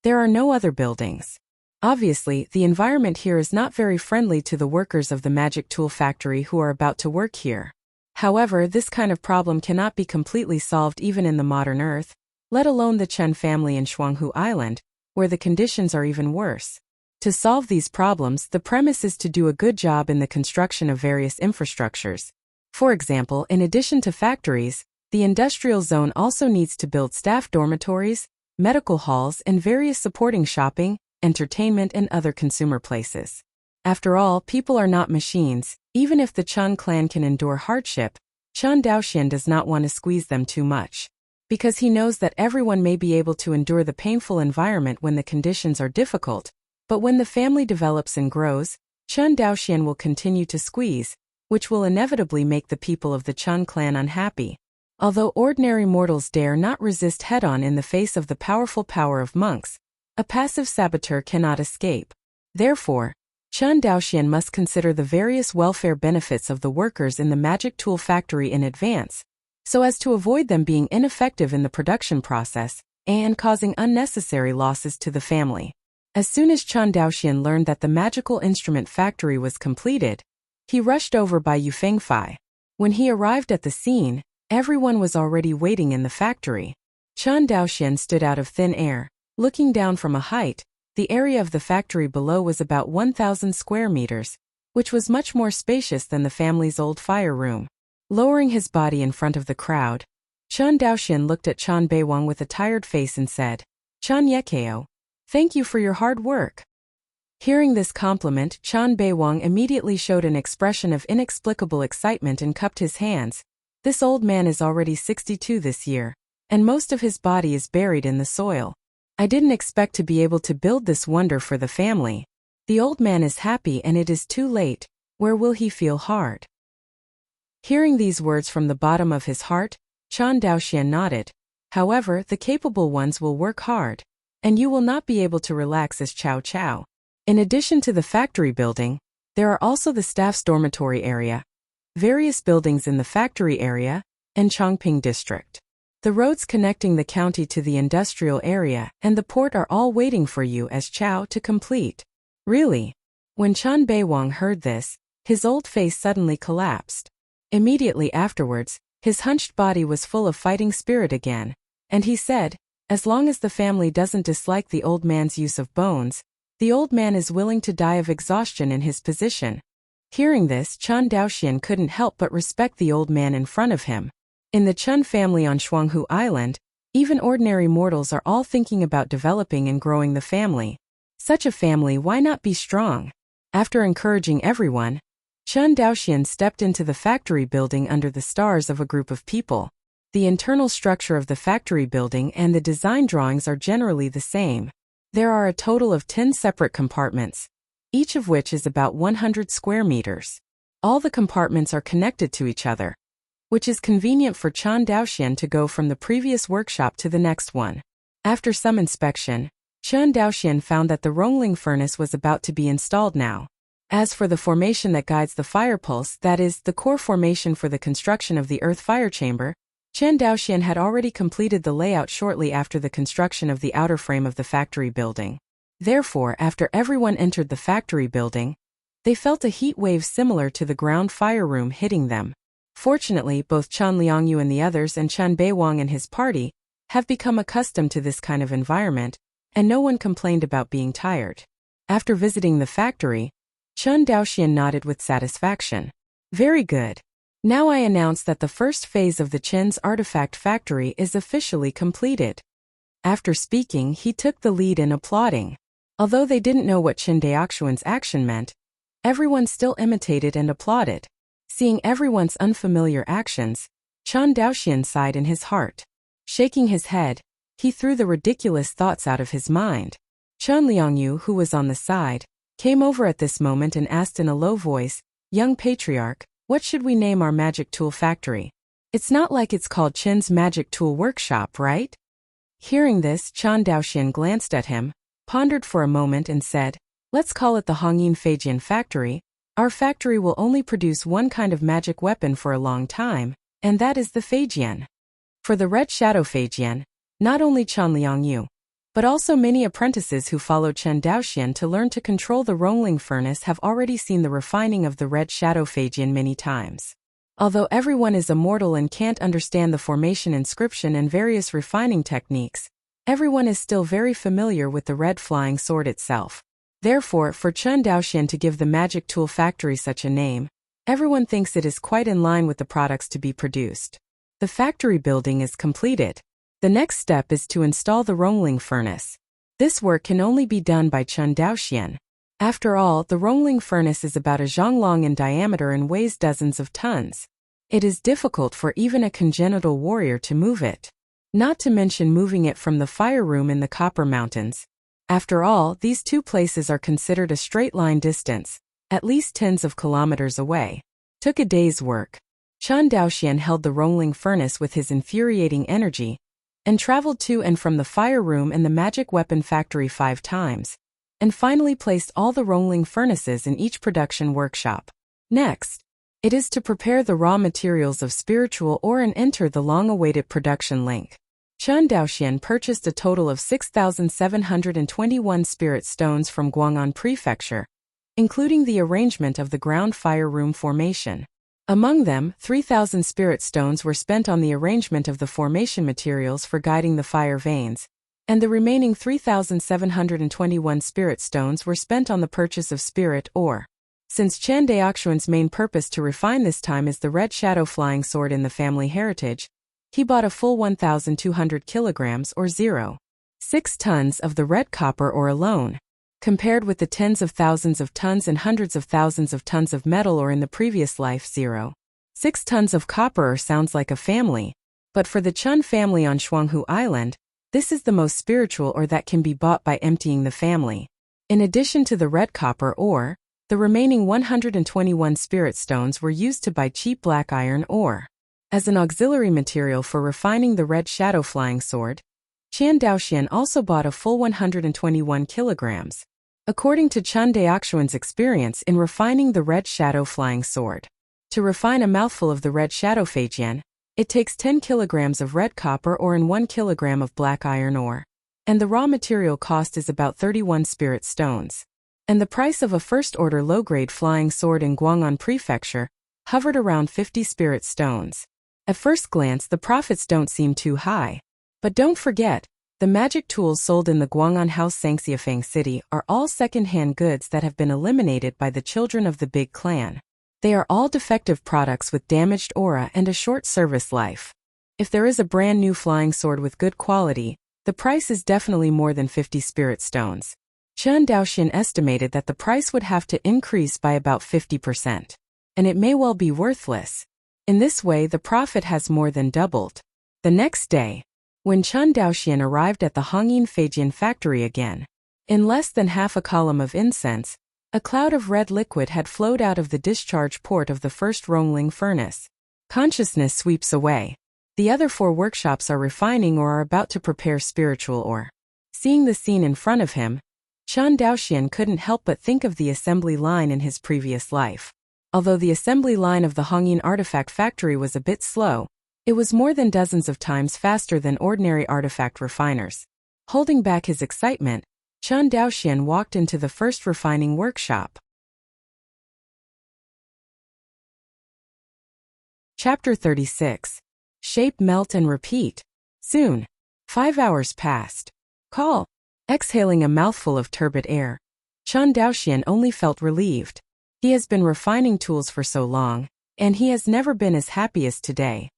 there are no other buildings. Obviously, the environment here is not very friendly to the workers of the magic tool factory who are about to work here. However, this kind of problem cannot be completely solved even in the modern Earth, let alone the Chen family in Shuanghu Island, where the conditions are even worse. To solve these problems, the premise is to do a good job in the construction of various infrastructures. For example, in addition to factories, the industrial zone also needs to build staff dormitories, medical halls, and various supporting shopping, entertainment, and other consumer places. After all, people are not machines. Even if the Chen clan can endure hardship, Chen Daoxian does not want to squeeze them too much, because he knows that everyone may be able to endure the painful environment when the conditions are difficult, but when the family develops and grows, Chen Daoxian will continue to squeeze, which will inevitably make the people of the Chun clan unhappy. Although ordinary mortals dare not resist head-on in the face of the powerful power of monks, a passive saboteur cannot escape. Therefore, Chun Daoxian must consider the various welfare benefits of the workers in the magic tool factory in advance, so as to avoid them being ineffective in the production process and causing unnecessary losses to the family. As soon as Chun Daoxian learned that the magical instrument factory was completed, he rushed over by Yufengfei. When he arrived at the scene, everyone was already waiting in the factory. Chun Daoxian stood out of thin air. Looking down from a height, the area of the factory below was about 1,000 square meters, which was much more spacious than the family's old fire room. Lowering his body in front of the crowd, Chun Daoxian looked at Chan Beiwang with a tired face and said, "Chan Yekeo, thank you for your hard work." Hearing this compliment, Chan Beiwang immediately showed an expression of inexplicable excitement and cupped his hands. This old man is already 62 this year, and most of his body is buried in the soil. I didn't expect to be able to build this wonder for the family. The old man is happy and it is too late. Where will he feel hard? Hearing these words from the bottom of his heart, Chan Daoxian nodded. However, the capable ones will work hard, and you will not be able to relax as Chow Chow. In addition to the factory building, there are also the staff's dormitory area, various buildings in the factory area, and Chongping district. The roads connecting the county to the industrial area and the port are all waiting for you as Chow to complete. Really? When Chan Beiwang heard this, his old face suddenly collapsed. Immediately afterwards, his hunched body was full of fighting spirit again, and he said, as long as the family doesn't dislike the old man's use of bones, the old man is willing to die of exhaustion in his position. Hearing this, Chan Daoxian couldn't help but respect the old man in front of him. In the Chun family on Shuanghu Island, even ordinary mortals are all thinking about developing and growing the family. Such a family, why not be strong? After encouraging everyone, Chun Daoxian stepped into the factory building under the stars of a group of people. The internal structure of the factory building and the design drawings are generally the same. There are a total of 10 separate compartments, each of which is about 100 square meters. All the compartments are connected to each other, which is convenient for Chan Daoxian to go from the previous workshop to the next one. After some inspection, Chan Daoxian found that the Rongling furnace was about to be installed now. As for the formation that guides the fire pulse, that is, the core formation for the construction of the earth fire chamber, Chan Daoxian had already completed the layout shortly after the construction of the outer frame of the factory building. Therefore, after everyone entered the factory building, they felt a heat wave similar to the ground fire room hitting them. Fortunately, both Chan Liangyu and the others and Chan Beiwang and his party have become accustomed to this kind of environment, and no one complained about being tired. After visiting the factory, Chun Daoxian nodded with satisfaction. Very good. Now I announce that the first phase of the Chen's artifact factory is officially completed. After speaking, he took the lead in applauding. Although they didn't know what Chen Daoxuan's action meant, everyone still imitated and applauded. Seeing everyone's unfamiliar actions, Chan Daoxian sighed in his heart. Shaking his head, he threw the ridiculous thoughts out of his mind. Chun Liangyu, who was on the side, came over at this moment and asked in a low voice, "Young patriarch, what should we name our magic tool factory? It's not like it's called Chen's Magic Tool Workshop, right?" Hearing this, Chan Daoxian glanced at him, pondered for a moment and said, "Let's call it the Hongyin Feijian Factory. Our factory will only produce one kind of magic weapon for a long time, and that is the Feijian." For the Red Shadow Feijian, not only Chan Liangyu, but also many apprentices who followed Chen Daoxian to learn to control the Rongling furnace have already seen the refining of the Red Shadow Feijian many times. Although everyone is immortal and can't understand the formation inscription and various refining techniques, everyone is still very familiar with the red flying sword itself. Therefore, for Chun Daoxian to give the magic tool factory such a name, everyone thinks it is quite in line with the products to be produced. The factory building is completed. The next step is to install the Rongling furnace. This work can only be done by Chun Daoxian. After all, the Rongling furnace is about a zhang long in diameter and weighs dozens of tons. It is difficult for even a congenital warrior to move it. Not to mention moving it from the fire room in the Copper Mountains. After all, these two places are considered a straight line distance, at least tens of kilometers away. Took a day's work. Chen Daoxian held the Rongling furnace with his infuriating energy, and traveled to and from the fire room and the magic weapon factory 5 times, and finally placed all the Rongling furnaces in each production workshop. Next, it is to prepare the raw materials of spiritual ore and enter the long-awaited production link. Chen Daoxian purchased a total of 6,721 spirit stones from Guang'an Prefecture, including the arrangement of the ground fire room formation. Among them, 3,000 spirit stones were spent on the arrangement of the formation materials for guiding the fire veins, and the remaining 3,721 spirit stones were spent on the purchase of spirit ore. Since Chen Daoxian's main purpose to refine this time is the red shadow flying sword in the family heritage, he bought a full 1,200 kilograms or 0.6 tons of the red copper ore alone, compared with the tens of thousands of tons and hundreds of thousands of tons of metal ore in the previous life. 0.6 tons of copper ore sounds like a family, but for the Chen family on Shuanghu Island, this is the most spiritual ore that can be bought by emptying the family. In addition to the red copper ore, the remaining 121 spirit stones were used to buy cheap black iron ore. As an auxiliary material for refining the red shadow flying sword, Chen Daoxian also bought a full 121 kilograms. According to Chen Daoxian's experience in refining the red shadow flying sword, to refine a mouthful of the red shadow feijian, it takes 10 kilograms of red copper ore and 1 kilogram of black iron ore, and the raw material cost is about 31 spirit stones. And the price of a first-order low-grade flying sword in Guang'an Prefecture hovered around 50 spirit stones. At first glance, the profits don't seem too high. But don't forget, the magic tools sold in the Guang'an House Sangxiafang City are all second-hand goods that have been eliminated by the children of the big clan. They are all defective products with damaged aura and a short service life. If there is a brand new flying sword with good quality, the price is definitely more than 50 spirit stones. Chen Daoxian estimated that the price would have to increase by about 50%. And it may well be worthless. In this way, the profit has more than doubled. The next day, when Chen Daoxian arrived at the Hongyin Feijian factory again, in less than half a column of incense, a cloud of red liquid had flowed out of the discharge port of the first Rongling furnace. Consciousness sweeps away. The other 4 workshops are refining or are about to prepare spiritual ore. Seeing the scene in front of him, Chen Daoxian couldn't help but think of the assembly line in his previous life. Although the assembly line of the Hongyin artifact factory was a bit slow, it was more than dozens of times faster than ordinary artifact refiners. Holding back his excitement, Chen Daoxian walked into the first refining workshop. Chapter 36. Shape, melt and repeat. Soon. 5 hours passed. Call. Exhaling a mouthful of turbid air, Chen Daoxian only felt relieved. He has been refining tools for so long, and he has never been as happy as today.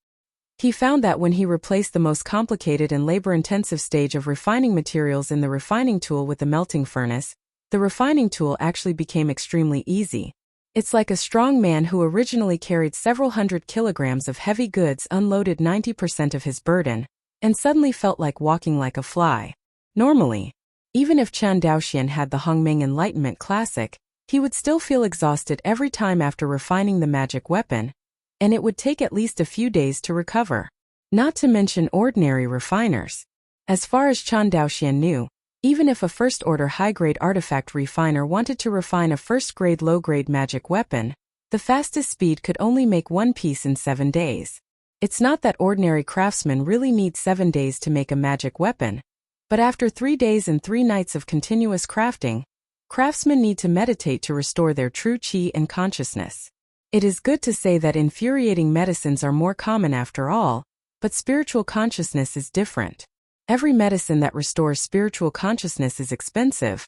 He found that when he replaced the most complicated and labor-intensive stage of refining materials in the refining tool with the melting furnace, the refining tool actually became extremely easy. It's like a strong man who originally carried several hundred kilograms of heavy goods unloaded 90% of his burden, and suddenly felt like walking like a fly. Normally, even if Chen Daoxian had the Hongming Enlightenment Classic, he would still feel exhausted every time after refining the magic weapon, and it would take at least a few days to recover. Not to mention ordinary refiners. As far as Chen Daoxian knew, even if a first-order high-grade artifact refiner wanted to refine a first-grade low-grade magic weapon, the fastest speed could only make 1 piece in 7 days. It's not that ordinary craftsmen really need 7 days to make a magic weapon, but after 3 days and 3 nights of continuous crafting, craftsmen need to meditate to restore their true qi and consciousness. It is good to say that infuriating medicines are more common after all, but spiritual consciousness is different. Every medicine that restores spiritual consciousness is expensive,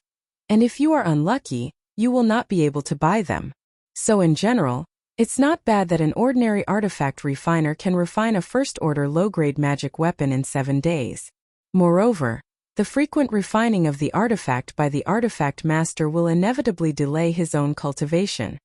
and if you are unlucky, you will not be able to buy them. So in general, it's not bad that an ordinary artifact refiner can refine a first-order low-grade magic weapon in 7 days. Moreover, the frequent refining of the artifact by the artifact master will inevitably delay his own cultivation.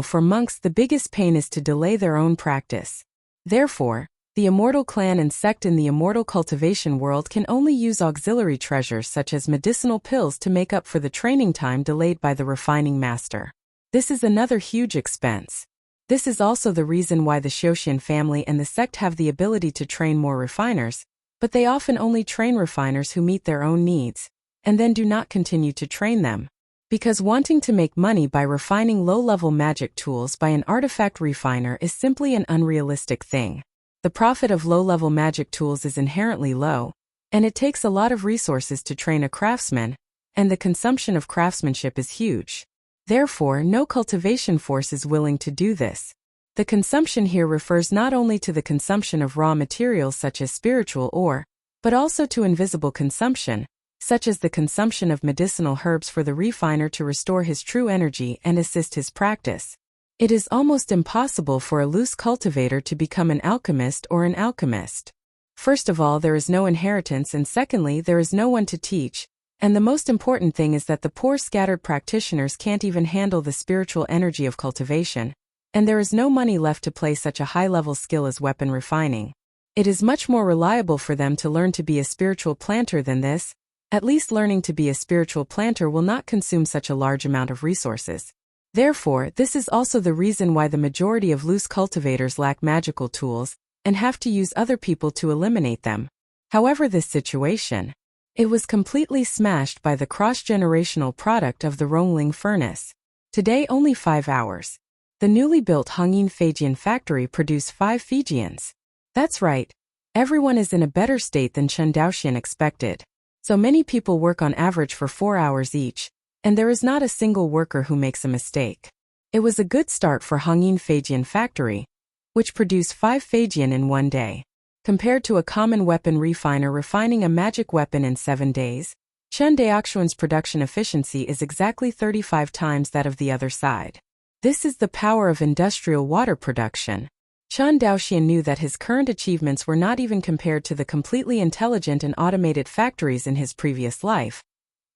For monks the biggest pain is to delay their own practice. Therefore, the immortal clan and sect in the immortal cultivation world can only use auxiliary treasures such as medicinal pills to make up for the training time delayed by the refining master. This is another huge expense. This is also the reason why the Xiaoxian family and the sect have the ability to train more refiners, but they often only train refiners who meet their own needs, and then do not continue to train them. Because wanting to make money by refining low-level magic tools by an artifact refiner is simply an unrealistic thing. The profit of low-level magic tools is inherently low, and it takes a lot of resources to train a craftsman, and the consumption of craftsmanship is huge. Therefore, no cultivation force is willing to do this. The consumption here refers not only to the consumption of raw materials such as spiritual ore, but also to invisible consumption, such as the consumption of medicinal herbs for the refiner to restore his true energy and assist his practice. It is almost impossible for a loose cultivator to become an alchemist or an alchemist. First of all, there is no inheritance, and secondly, there is no one to teach. And the most important thing is that the poor scattered practitioners can't even handle the spiritual energy of cultivation, and there is no money left to play such a high-level skill as weapon refining. It is much more reliable for them to learn to be a spiritual planter than this. At least learning to be a spiritual planter will not consume such a large amount of resources. Therefore, this is also the reason why the majority of loose cultivators lack magical tools and have to use other people to eliminate them. However, this situation, it was completely smashed by the cross-generational product of the Rongling furnace. Today only 5 hours. The newly built Hongyin Feijian factory produced 5 Fijians. That's right. Everyone is in a better state than Chen Daoxian expected. So many people work on average for 4 hours each, and there is not a single worker who makes a mistake. It was a good start for Hongyin Feijian factory, which produced 5 Feijian in 1 day. Compared to a common weapon refiner refining a magic weapon in 7 days, Chen Daoxian's production efficiency is exactly 35 times that of the other side. This is the power of industrial water production. Chen Daoxian knew that his current achievements were not even compared to the completely intelligent and automated factories in his previous life.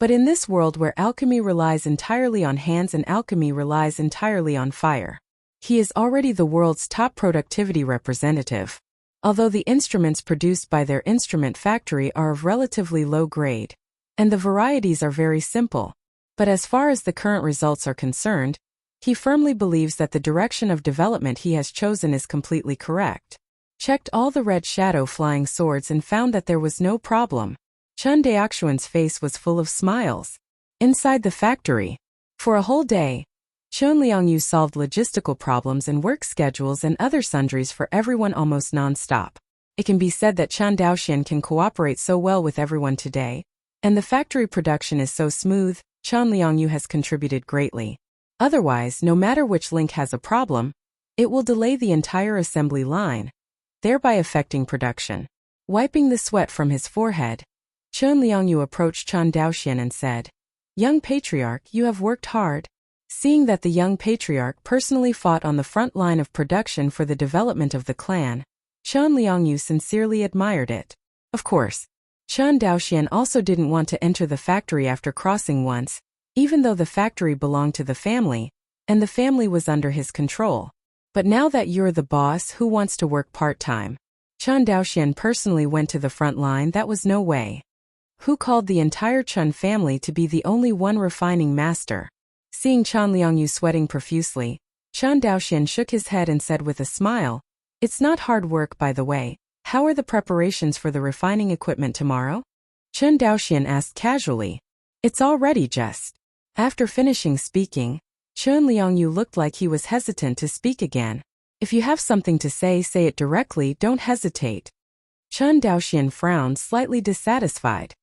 But in this world where alchemy relies entirely on hands and alchemy relies entirely on fire, he is already the world's top productivity representative. Although the instruments produced by their instrument factory are of relatively low grade, and the varieties are very simple, but as far as the current results are concerned, he firmly believes that the direction of development he has chosen is completely correct. Checked all the red shadow flying swords and found that there was no problem. Chen Daoxian's face was full of smiles. Inside the factory, for a whole day, Chen Liangyu solved logistical problems and work schedules and other sundries for everyone almost non-stop. It can be said that Chen Daoxian can cooperate so well with everyone today, and the factory production is so smooth. Chen Liangyu has contributed greatly. Otherwise, no matter which link has a problem, it will delay the entire assembly line, thereby affecting production. Wiping the sweat from his forehead, Chen Liangyu approached Chen Daoxian and said, "Young patriarch, you have worked hard." Seeing that the young patriarch personally fought on the front line of production for the development of the clan, Chen Liangyu sincerely admired it. Of course, Chen Daoxian also didn't want to enter the factory after crossing once, even though the factory belonged to the family, and the family was under his control. But now that you're the boss, who wants to work part-time? Chen Daoxian personally went to the front line. That was no way. Who called the entire Chen family to be the only one refining master? Seeing Chen Liangyu sweating profusely, Chen Daoxian shook his head and said with a smile, "It's not hard work, by the way. How are the preparations for the refining equipment tomorrow?" Chen Daoxian asked casually. "It's all ready, just." After finishing speaking, Chen Liangyu looked like he was hesitant to speak again. "If you have something to say it directly, don't hesitate." Chen Daoxian frowned, slightly dissatisfied.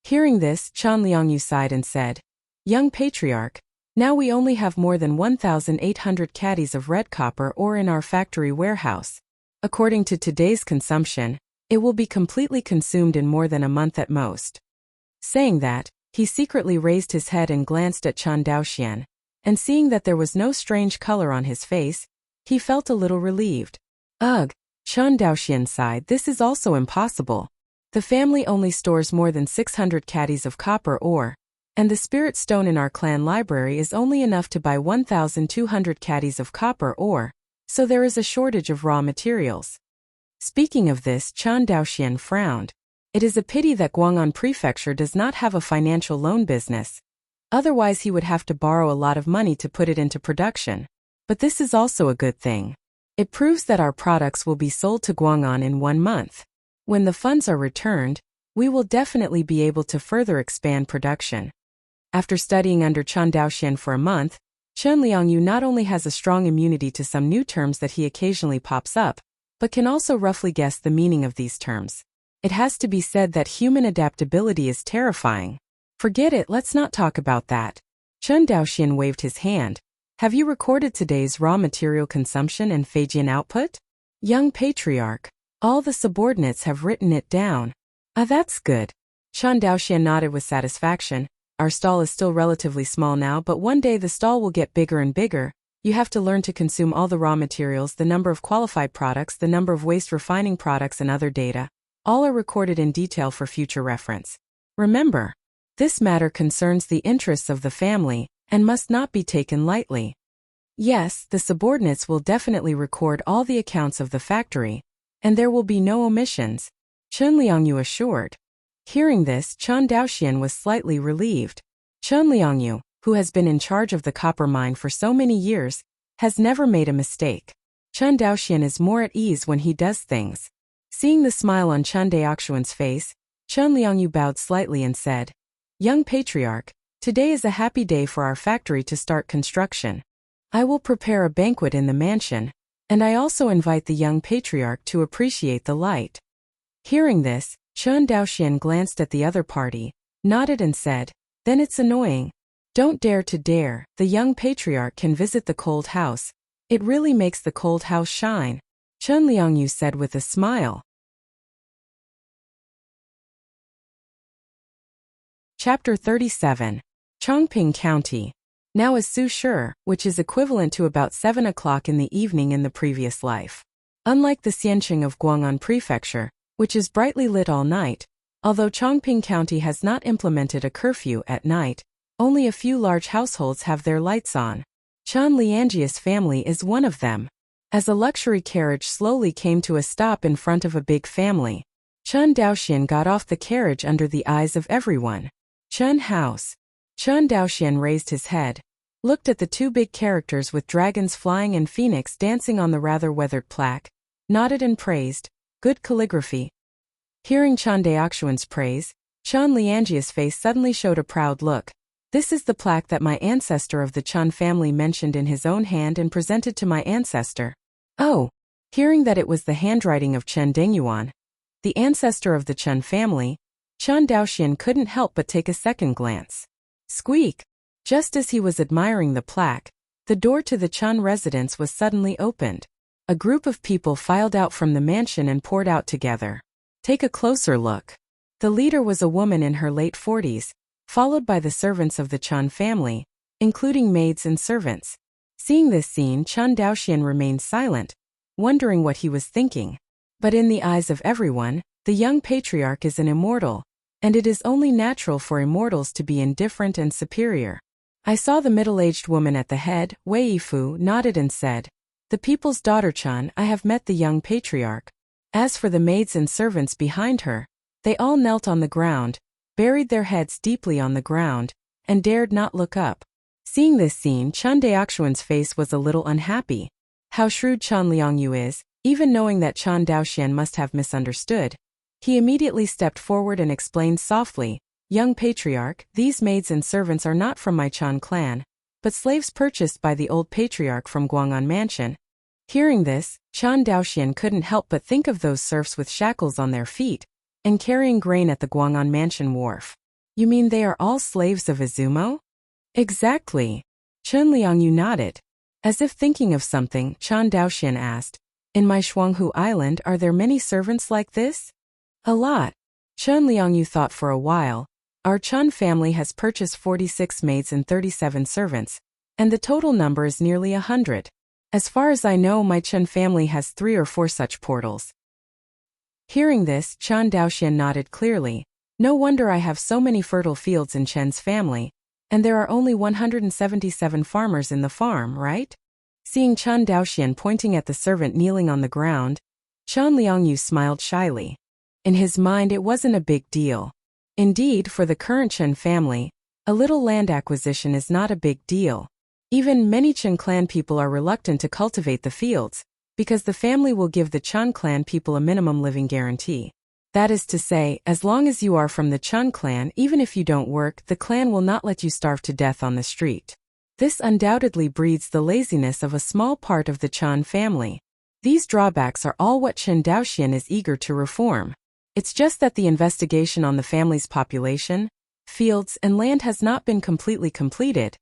Hearing this, Chen Liangyu sighed and said, "Young patriarch, now we only have more than 1,800 caddies of red copper ore in our factory warehouse. According to today's consumption, it will be completely consumed in more than a month at most." Saying that, he secretly raised his head and glanced at Chen Daoxian, and seeing that there was no strange color on his face, he felt a little relieved. "Ugh," Chen Daoxian sighed, "this is also impossible. The family only stores more than 600 caddies of copper ore, and the spirit stone in our clan library is only enough to buy 1,200 caddies of copper ore, so there is a shortage of raw materials." Speaking of this, Chen Daoxian frowned. It is a pity that Guang'an Prefecture does not have a financial loan business. Otherwise he would have to borrow a lot of money to put it into production. But this is also a good thing. It proves that our products will be sold to Guang'an in 1 month. When the funds are returned, we will definitely be able to further expand production. After studying under Chen Daoxian for a month, Chen Liangyu not only has a strong immunity to some new terms that he occasionally pops up, but can also roughly guess the meaning of these terms. It has to be said that human adaptability is terrifying. Forget it, let's not talk about that. Chen Daoxian waved his hand. Have you recorded today's raw material consumption and Feijian output? Young Patriarch. All the subordinates have written it down. Ah, that's good. Chen Daoxian nodded with satisfaction. Our stall is still relatively small now, but one day the stall will get bigger and bigger. You have to learn to consume all the raw materials, the number of qualified products, the number of waste refining products and other data. All are recorded in detail for future reference. Remember, this matter concerns the interests of the family and must not be taken lightly. Yes, the subordinates will definitely record all the accounts of the factory, and there will be no omissions, Chen Liangyu assured. Hearing this, Chen Daoxian was slightly relieved. Chen Liangyu, who has been in charge of the copper mine for so many years, has never made a mistake. Chen Daoxian is more at ease when he does things. Seeing the smile on Chen Daoxian's face, Chen Liangyu bowed slightly and said, Young Patriarch, today is a happy day for our factory to start construction. I will prepare a banquet in the mansion, and I also invite the young Patriarch to appreciate the light. Hearing this, Chen Daoxian glanced at the other party, nodded and said, Then it's annoying. Don't dare to dare, the young Patriarch can visit the cold house. It really makes the cold house shine, Chen Liangyu said with a smile. Chapter 37. Chongping County. Now is Su Shi, which is equivalent to about 7 o'clock in the evening in the previous life. Unlike the Xianqing of Guang'an Prefecture, which is brightly lit all night, although Chongping County has not implemented a curfew at night, only a few large households have their lights on. Chen Liangji's family is one of them. As a luxury carriage slowly came to a stop in front of a big family, Chen Daoxian got off the carriage under the eyes of everyone. Chen House. Chen Daoxian raised his head, looked at the 2 big characters with dragons flying and phoenix dancing on the rather weathered plaque, nodded and praised, good calligraphy. Hearing Chen Daoxian's praise, Chen Liangji's face suddenly showed a proud look. This is the plaque that my ancestor of the Chen family mentioned in his own hand and presented to my ancestor. Oh! Hearing that it was the handwriting of Chen Dengyuan, the ancestor of the Chen family, Chen Daoxian couldn't help but take a second glance. Squeak! Just as he was admiring the plaque, the door to the Chen residence was suddenly opened. A group of people filed out from the mansion and poured out together. Take a closer look. The leader was a woman in her late 40s, followed by the servants of the Chen family, including maids and servants. Seeing this scene, Chen Daoxian remained silent, wondering what he was thinking. But in the eyes of everyone, the young patriarch is an immortal, and it is only natural for immortals to be indifferent and superior. I saw the middle-aged woman at the head, Wei Yifu, nodded and said, The people's daughter Chen, I have met the young patriarch. As for the maids and servants behind her, they all knelt on the ground, buried their heads deeply on the ground, and dared not look up. Seeing this scene, Chen Daoxian's face was a little unhappy. How shrewd Chen Liangyu is, even knowing that Chen Daoxian must have misunderstood. He immediately stepped forward and explained softly, Young Patriarch, these maids and servants are not from my Chen clan, but slaves purchased by the old patriarch from Guang'an Mansion. Hearing this, Chen Daoxian couldn't help but think of those serfs with shackles on their feet, and carrying grain at the Guang'an Mansion wharf. You mean they are all slaves of Izumo? Exactly. Chen Liangyu nodded. As if thinking of something, Chen Daoxian asked, In my Shuanghu Island are there many servants like this? A lot. Chen Liangyu thought for a while. Our Chen family has purchased 46 maids and 37 servants, and the total number is nearly 100. As far as I know, my Chen family has 3 or 4 such portals. Hearing this, Chen Daoxian nodded clearly. No wonder I have so many fertile fields in Chen's family, and there are only 177 farmers in the farm, right? Seeing Chen Daoxian pointing at the servant kneeling on the ground, Chen Liangyu smiled shyly. In his mind it wasn't a big deal. Indeed, for the current Chen family, a little land acquisition is not a big deal. Even many Chen clan people are reluctant to cultivate the fields, because the family will give the Chen clan people a minimum living guarantee. That is to say, as long as you are from the Chen clan, even if you don't work, the clan will not let you starve to death on the street. This undoubtedly breeds the laziness of a small part of the Chen family. These drawbacks are all what Chen Daoxian is eager to reform. It's just that the investigation on the family's population, fields, and land has not been completely completed,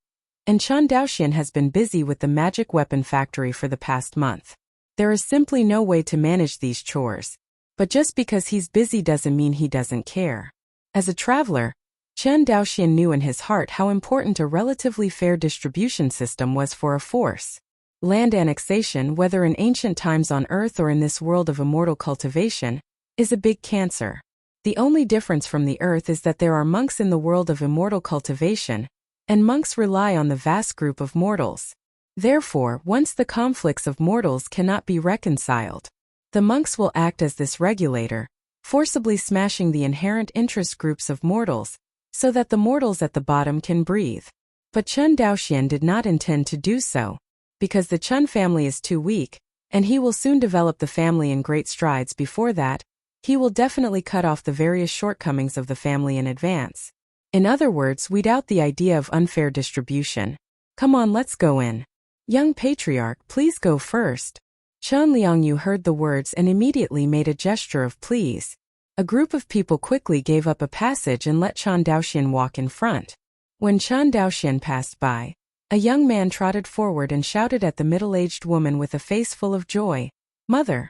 and Chen Daoxian has been busy with the magic weapon factory for the past month. There is simply no way to manage these chores. But just because he's busy doesn't mean he doesn't care. As a traveler, Chen Daoxian knew in his heart how important a relatively fair distribution system was for a force. Land annexation, whether in ancient times on Earth or in this world of immortal cultivation, is a big cancer. The only difference from the Earth is that there are monks in the world of immortal cultivation, and monks rely on the vast group of mortals. Therefore, once the conflicts of mortals cannot be reconciled, the monks will act as this regulator, forcibly smashing the inherent interest groups of mortals, so that the mortals at the bottom can breathe. But Chen Daoxian did not intend to do so, because the Chen family is too weak, and he will soon develop the family in great strides. Before that, he will definitely cut off the various shortcomings of the family in advance. In other words, weed out the idea of unfair distribution. Come on, let's go in. Young patriarch, please go first. Chen Liangyu heard the words and immediately made a gesture of please. A group of people quickly gave up a passage and let Chen Daoxian walk in front. When Chen Daoxian passed by, a young man trotted forward and shouted at the middle-aged woman with a face full of joy, "Mother!"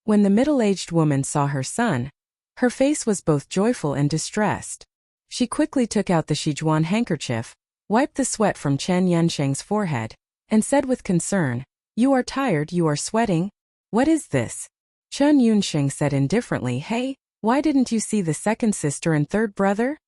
When the middle-aged woman saw her son, her face was both joyful and distressed. She quickly took out the Shijuan handkerchief, wiped the sweat from Chen Yunsheng's forehead, and said with concern, "You are tired, you are sweating. What is this?" Chen Yunsheng said indifferently, "Hey, why didn't you see the second sister and third brother?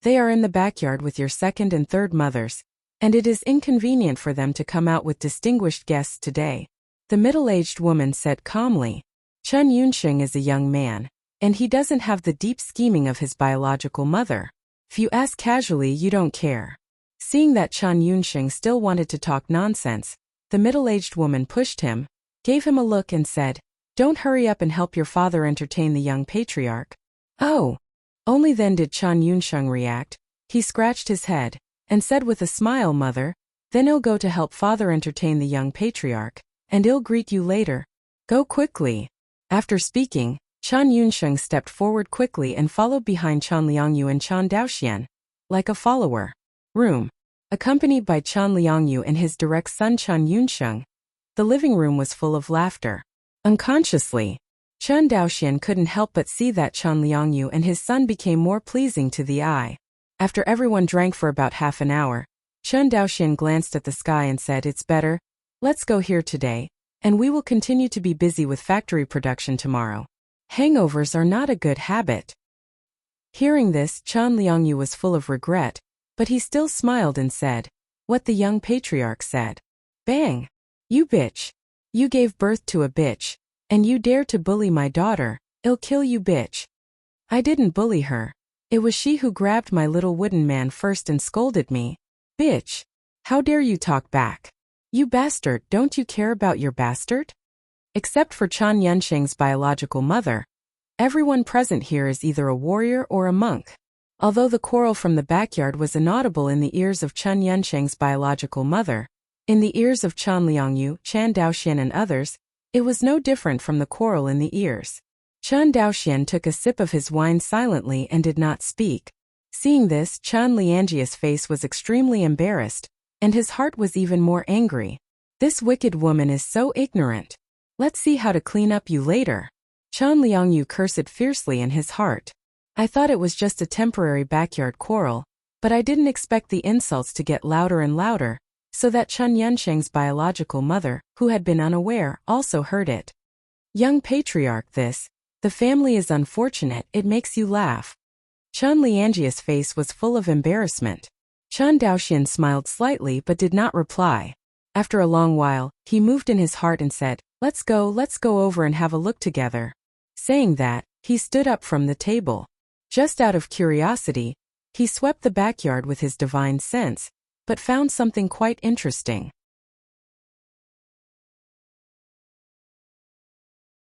They are in the backyard with your second and third mothers, and it is inconvenient for them to come out with distinguished guests today." The middle-aged woman said calmly, "Chen Yunsheng is a young man, and he doesn't have the deep scheming of his biological mother. If you ask casually, you don't care." Seeing that Chen Yunsheng still wanted to talk nonsense, the middle-aged woman pushed him, gave him a look and said, "Don't hurry up and help your father entertain the young patriarch." Oh! Only then did Chen Yunsheng react. He scratched his head, and said with a smile, "Mother, then I'll go to help father entertain the young patriarch, and I'll greet you later. Go quickly." After speaking, Chen Yunsheng stepped forward quickly and followed behind Chen Liangyu and Chen Daoxian, like a follower. Room. Accompanied by Chen Liangyu and his direct son Chen Yunsheng, the living room was full of laughter. Unconsciously, Chen Daoxian couldn't help but see that Chen Liangyu and his son became more pleasing to the eye. After everyone drank for about half an hour, Chen Daoxian glanced at the sky and said, "It's better. Let's go here today, and we will continue to be busy with factory production tomorrow. Hangovers are not a good habit." Hearing this, Chen Liangyu was full of regret, but he still smiled and said, "What the young patriarch said. Bang! You bitch! You gave birth to a bitch, and you dare to bully my daughter. I'll kill you, bitch." "I didn't bully her. It was she who grabbed my little wooden man first and scolded me. Bitch! How dare you talk back? You bastard, don't you care about your bastard?" Except for Chen Yunsheng's biological mother, everyone present here is either a warrior or a monk. Although the quarrel from the backyard was inaudible in the ears of Chen Yunsheng's biological mother, in the ears of Chen Liangyu, Chen Daoxian and others, it was no different from the quarrel in the ears. Chen Daoxian took a sip of his wine silently and did not speak. Seeing this, Chen Liangyi's face was extremely embarrassed, and his heart was even more angry. This wicked woman is so ignorant. Let's see how to clean up you later. Chen Liangyu cursed fiercely in his heart. I thought it was just a temporary backyard quarrel, but I didn't expect the insults to get louder and louder, so that Chen Yunsheng's biological mother, who had been unaware, also heard it. "Young patriarch, the family is unfortunate, it makes you laugh." Chen Liangyi's face was full of embarrassment. Chen Daoxian smiled slightly but did not reply. After a long while, he moved in his heart and said, let's go over and have a look together." Saying that, he stood up from the table. Just out of curiosity, he swept the backyard with his divine sense, but found something quite interesting.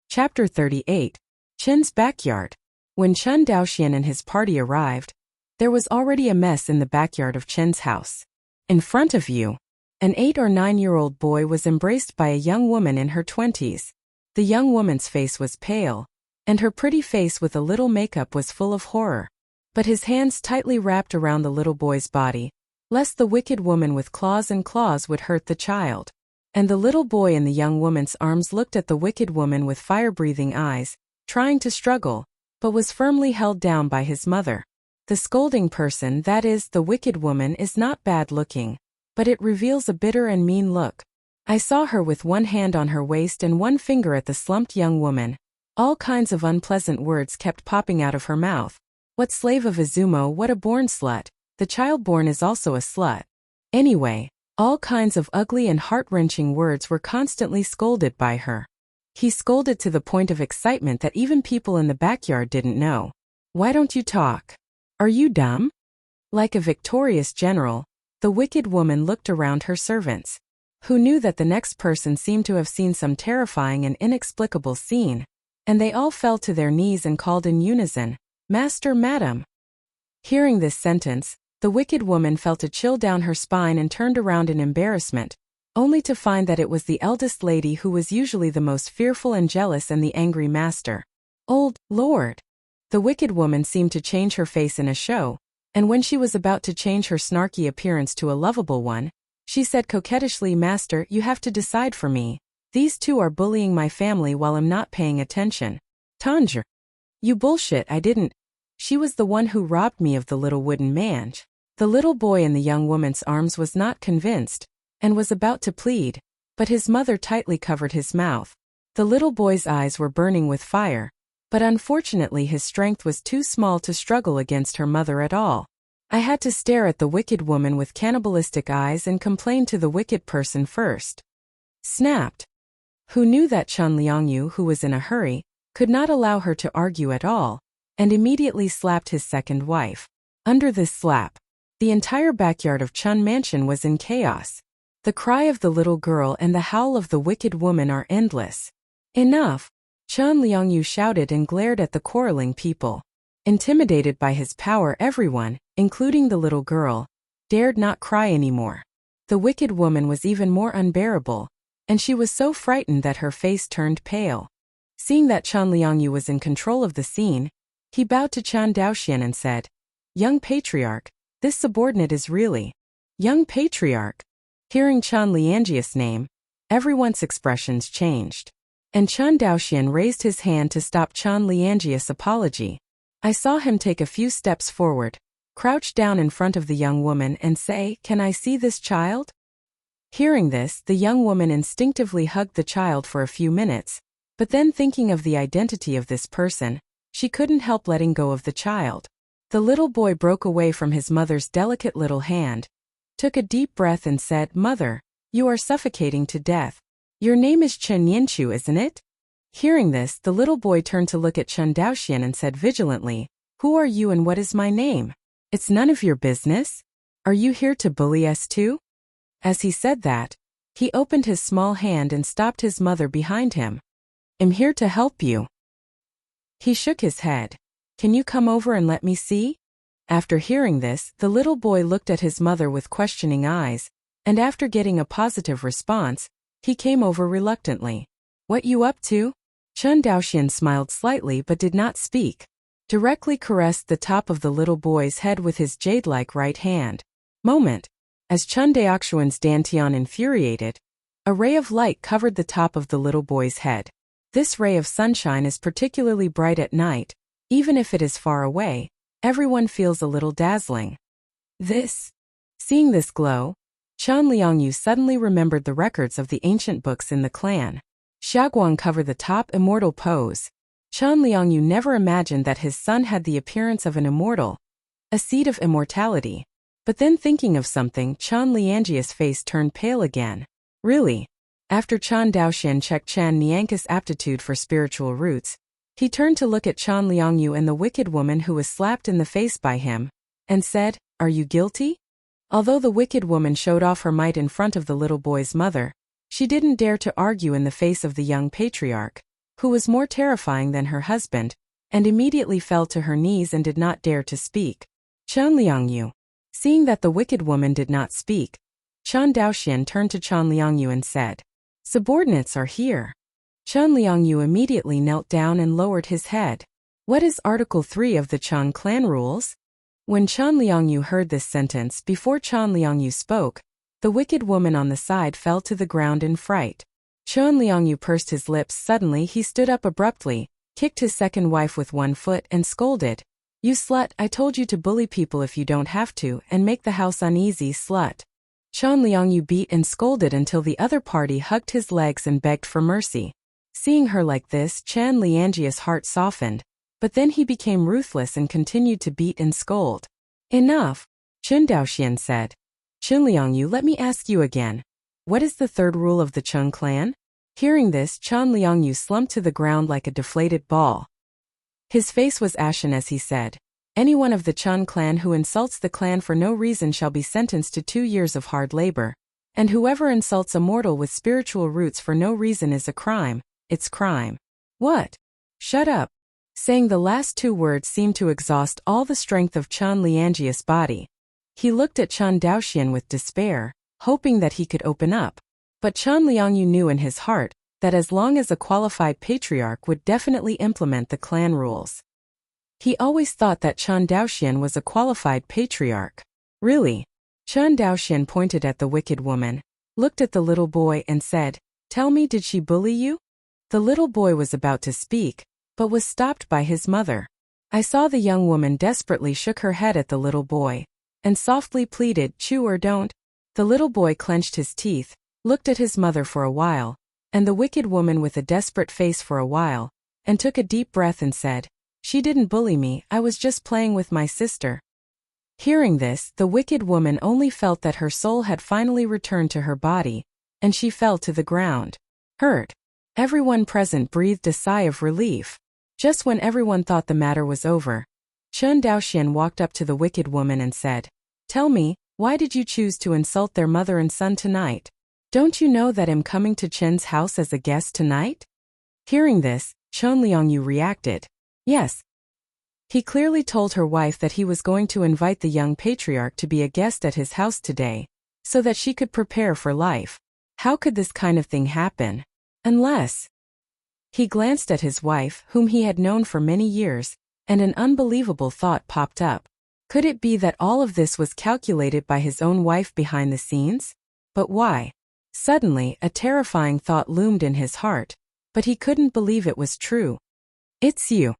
Chapter 38. Chen's Backyard. When Chen Daoxian and his party arrived, there was already a mess in the backyard of Chen's house. In front of you, an 8 or 9-year-old boy was embraced by a young woman in her 20s. The young woman's face was pale, and her pretty face with a little makeup was full of horror. But his hands tightly wrapped around the little boy's body, lest the wicked woman with claws and claws would hurt the child. And the little boy in the young woman's arms looked at the wicked woman with fire-breathing eyes, trying to struggle, but was firmly held down by his mother. The scolding person, that is, the wicked woman, is not bad-looking, but it reveals a bitter and mean look. I saw her with one hand on her waist and one finger at the slumped young woman. All kinds of unpleasant words kept popping out of her mouth. What slave of Izumo, what a born slut. The child born is also a slut. Anyway, all kinds of ugly and heart-wrenching words were constantly scolded by her. He scolded to the point of excitement that even people in the backyard didn't know. Why don't you talk? Are you dumb? Like a victorious general, the wicked woman looked around her servants, who knew that the next person seemed to have seen some terrifying and inexplicable scene, and they all fell to their knees and called in unison, "Master, Madam." Hearing this sentence, the wicked woman felt a chill down her spine and turned around in embarrassment, only to find that it was the eldest lady who was usually the most fearful and jealous and the angry master. "Old Lord." The wicked woman seemed to change her face in a show, and when she was about to change her snarky appearance to a lovable one, she said coquettishly, "Master, you have to decide for me. These two are bullying my family while I'm not paying attention." "Tanjir. You bullshit, I didn't. She was the one who robbed me of the little wooden mange." The little boy in the young woman's arms was not convinced, and was about to plead, but his mother tightly covered his mouth. The little boy's eyes were burning with fire, but unfortunately his strength was too small to struggle against her mother at all. I had to stare at the wicked woman with cannibalistic eyes and complain to the wicked person first. Snapped. Who knew that Chen Liangyu, who was in a hurry, could not allow her to argue at all, and immediately slapped his second wife. Under this slap, the entire backyard of Chun Mansion was in chaos. The cry of the little girl and the howl of the wicked woman are endless. "Enough!" Chen Liangyu shouted and glared at the quarreling people. Intimidated by his power, everyone, including the little girl, dared not cry anymore. The wicked woman was even more unbearable, and she was so frightened that her face turned pale. Seeing that Chen Liangyu was in control of the scene, he bowed to Chen Daoxian and said, "Young patriarch, this subordinate is really..." "Young patriarch." Hearing Chen Liangyi's name, everyone's expressions changed, and Chen Daoxian raised his hand to stop Chen Liangyi's apology. I saw him take a few steps forward, crouch down in front of the young woman and say, "Can I see this child?" Hearing this, the young woman instinctively hugged the child for a few minutes, but then thinking of the identity of this person, she couldn't help letting go of the child. The little boy broke away from his mother's delicate little hand, took a deep breath and said, "Mother, you are suffocating to death. Your name is Chen Yinchu, isn't it?" Hearing this, the little boy turned to look at Chen Daoxian and said vigilantly, "Who are you and what is my name? It's none of your business. Are you here to bully us too?" As he said that, he opened his small hand and stopped his mother behind him. "I'm here to help you." He shook his head. "Can you come over and let me see?" After hearing this, the little boy looked at his mother with questioning eyes, and after getting a positive response, he came over reluctantly. "What you up to?" Chen Daoxian smiled slightly but did not speak. Directly caressed the top of the little boy's head with his jade-like right hand. Moment. As Chen Daoxian's dantian infuriated, a ray of light covered the top of the little boy's head. This ray of sunshine is particularly bright at night. Even if it is far away, everyone feels a little dazzling. Seeing this glow, Chen Liangyu suddenly remembered the records of the ancient books in the clan. Xiaoguang cover the top immortal pose. Chen Liangyu never imagined that his son had the appearance of an immortal, a seed of immortality. But then thinking of something, Chen Liangyi's face turned pale again. Really? After Chen Daoxian checked Chen Nianka's aptitude for spiritual roots, he turned to look at Chen Liangyu and the wicked woman who was slapped in the face by him, and said, "Are you guilty?" Although the wicked woman showed off her might in front of the little boy's mother, she didn't dare to argue in the face of the young patriarch, who was more terrifying than her husband, and immediately fell to her knees and did not dare to speak. Chen Liangyu. Seeing that the wicked woman did not speak, Chen Daoxian turned to Chen Liangyu and said, "Subordinates are here." Chen Liangyu immediately knelt down and lowered his head. What is Article 3 of the Chen clan rules? When Chen Liangyu heard this sentence before Chen Liangyu spoke, the wicked woman on the side fell to the ground in fright. Chen Liangyu pursed his lips. Suddenly he stood up abruptly, kicked his second wife with one foot and scolded, "You slut, I told you to bully people if you don't have to and make the house uneasy, slut." Chen Liangyu beat and scolded until the other party hugged his legs and begged for mercy. Seeing her like this, Chen Liangji's heart softened, but then he became ruthless and continued to beat and scold. "Enough," Chen Daoxian said. "Chen Liangyu, let me ask you again. What is the third rule of the Chen clan?" Hearing this, Chen Liangyu slumped to the ground like a deflated ball. His face was ashen as he said, "Anyone of the Chen clan who insults the clan for no reason shall be sentenced to 2 years of hard labor. And whoever insults a mortal with spiritual roots for no reason is a crime. It's crime." "What? Shut up." Saying the last 2 words seemed to exhaust all the strength of Chen Liangji's body. He looked at Chen Daoxian with despair, hoping that he could open up. But Chen Liangyu knew in his heart that as long as a qualified patriarch would definitely implement the clan rules. He always thought that Chen Daoxian was a qualified patriarch. "Really?" Chen Daoxian pointed at the wicked woman, looked at the little boy and said, "Tell me, did she bully you?" The little boy was about to speak, but was stopped by his mother. I saw the young woman desperately shook her head at the little boy, and softly pleaded, "Chew or don't." The little boy clenched his teeth, looked at his mother for a while, and the wicked woman with a desperate face for a while, and took a deep breath and said, "She didn't bully me, I was just playing with my sister." Hearing this, the wicked woman only felt that her soul had finally returned to her body, and she fell to the ground. Hurt. Everyone present breathed a sigh of relief. Just when everyone thought the matter was over, Chen Daoxian walked up to the wicked woman and said, "Tell me, why did you choose to insult their mother and son tonight? Don't you know that I'm coming to Chen's house as a guest tonight?" Hearing this, Chen Liangyu reacted. Yes. He clearly told her wife that he was going to invite the young patriarch to be a guest at his house today, so that she could prepare for life. How could this kind of thing happen? Unless... He glanced at his wife, whom he had known for many years, and an unbelievable thought popped up. Could it be that all of this was calculated by his own wife behind the scenes? But why? Suddenly, a terrifying thought loomed in his heart, but he couldn't believe it was true. "It's you."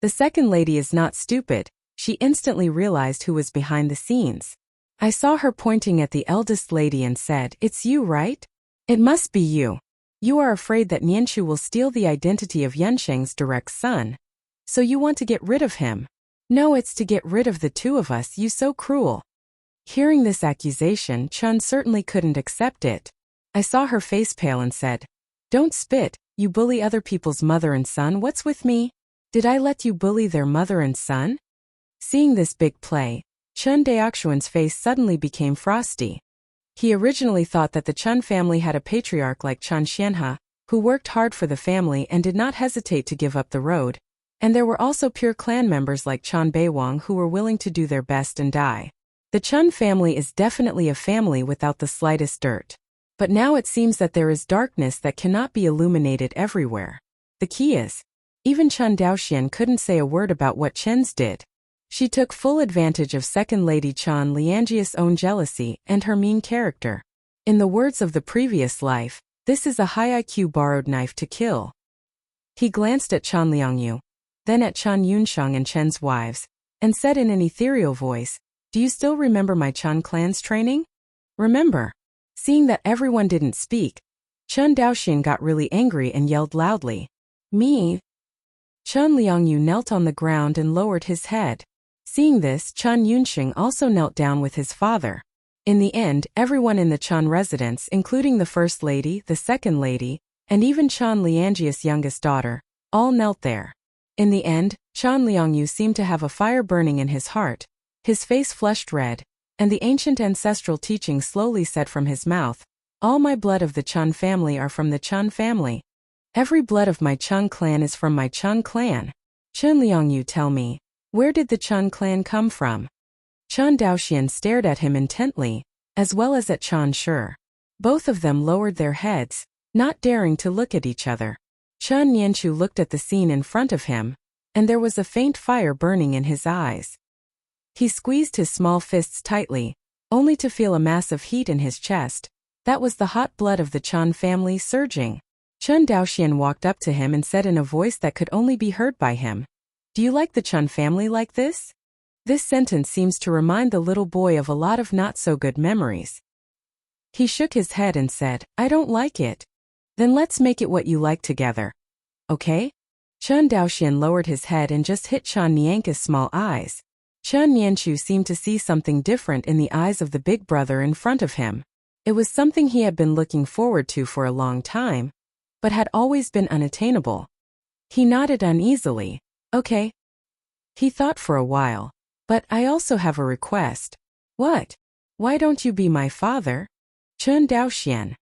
The second lady is not stupid. She instantly realized who was behind the scenes. I saw her pointing at the eldest lady and said, "It's you, right? It must be you. You are afraid that Nianchu will steal the identity of Yunsheng's direct son. So you want to get rid of him. No, it's to get rid of the 2 of us, you so cruel." Hearing this accusation, Chen certainly couldn't accept it. I saw her face pale and said, "Don't spit, you bully other people's mother and son, what's with me? Did I let you bully their mother and son?" Seeing this big play, Chen Daoxian's face suddenly became frosty. He originally thought that the Chen family had a patriarch like Chen Xianhe, who worked hard for the family and did not hesitate to give up the road, and there were also pure clan members like Chen Beiwang who were willing to do their best and die. The Chen family is definitely a family without the slightest dirt. But now it seems that there is darkness that cannot be illuminated everywhere. The key is, even Chen Daoxian couldn't say a word about what Chen's did. She took full advantage of second lady Chen Liangji's own jealousy and her mean character. In the words of the previous life, this is a high IQ borrowed knife to kill. He glanced at Chen Liangyu, then at Chen Yunsheng and Chen's wives, and said in an ethereal voice, "Do you still remember my Chen clan's training? Remember?" Seeing that everyone didn't speak, Chen Daoxian got really angry and yelled loudly, "Me?" Chen Liangyu knelt on the ground and lowered his head. Seeing this, Chen Yunsheng also knelt down with his father. In the end, everyone in the Chen residence, including the first lady, the second lady, and even Chen Liangji's youngest daughter, all knelt there. In the end, Chen Liangyu seemed to have a fire burning in his heart. His face flushed red, and the ancient ancestral teaching slowly said from his mouth, "All my blood of the Chun family are from the Chun family. Every blood of my Chun clan is from my Chun clan. Chun Liangyu, tell me, where did the Chun clan come from?" Chun Daoxian stared at him intently, as well as at Chun Shi. Both of them lowered their heads, not daring to look at each other. Chun Nianchu looked at the scene in front of him, and there was a faint fire burning in his eyes. He squeezed his small fists tightly, only to feel a mass of heat in his chest. That was the hot blood of the Chun family surging. Chun Daoxian walked up to him and said in a voice that could only be heard by him, "Do you like the Chun family like this?" This sentence seems to remind the little boy of a lot of not-so-good memories. He shook his head and said, "I don't like it." "Then let's make it what you like together. Okay?" Chun Daoxian lowered his head and just hit Chun Nianka's small eyes. Chun Nianchu seemed to see something different in the eyes of the big brother in front of him. It was something he had been looking forward to for a long time, but had always been unattainable. He nodded uneasily. "Okay." He thought for a while. "But I also have a request." "What?" "Why don't you be my father?" Chun Daoxian.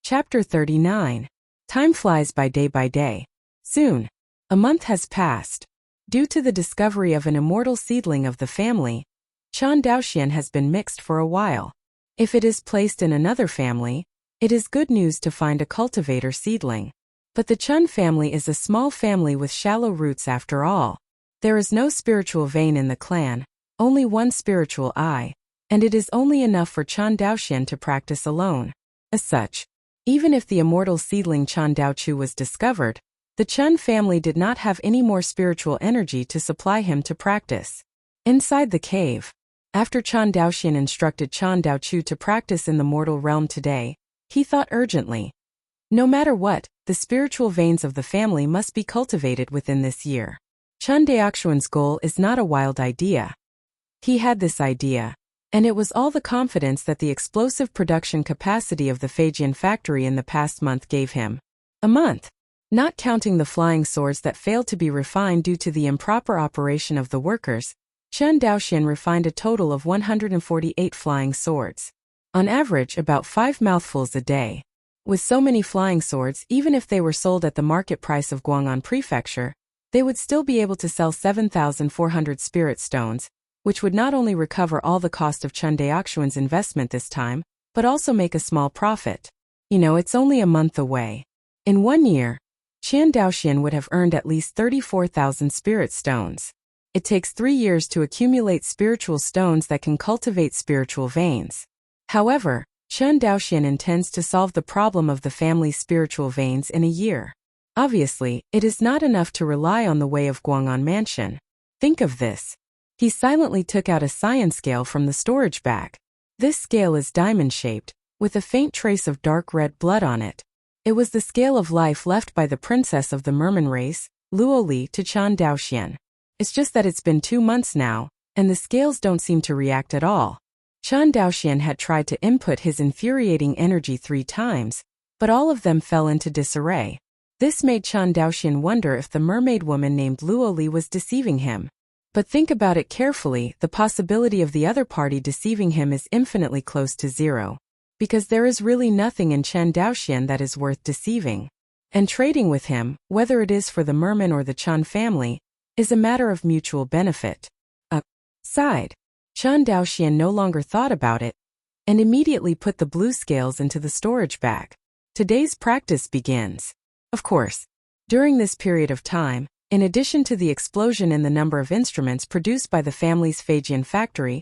Chapter 39. Time flies by day. Soon. A month has passed. Due to the discovery of an immortal seedling of the family, Chun Daoxian has been mixed for a while. If it is placed in another family, it is good news to find a cultivator seedling. But the Chun family is a small family with shallow roots after all. There is no spiritual vein in the clan, only one spiritual eye, and it is only enough for Chun Daoxian to practice alone. As such, even if the immortal seedling Chun Daochu was discovered, the Chun family did not have any more spiritual energy to supply him to practice. Inside the cave, after Chun Daoxian instructed Chun Daochu to practice in the mortal realm today, he thought urgently, no matter what, the spiritual veins of the family must be cultivated within this year. Chun Daoxuan's goal is not a wild idea. He had this idea, and it was all the confidence that the explosive production capacity of the Feijian factory in the past month gave him. A month. Not counting the flying swords that failed to be refined due to the improper operation of the workers, Chun Daoxian refined a total of 148 flying swords. On average, about 5 mouthfuls a day. With so many flying swords, even if they were sold at the market price of Guang'an Prefecture, they would still be able to sell 7,400 spirit stones, which would not only recover all the cost of Chun Daoxuan's investment this time, but also make a small profit. It's only a month away. In 1 year, Chun Daoxian would have earned at least 34,000 spirit stones. It takes 3 years to accumulate spiritual stones that can cultivate spiritual veins. However, Chun Daoxian intends to solve the problem of the family's spiritual veins in a year. Obviously, it is not enough to rely on the way of Guang'an Mansion. Think of this. He silently took out a science scale from the storage bag. This scale is diamond-shaped, with a faint trace of dark red blood on it. It was the scale of life left by the princess of the merman race, Luoli, to Chun Daoxian. It's just that it's been 2 months now, and the scales don't seem to react at all. Chun Daoxian had tried to input his infuriating energy 3 times, but all of them fell into disarray. This made Chun Daoxian wonder if the mermaid woman named Luoli was deceiving him. But think about it carefully, the possibility of the other party deceiving him is infinitely close to 0. Because there is really nothing in Chun Daoxian that is worth deceiving. And trading with him, whether it is for the merman or the Chun family, is a matter of mutual benefit. Sighed. Chun Daoxian no longer thought about it, and immediately put the blue scales into the storage bag. Today's practice begins. Of course, during this period of time, in addition to the explosion in the number of instruments produced by the family's Feijian factory,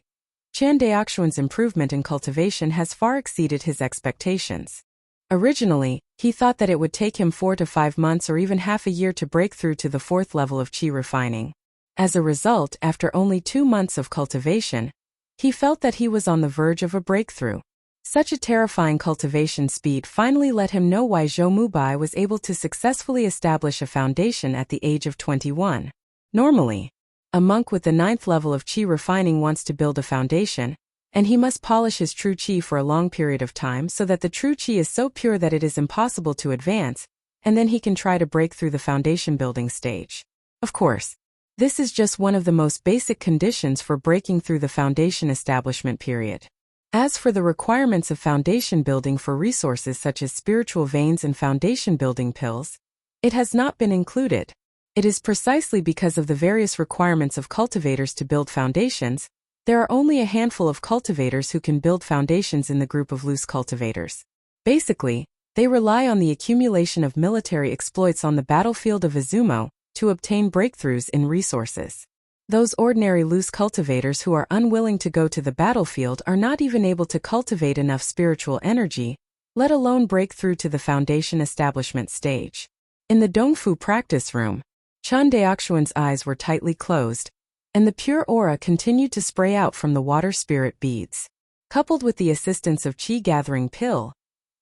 Chun Daoxuan's improvement in cultivation has far exceeded his expectations. Originally, he thought that it would take him 4 to 5 months or even half a year to break through to the 4th level of qi refining. As a result, after only 2 months of cultivation, he felt that he was on the verge of a breakthrough. Such a terrifying cultivation speed finally let him know why Zhou Mubai was able to successfully establish a foundation at the age of 21. Normally, a monk with the 9th level of qi refining wants to build a foundation, and he must polish his true qi for a long period of time so that the true qi is so pure that it is impossible to advance, and then he can try to break through the foundation building stage. Of course, This is just one of the most basic conditions for breaking through the foundation establishment period. As for the requirements of foundation building for resources such as spiritual veins and foundation building pills, it has not been included. It is precisely because of the various requirements of cultivators to build foundations. There are only a handful of cultivators who can build foundations in the group of loose cultivators. Basically, they rely on the accumulation of military exploits on the battlefield of Izumo to obtain breakthroughs in resources. Those ordinary loose cultivators who are unwilling to go to the battlefield are not even able to cultivate enough spiritual energy, let alone break through to the foundation establishment stage. In the Dongfu practice room, Chen Daoxuan's eyes were tightly closed, and the pure aura continued to spray out from the water spirit beads. Coupled with the assistance of qi-gathering pill,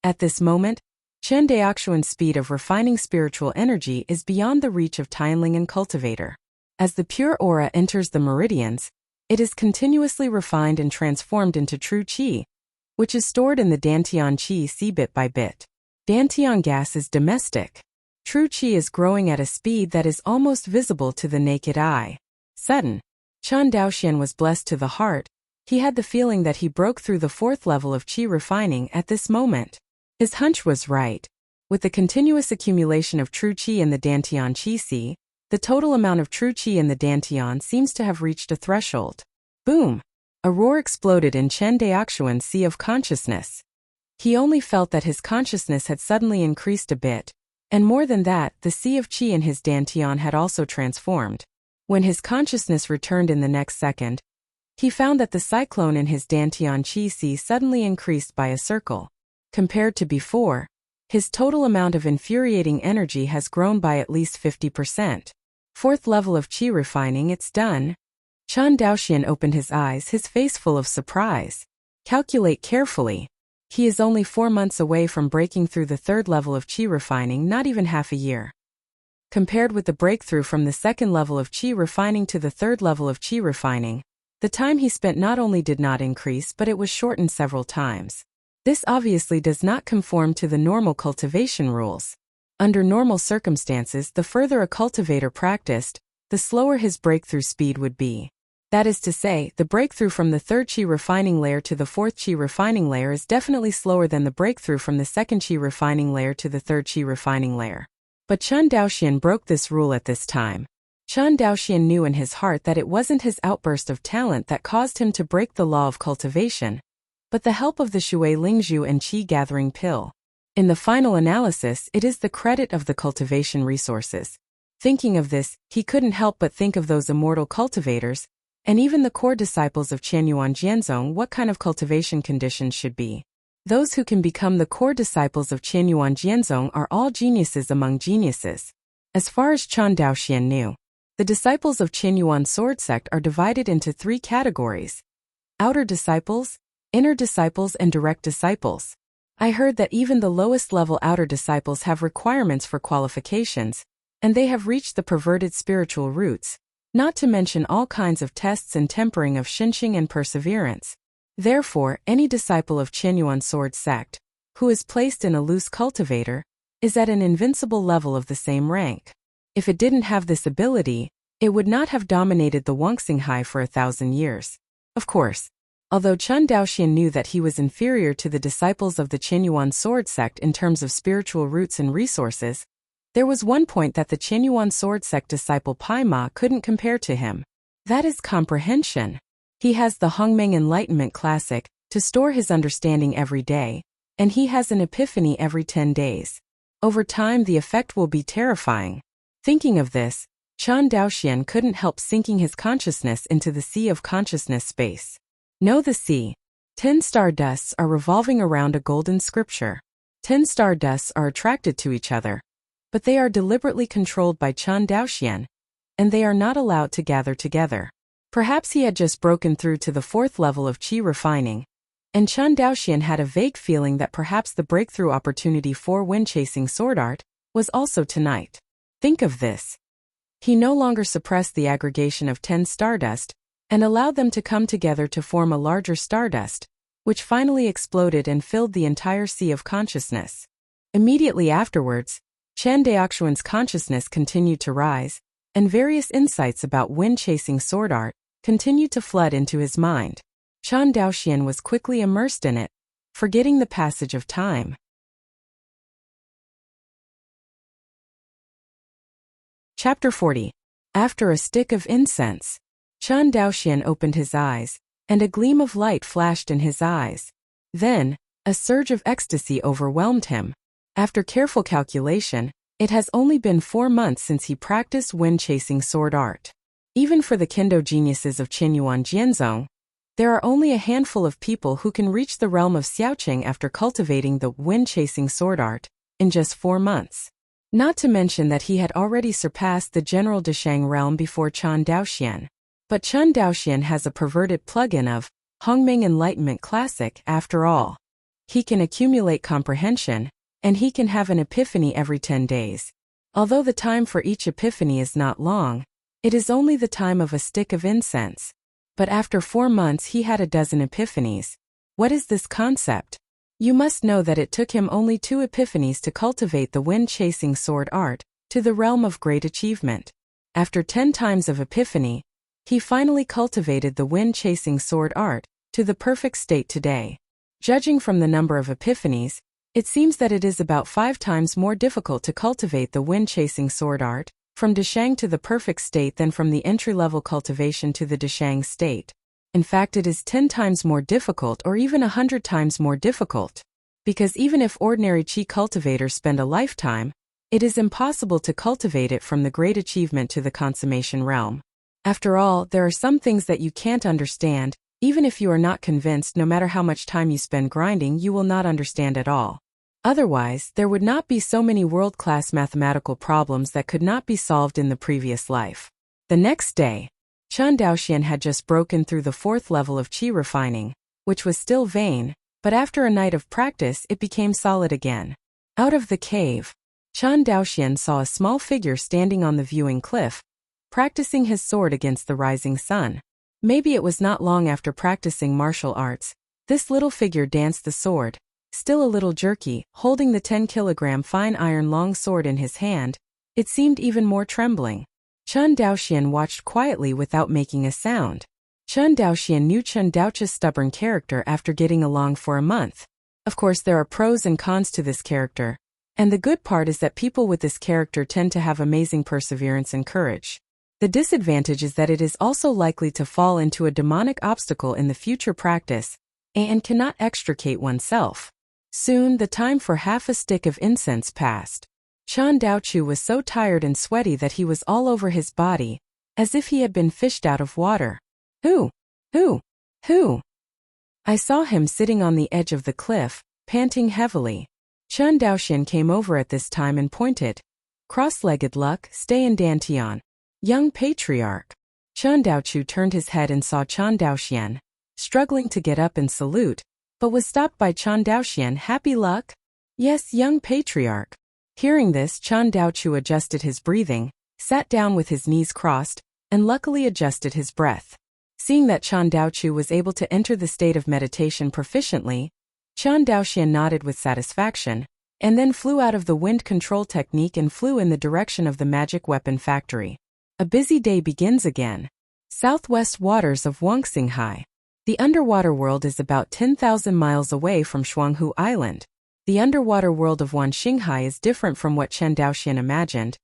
at this moment, Chen Daoxuan's speed of refining spiritual energy is beyond the reach of Tianlingen cultivator. As the pure aura enters the meridians, it is continuously refined and transformed into true qi, which is stored in the Dantian qi si bit by bit. Dantian gas is domestic. True qi is growing at a speed that is almost visible to the naked eye. Sudden, Chen Daoxian was blessed to the heart. He had the feeling that he broke through the fourth level of qi refining at this moment. His hunch was right. With the continuous accumulation of true qi in the Dantian qi si, the total amount of true qi in the Dantian seems to have reached a threshold. Boom! A roar exploded in Chen Daoxuan's sea of consciousness. He only felt that his consciousness had suddenly increased a bit, and more than that, the sea of qi in his Dantian had also transformed. When his consciousness returned in the next second, he found that the cyclone in his Dantian qi si suddenly increased by a circle. Compared to before, his total amount of infuriating energy has grown by at least 50%. Fourth level of qi refining, it's done. Chen Daoxian opened his eyes, his face full of surprise. Calculate carefully. He is only 4 months away from breaking through the third level of qi refining, not even half a year. Compared with the breakthrough from the second level of qi refining to the third level of qi refining, the time he spent not only did not increase but it was shortened several times. This obviously does not conform to the normal cultivation rules. Under normal circumstances, the further a cultivator practiced, the slower his breakthrough speed would be. That is to say, the breakthrough from the third qi refining layer to the fourth qi refining layer is definitely slower than the breakthrough from the second qi refining layer to the third qi refining layer. But Chen Daoxian broke this rule at this time. Chen Daoxian knew in his heart that it wasn't his outburst of talent that caused him to break the law of cultivation, but the help of the Shui Lingzhu and qi-gathering pill. In the final analysis, it is the credit of the cultivation resources. Thinking of this, he couldn't help but think of those immortal cultivators, and even the core disciples of Qianyuan Jianzong. What kind of cultivation conditions should be? Those who can become the core disciples of Qianyuan Jianzong are all geniuses among geniuses. As far as Chen Daoxian knew, the disciples of Qianyuan sword sect are divided into 3 categories: outer disciples, inner disciples, and direct disciples. I heard that even the lowest level outer disciples have requirements for qualifications, and they have reached the perverted spiritual roots, not to mention all kinds of tests and tempering of xinqing and perseverance. Therefore, any disciple of Qianyuan sword sect, who is placed in a loose cultivator, is at an invincible level of the same rank. If it didn't have this ability, it would not have dominated the Wuxia for 1,000 years. Of course, although Chen Daoxian knew that he was inferior to the disciples of the Qianyuan sword sect in terms of spiritual roots and resources, there was one point that the Qianyuan sword sect disciple Pai Ma couldn't compare to him. That is comprehension. He has the Hongmeng Enlightenment Classic to store his understanding every day, and he has an epiphany every 10 days. Over time, the effect will be terrifying. Thinking of this, Chen Daoxian couldn't help sinking his consciousness into the sea of consciousness space. Know the sea. 10 stardusts are revolving around a golden scripture. 10 stardusts are attracted to each other, but they are deliberately controlled by Chen Daoxian, and they are not allowed to gather together. Perhaps he had just broken through to the 4th level of qi refining, and Chen Daoxian had a vague feeling that perhaps the breakthrough opportunity for wind-chasing sword art was also tonight. Think of this. He no longer suppressed the aggregation of 10 stardust, and allowed them to come together to form a larger stardust, which finally exploded and filled the entire sea of consciousness. Immediately afterwards, Chen Daoxuan's consciousness continued to rise, and various insights about wind-chasing sword art continued to flood into his mind. Chan Daoxian was quickly immersed in it, forgetting the passage of time. Chapter 40. After a stick of incense. Chan Daoxian opened his eyes, and a gleam of light flashed in his eyes. Then, a surge of ecstasy overwhelmed him. After careful calculation, it has only been 4 months since he practiced wind-chasing sword art. Even for the kendo geniuses of Qinyuan Jianzong, there are only a handful of people who can reach the realm of Xiaoqing after cultivating the wind-chasing sword art in just 4 months. Not to mention that he had already surpassed the general Deshang realm before Chan Daoxian. But Chan Daoxian has a perverted plugin of Hongming Enlightenment Classic after all. He can accumulate comprehension, and he can have an epiphany every 10 days. Although the time for each epiphany is not long, it is only the time of a stick of incense. But after 4 months he had a dozen epiphanies. What is this concept? You must know that it took him only 2 epiphanies to cultivate the wind-chasing sword art to the realm of great achievement. After 10 times of epiphany, he finally cultivated the wind-chasing sword art to the perfect state today. Judging from the number of epiphanies, it seems that it is about 5 times more difficult to cultivate the wind-chasing sword art from Deshang to the perfect state than from the entry-level cultivation to the Deshang state. In fact, it is 10 times more difficult or even 100 times more difficult. Because even if ordinary Qi cultivators spend a lifetime, it is impossible to cultivate it from the great achievement to the consummation realm. After all, there are some things that you can't understand. Even if you are not convinced, no matter how much time you spend grinding, you will not understand at all. Otherwise, there would not be so many world-class mathematical problems that could not be solved in the previous life. The next day, Chan Daoxian had just broken through the 4th level of Qi refining, which was still vain, but after a night of practice it became solid again. Out of the cave, Chan Daoxian saw a small figure standing on the viewing cliff, practicing his sword against the rising sun. Maybe it was not long after practicing martial arts. This little figure danced the sword, still a little jerky, holding the 10-kilogram fine iron long sword in his hand. It seemed even more trembling. Chan Daoxian watched quietly without making a sound. Chan Daoxian knew Chan Daoqi's stubborn character after getting along for a month. Of course, there are pros and cons to this character, and the good part is that people with this character tend to have amazing perseverance and courage. The disadvantage is that it is also likely to fall into a demonic obstacle in the future practice, and cannot extricate oneself. Soon, the time for half a stick of incense passed. Chan Daoqi was so tired and sweaty that he was all over his body, as if he had been fished out of water. Who? I saw him sitting on the edge of the cliff, panting heavily. Chan Daoxian came over at this time and pointed. Cross-legged luck, stay in Dantian. Young patriarch. Chan Daoqiu turned his head and saw Chan Daoxian, struggling to get up and salute, but was stopped by Chan Daoxian. Happy luck? Yes, young patriarch. Hearing this, Chan Daoqiu adjusted his breathing, sat down with his knees crossed, and luckily adjusted his breath. Seeing that Chan Daoqiu was able to enter the state of meditation proficiently, Chan Daoxian nodded with satisfaction, and then flew out of the wind control technique and flew in the direction of the magic weapon factory. A busy day begins again. Southwest waters of Wuxia. The underwater world is about 10,000 miles away from Shuanghu Island. The underwater world of Wanxinghai is different from what Chen Daoxian imagined,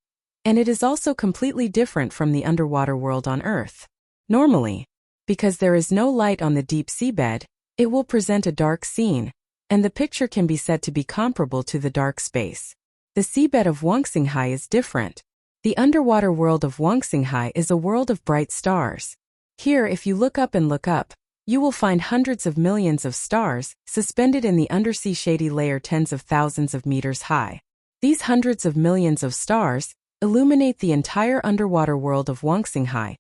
and it is also completely different from the underwater world on Earth. Normally, because there is no light on the deep seabed, it will present a dark scene, and the picture can be said to be comparable to the dark space. The seabed of Wuxia is different. The underwater world of Wuxia is a world of bright stars. Here, if you look up and look up, you will find hundreds of millions of stars suspended in the undersea shady layer tens of thousands of meters high. These hundreds of millions of stars illuminate the entire underwater world of Wuxia,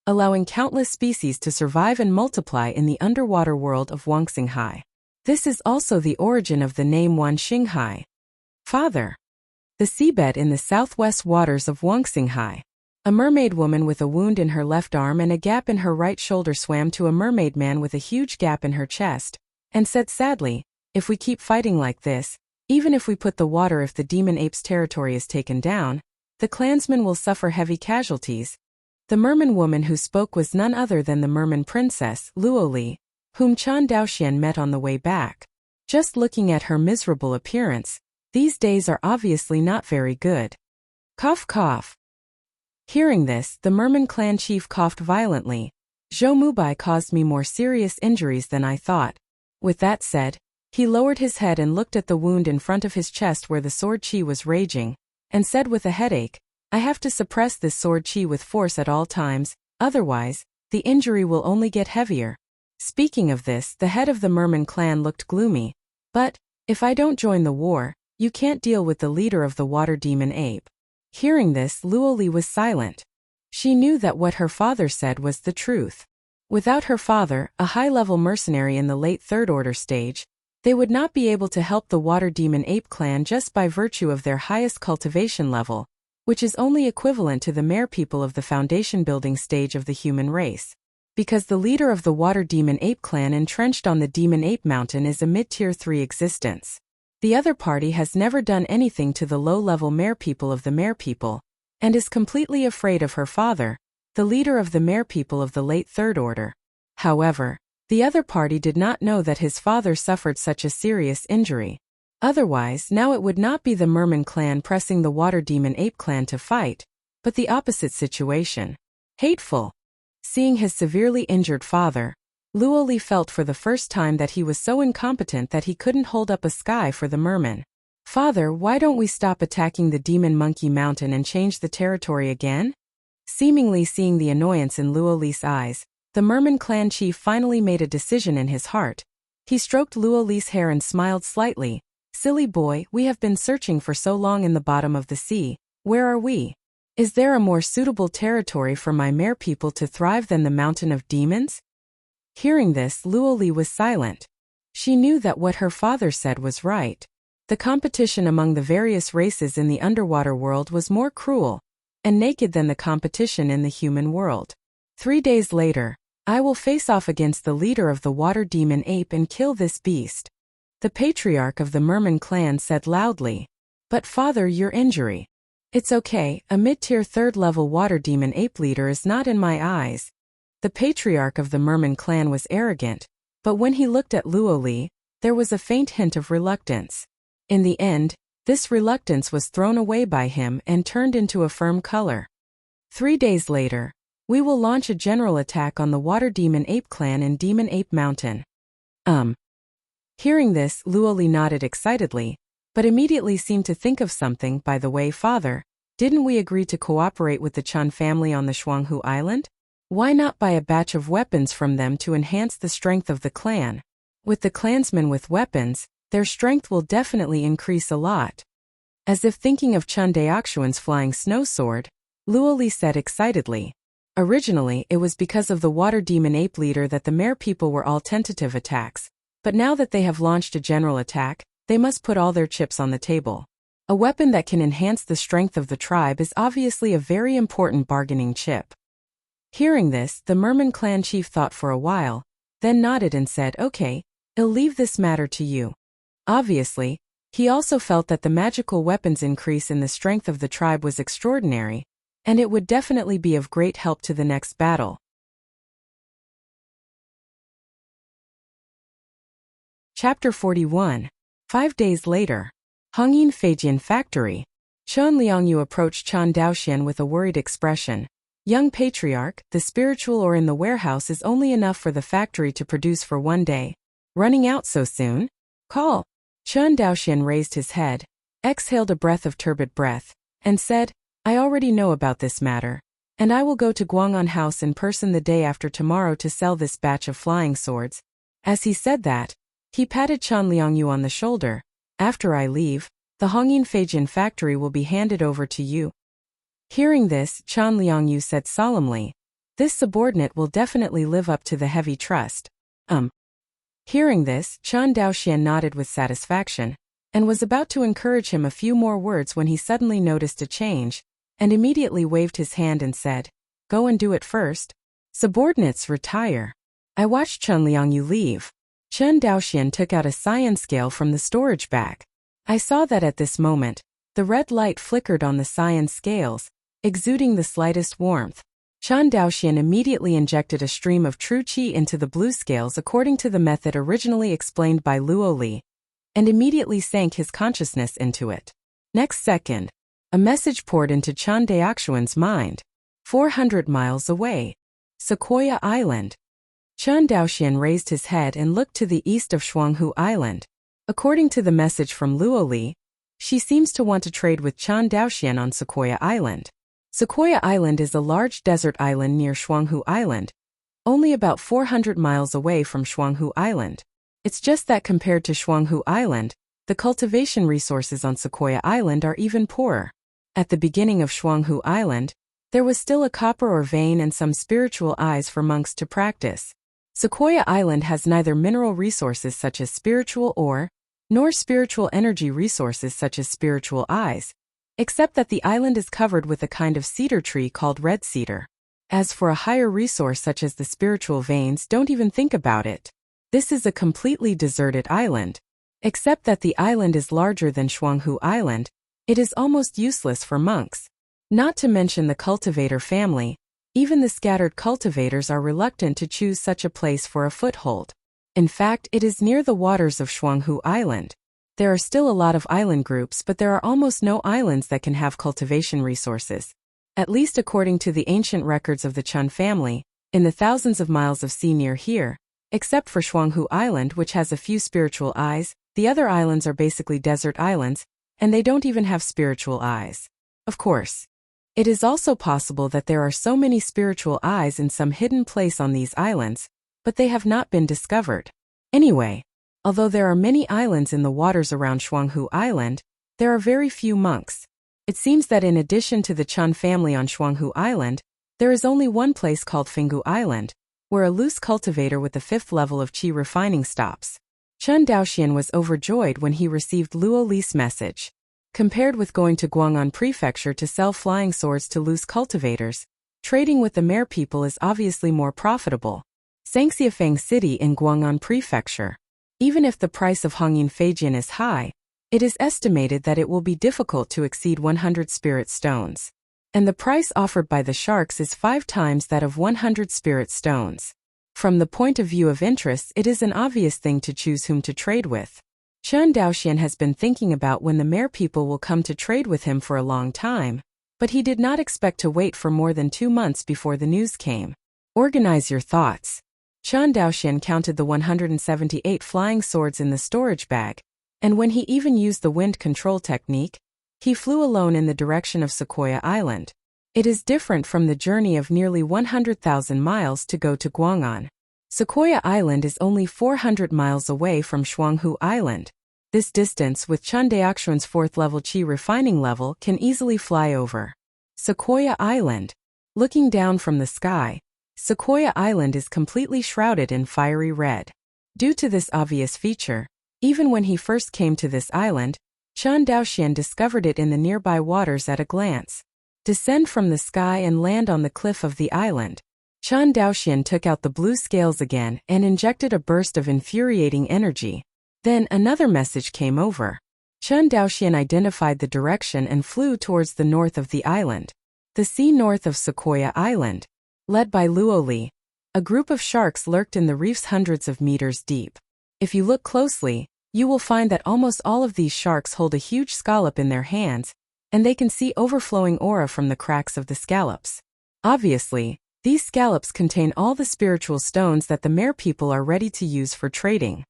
allowing countless species to survive and multiply in the underwater world of Wuxia. This is also the origin of the name Wanxinghai. Father. The seabed in the southwest waters of Wuxia. A mermaid woman with a wound in her left arm and a gap in her right shoulder swam to a mermaid man with a huge gap in her chest, and said sadly, "If we keep fighting like this, even if we put the water, if the demon ape's territory is taken down, the clansmen will suffer heavy casualties. The merman woman who spoke was none other than the merman princess, Luoli, whom Chan Daoxian met on the way back. Just looking at her miserable appearance, these days are obviously not very good. Cough cough. Hearing this, the merman clan chief coughed violently. Zhou Mubai caused me more serious injuries than I thought. With that said, he lowered his head and looked at the wound in front of his chest where the sword chi was raging, and said with a headache, I have to suppress this sword chi with force at all times, otherwise, the injury will only get heavier. Speaking of this, the head of the merman clan looked gloomy. But, if I don't join the war, you can't deal with the leader of the water demon ape. Hearing this, Luoli was silent. She knew that what her father said was the truth. Without her father, a high-level mercenary in the late Third Order stage, they would not be able to help the water demon ape clan just by virtue of their highest cultivation level, which is only equivalent to the mere people of the foundation building stage of the human race. Because the leader of the water demon ape clan entrenched on the demon ape mountain is a mid-tier 3 existence. The other party has never done anything to the low-level mere people of the mere people, and is completely afraid of her father, the leader of the mere people of the late Third Order. However, the other party did not know that his father suffered such a serious injury. Otherwise, now it would not be the merman clan pressing the water demon ape clan to fight, but the opposite situation. Hateful. Seeing his severely injured father, Luoli felt for the first time that he was so incompetent that he couldn't hold up a sky for the merman. Father, why don't we stop attacking the demon monkey mountain and change the territory again? Seemingly seeing the annoyance in Luoli's eyes, the merman clan chief finally made a decision in his heart. He stroked Luoli's hair and smiled slightly. Silly boy, we have been searching for so long in the bottom of the sea. Where are we? Is there a more suitable territory for my mere people to thrive than the mountain of demons? Hearing this, Luoli was silent. She knew that what her father said was right. The competition among the various races in the underwater world was more cruel and naked than the competition in the human world. 3 days later, I will face off against the leader of the water demon ape and kill this beast. The patriarch of the merman clan said loudly. But father, your injury. It's okay, a mid-tier 3rd-level water demon ape leader is not in my eyes. The patriarch of the merman clan was arrogant, but when he looked at Luoli, there was a faint hint of reluctance. In the end, this reluctance was thrown away by him and turned into a firm color. 3 days later, we will launch a general attack on the water demon ape clan in Demon Ape Mountain. Hearing this, Luoli nodded excitedly, but immediately seemed to think of something. By the way, father, didn't we agree to cooperate with the Chun family on the Shuanghu Island? Why not buy a batch of weapons from them to enhance the strength of the clan? With the clansmen with weapons, their strength will definitely increase a lot. As if thinking of Chun Daoxuan's flying snow sword, Luoli said excitedly. Originally, it was because of the water demon ape leader that the mere people were all tentative attacks, but now that they have launched a general attack, they must put all their chips on the table. A weapon that can enhance the strength of the tribe is obviously a very important bargaining chip. Hearing this, the merman clan chief thought for a while, then nodded and said, okay, I'll leave this matter to you. Obviously, he also felt that the magical weapons increase in the strength of the tribe was extraordinary, and it would definitely be of great help to the next battle. Chapter 41. 5 days later. Hongyin Feijian Factory. Chen Liangyu approached Chan Daoxian with a worried expression. Young patriarch, the spiritual ore in the warehouse is only enough for the factory to produce for 1 day. Running out so soon? Call. Chen Daoxian raised his head, exhaled a breath of turbid breath, and said, I already know about this matter, and I will go to Guang'an House in person the day after tomorrow to sell this batch of flying swords. As he said that, he patted Chan Liangyu on the shoulder. After I leave, the Hongyin Feijian factory will be handed over to you. Hearing this, Chan Liangyu said solemnly, this subordinate will definitely live up to the heavy trust. Hearing this, Chan Daoxian nodded with satisfaction, and was about to encourage him a few more words when he suddenly noticed a change, and immediately waved his hand and said, go and do it first. Subordinates retire. I watched Chen Liangyu leave. Chen Daoxian took out a cyan scale from the storage bag. I saw that at this moment, The red light flickered on the cyan scales, exuding the slightest warmth. Chen Daoxian immediately injected a stream of true qi into the blue scales according to the method originally explained by Luo Li, and immediately sank his consciousness into it. Next second, a message poured into Chen Daoxian's mind. 400 miles away. Sequoia Island. Chen Daoxian raised his head and looked to the east of Shuanghu Island. According to the message from Luo Li, she seems to want to trade with Chen Daoxian on Sequoia Island. Sequoia Island is a large desert island near Shuanghu Island, only about 400 miles away from Shuanghu Island. It's just that compared to Shuanghu Island, the cultivation resources on Sequoia Island are even poorer. At the beginning of Shuanghu Island, there was still a copper ore vein and some spiritual eyes for monks to practice. Sequoia Island has neither mineral resources such as spiritual ore, nor spiritual energy resources such as spiritual eyes, except that the island is covered with a kind of cedar tree called red cedar. As for a higher resource such as the spiritual veins, don't even think about it. This is a completely deserted island. Except that the island is larger than Shuanghu Island, it is almost useless for monks. Not to mention the cultivator family, even the scattered cultivators are reluctant to choose such a place for a foothold. In fact, it is near the waters of Shuanghu Island. There are still a lot of island groups, but there are almost no islands that can have cultivation resources. At least according to the ancient records of the Chen family, in the thousands of miles of sea near here, except for Shuanghu Island, which has a few spiritual eyes, the other islands are basically desert islands, and they don't even have spiritual eyes. Of course, it is also possible that there are so many spiritual eyes in some hidden place on these islands, but they have not been discovered. Anyway, although there are many islands in the waters around Shuanghu Island, there are very few monks. It seems that in addition to the Chen family on Shuanghu Island, there is only one place called Fingu Island, where a loose cultivator with the 5th level of qi refining stops. Chen Daoxian was overjoyed when he received Luo Li's message. Compared with going to Guang'an Prefecture to sell flying swords to loose cultivators, trading with the Mer people is obviously more profitable. Sangxiafeng City in Guang'an Prefecture. Even if the price of Hongyin Feijian is high, it is estimated that it will be difficult to exceed 100 spirit stones. And the price offered by the sharks is 5 times that of 100 spirit stones. From the point of view of interests, it is an obvious thing to choose whom to trade with. Chen Daoxian has been thinking about when the Mer people will come to trade with him for a long time, but he did not expect to wait for more than 2 months before the news came. Organize your thoughts. Chen Daoxian counted the 178 flying swords in the storage bag, and when he even used the wind control technique, he flew alone in the direction of Sequoia Island. It is different from the journey of nearly 100,000 miles to go to Guang'an. Sequoia Island is only 400 miles away from Shuanghu Island. This distance with Chen Daoxian's 4th level qi refining level can easily fly over. Sequoia Island. Looking down from the sky, Sequoia Island is completely shrouded in fiery red. Due to this obvious feature, even when he first came to this island, Chen Daoxian discovered it in the nearby waters at a glance. Descend from the sky and land on the cliff of the island. Chen Daoxian took out the blue scales again and injected a burst of infuriating energy. Then another message came over. Chen Daoxian identified the direction and flew towards the north of the island. The sea north of Sequoia Island. Led by Luo Li, a group of sharks lurked in the reefs hundreds of meters deep. If you look closely, you will find that almost all of these sharks hold a huge scallop in their hands, and they can see overflowing aura from the cracks of the scallops. Obviously, these scallops contain all the spiritual stones that the Mer people are ready to use for trading.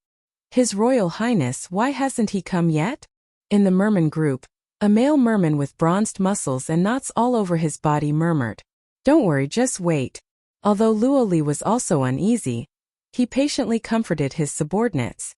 His Royal Highness, why hasn't he come yet? In the merman group, a male merman with bronzed muscles and knots all over his body murmured, "Don't worry, just wait." Although Luo Li was also uneasy, he patiently comforted his subordinates.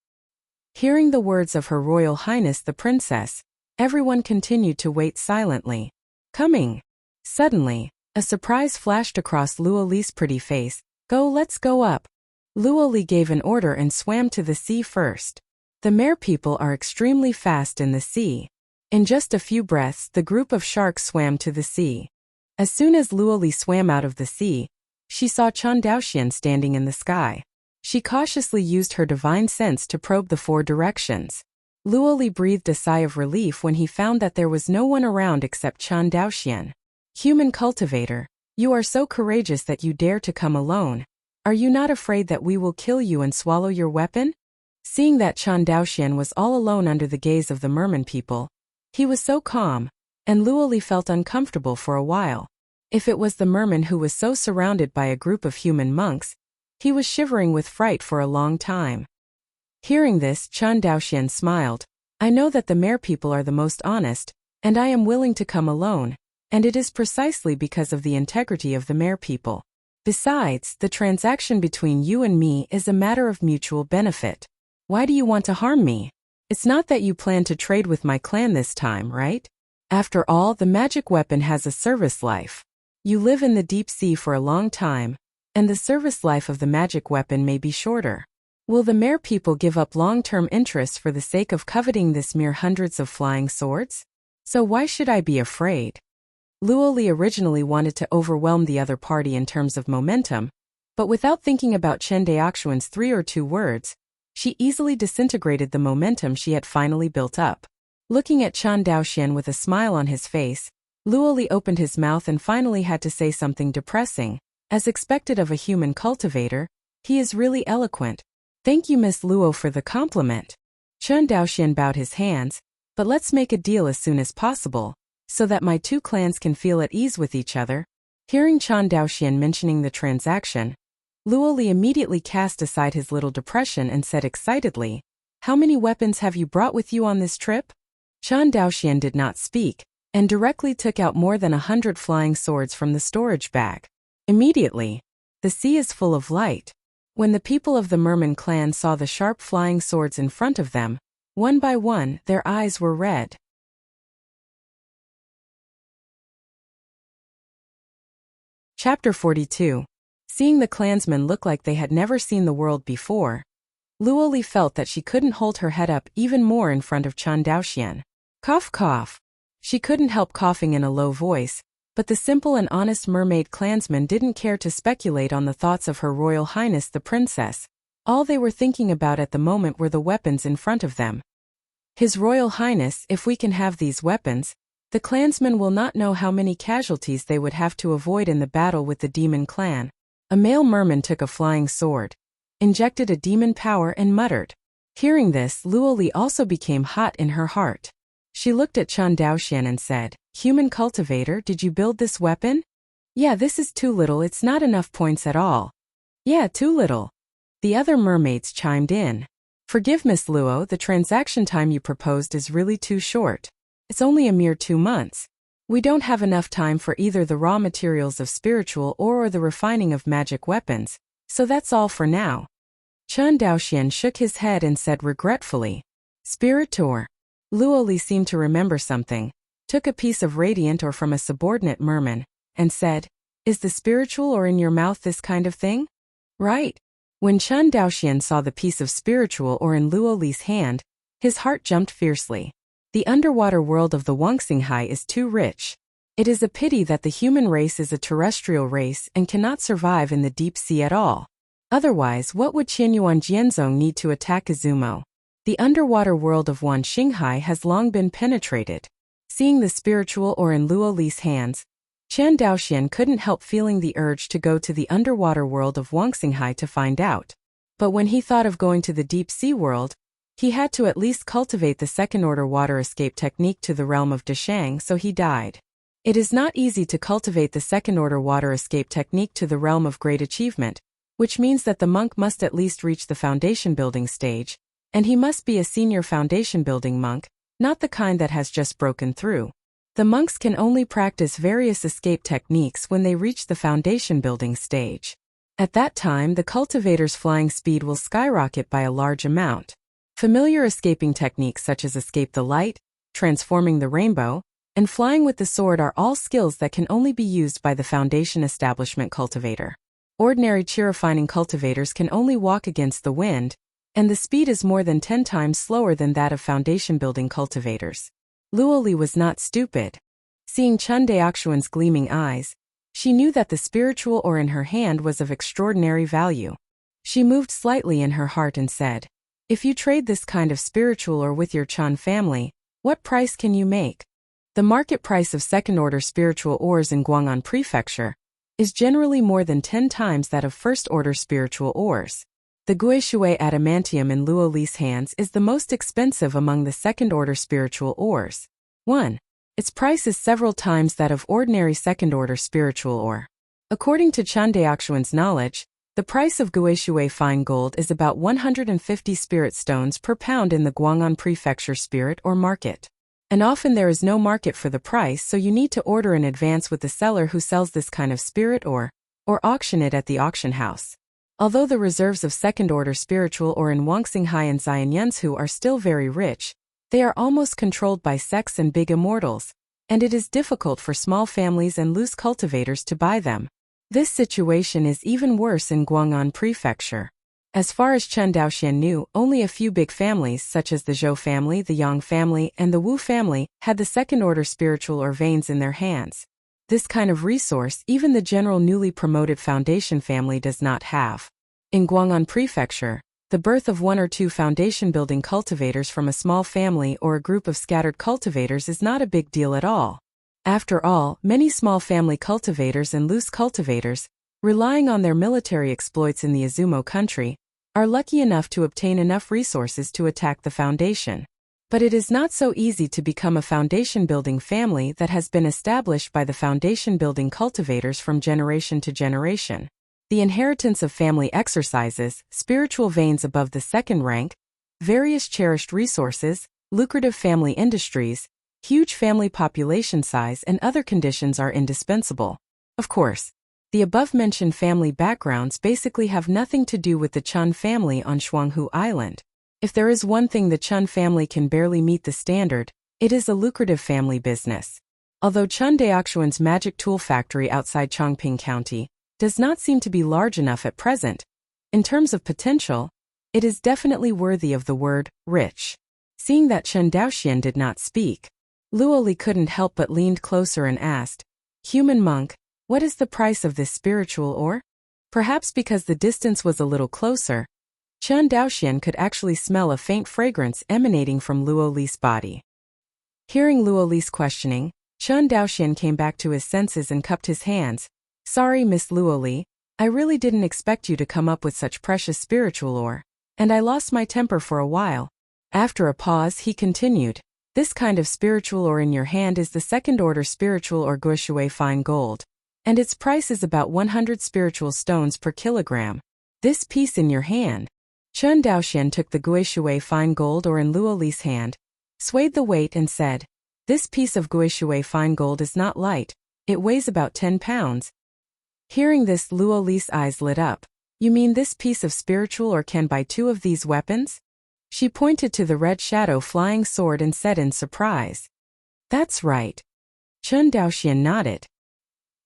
Hearing the words of Her Royal Highness the Princess, everyone continued to wait silently. Coming. Suddenly, a surprise flashed across Luo Li's pretty face. "Go, let's go up." Luo Li gave an order and swam to the sea first. The Mer people are extremely fast in the sea. In just a few breaths, the group of sharks swam to the sea. As soon as Luo Li swam out of the sea, she saw Chen Daoxian standing in the sky. She cautiously used her divine sense to probe the 4 directions. Luoli breathed a sigh of relief when he found that there was no one around except Chen Daoxian. Human cultivator, you are so courageous that you dare to come alone. Are you not afraid that we will kill you and swallow your weapon? Seeing that Chen Daoxian was all alone under the gaze of the merman people, he was so calm, and Luoli felt uncomfortable for a while. If it was the merman who was so surrounded by a group of human monks, he was shivering with fright for a long time. Hearing this, Chen Daoxian smiled. I know that the mer people are the most honest, and I am willing to come alone, and it is precisely because of the integrity of the mer people. Besides, the transaction between you and me is a matter of mutual benefit. Why do you want to harm me? It's not that you plan to trade with my clan this time, right? After all, the magic weapon has a service life. You live in the deep sea for a long time, and the service life of the magic weapon may be shorter. Will the mer people give up long-term interests for the sake of coveting this mere hundreds of flying swords? So why should I be afraid? Luoli originally wanted to overwhelm the other party in terms of momentum, but without thinking about Chen Daoxian's 3 or 2 words, she easily disintegrated the momentum she had finally built up. Looking at Chen Daoxian with a smile on his face, Luoli opened his mouth and finally had to say something depressing. As expected of a human cultivator, he is really eloquent. Thank you, Miss Luo, for the compliment. Chen Daoxian bowed his hands, but let's make a deal as soon as possible, so that my 2 clans can feel at ease with each other. Hearing Chen Daoxian mentioning the transaction, Luoli immediately cast aside his little depression and said excitedly, How many weapons have you brought with you on this trip? Chen Daoxian did not speak, and directly took out more than 100 flying swords from the storage bag. Immediately, the sea is full of light. When the people of the merman clan saw the sharp flying swords in front of them, one by one, their eyes were red. Chapter 42. Seeing the clansmen look like they had never seen the world before, Luoli felt that she couldn't hold her head up even more in front of Chen Daoxian. Cough cough. She couldn't help coughing in a low voice, but the simple and honest mermaid clansmen didn't care to speculate on the thoughts of Her Royal Highness the Princess. All they were thinking about at the moment were the weapons in front of them. His Royal Highness, if we can have these weapons, the clansmen will not know how many casualties they would have to avoid in the battle with the demon clan. A male merman took a flying sword, injected a demon power and muttered. Hearing this, Luoli also became hot in her heart. She looked at Chen Daoxian and said, Human cultivator, did you build this weapon? Yeah, this is too little, it's not enough points at all. Yeah, too little. The other mermaids chimed in. Forgive Miss Luo, the transaction time you proposed is really too short. It's only a mere 2 months. We don't have enough time for either the raw materials of spiritual or the refining of magic weapons, so that's all for now. Chen Daoxian shook his head and said regretfully, Spiritor. Luoli seemed to remember something, took a piece of radiant ore from a subordinate merman, and said, Is the spiritual ore in your mouth this kind of thing? Right. When Chen Daoxian saw the piece of spiritual ore in Luoli's hand, his heart jumped fiercely. The underwater world of the Wuxia is too rich. It is a pity that the human race is a terrestrial race and cannot survive in the deep sea at all. Otherwise, what would Qianyuan Jianzong need to attack Izumo? The underwater world of Wuxia has long been penetrated. Seeing the spiritual ore in Luoli's hands, Chen Daoxian couldn't help feeling the urge to go to the underwater world of Wuxia to find out. But when he thought of going to the deep sea world, he had to at least cultivate the second-order water escape technique to the realm of Deshang, so he died. It is not easy to cultivate the second-order water escape technique to the realm of great achievement, which means that the monk must at least reach the foundation building stage, and he must be a senior foundation building monk, not the kind that has just broken through. The monks can only practice various escape techniques when they reach the foundation building stage. At that time, the cultivator's flying speed will skyrocket by a large amount. Familiar escaping techniques such as escape the light, transforming the rainbow, and flying with the sword are all skills that can only be used by the foundation establishment cultivator. Ordinary chi-refining cultivators can only walk against the wind, and the speed is more than 10 times slower than that of foundation building cultivators. Luoli was not stupid. Seeing Chen Daoxian's gleaming eyes, she knew that the spiritual ore in her hand was of extraordinary value. She moved slightly in her heart and said, If you trade this kind of spiritual ore with your Chan family, what price can you make? The market price of second-order spiritual ores in Guang'an Prefecture is generally more than 10 times that of first-order spiritual ores. The Guishui adamantium in Luo Li's hands is the most expensive among the second-order spiritual ores. 1. Its price is several times that of ordinary second-order spiritual ore. According to Chen Daoxuan's knowledge, the price of Guishui fine gold is about 150 spirit stones per pound in the Guang'an Prefecture spirit or market. And often there is no market for the price, so you need to order in advance with the seller who sells this kind of spirit ore, or auction it at the auction house. Although the reserves of second-order spiritual ore in Wangxinghai and Xianyunzhu are still very rich, they are almost controlled by sects and big immortals, and it is difficult for small families and loose cultivators to buy them. This situation is even worse in Guang'an Prefecture. As far as Chen Daoxian knew, only a few big families such as the Zhou family, the Yang family, and the Wu family had the second-order spiritual ore veins in their hands. This kind of resource even the general newly promoted foundation family does not have. In Guang'an Prefecture, the birth of one or two foundation-building cultivators from a small family or a group of scattered cultivators is not a big deal at all. After all, many small family cultivators and loose cultivators, relying on their military exploits in the Izumo country, are lucky enough to obtain enough resources to attack the foundation. But it is not so easy to become a foundation-building family that has been established by the foundation-building cultivators from generation to generation. The inheritance of family exercises, spiritual veins above the second rank, various cherished resources, lucrative family industries, huge family population size and other conditions are indispensable. Of course, the above-mentioned family backgrounds basically have nothing to do with the Chun family on Shuanghu Island. If there is one thing the Chun family can barely meet the standard, it is a lucrative family business. Although Chen Daoxuan's magic tool factory outside Chongping County does not seem to be large enough at present, in terms of potential, it is definitely worthy of the word rich. Seeing that Chen Daoxian did not speak, Luo Li couldn't help but leaned closer and asked, "Human monk, what is the price of this spiritual ore?" Perhaps because the distance was a little closer, Chen Daoxian could actually smell a faint fragrance emanating from Luo Li's body. Hearing Luo Li's questioning, Chen Daoxian came back to his senses and cupped his hands. "Sorry, Miss Luo Li, I really didn't expect you to come up with such precious spiritual ore, and I lost my temper for a while." After a pause, he continued, "This kind of spiritual ore in your hand is the second-order spiritual or Guishui fine gold, and its price is about 100 spiritual stones per kilogram. This piece in your hand." Chen Daoxian took the Guishui fine gold ore in Luo Li's hand, swayed the weight and said, "This piece of Guishui fine gold is not light, it weighs about 10 pounds. Hearing this, Luo Li's eyes lit up. "You mean this piece of spiritual ore can buy 2 of these weapons?" She pointed to the red shadow flying sword and said in surprise. "That's right." Chen Daoxian nodded.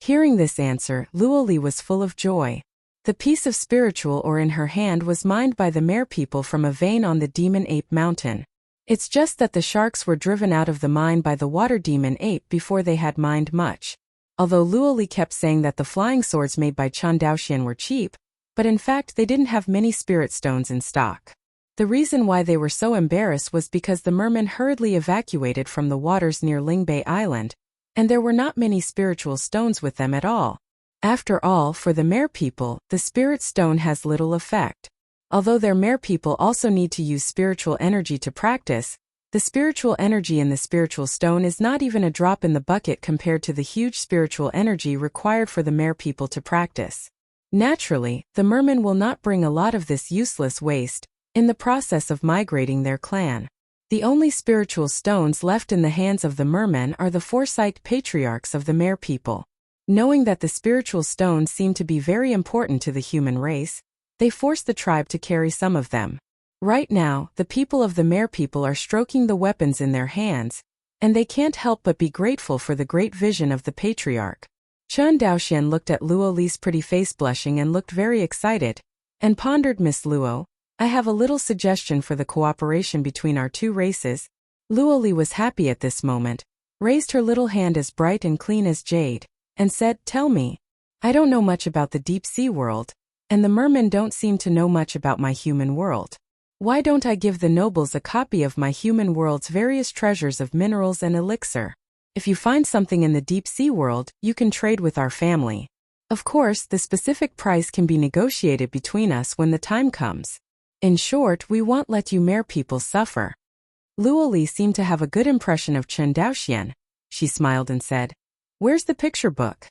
Hearing this answer, Luo Li was full of joy. The piece of spiritual ore in her hand was mined by the Mare people from a vein on the Demon Ape Mountain. It's just that the sharks were driven out of the mine by the water demon ape before they had mined much. Although Luo Li kept saying that the flying swords made by Chen Daoxian were cheap, but in fact they didn't have many spirit stones in stock. The reason why they were so embarrassed was because the mermen hurriedly evacuated from the waters near Lingbei Island, and there were not many spiritual stones with them at all. After all, for the Mare people, the spirit stone has little effect. Although their Mare people also need to use spiritual energy to practice, the spiritual energy in the spiritual stone is not even a drop in the bucket compared to the huge spiritual energy required for the Mare people to practice. Naturally, the mermen will not bring a lot of this useless waste in the process of migrating their clan. The only spiritual stones left in the hands of the mermen are the foresight patriarchs of the Mare people. Knowing that the spiritual stones seem to be very important to the human race, they forced the tribe to carry some of them. Right now, the people of the Mare people are stroking the weapons in their hands, and they can't help but be grateful for the great vision of the patriarch. Chen Daoxian looked at Luo Li's pretty face blushing and looked very excited, and pondered, "Miss Luo, I have a little suggestion for the cooperation between our two races." Luo Li was happy at this moment, raised her little hand as bright and clean as jade, and said, "Tell me. I don't know much about the deep sea world, and the mermen don't seem to know much about my human world. Why don't I give the nobles a copy of my human world's various treasures of minerals and elixir? If you find something in the deep sea world, you can trade with our family. Of course, the specific price can be negotiated between us when the time comes. In short, we won't let you mere people suffer. Luoli seemed to have a good impression of Chen Daoxian. She smiled and said, "Where's the picture book?"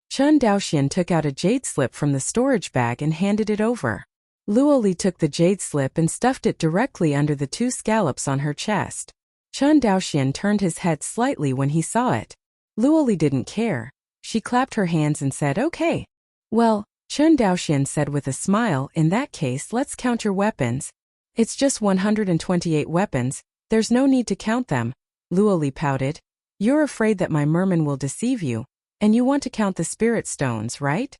Chen Daoxian took out a jade slip from the storage bag and handed it over. Luoli took the jade slip and stuffed it directly under the 2 scallops on her chest. Chen Daoxian turned his head slightly when he saw it. Luoli didn't care. She clapped her hands and said, "Okay." "Well," Chen Daoxian said with a smile, "in that case, let's count your weapons." "It's just 128 weapons. There's no need to count them." Luoli pouted. "You're afraid that my merman will deceive you, and you want to count the spirit stones, right?"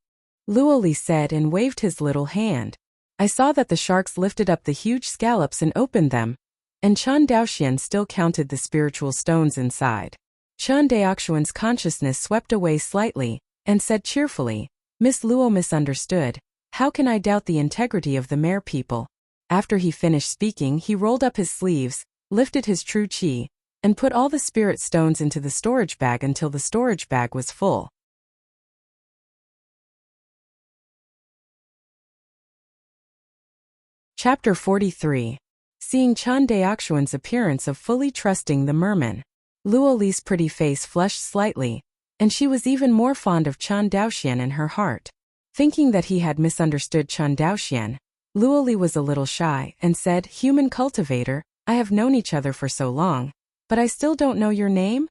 Luoli said and waved his little hand. I saw that the sharks lifted up the huge scallops and opened them, and Chen Daoxian still counted the spiritual stones inside. Chen Daoxian's consciousness swept away slightly, and said cheerfully, "Miss Luo misunderstood. How can I doubt the integrity of the mere people?" After he finished speaking, he rolled up his sleeves, lifted his true qi, and put all the spirit stones into the storage bag until the storage bag was full. Chapter 43. Seeing Chen Daoxian's appearance of fully trusting the merman. Luoli's pretty face flushed slightly, and she was even more fond of Chen Daoxian in her heart. Thinking that he had misunderstood Chen Daoxian, Luoli was a little shy and said, "Human cultivator, I have known each other for so long, but I still don't know your name?"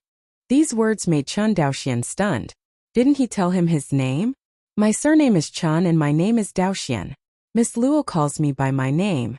These words made Chen Daoxian stunned. Didn't he tell him his name? "My surname is Chen and my name is Daoxian. Miss Luo calls me by my name."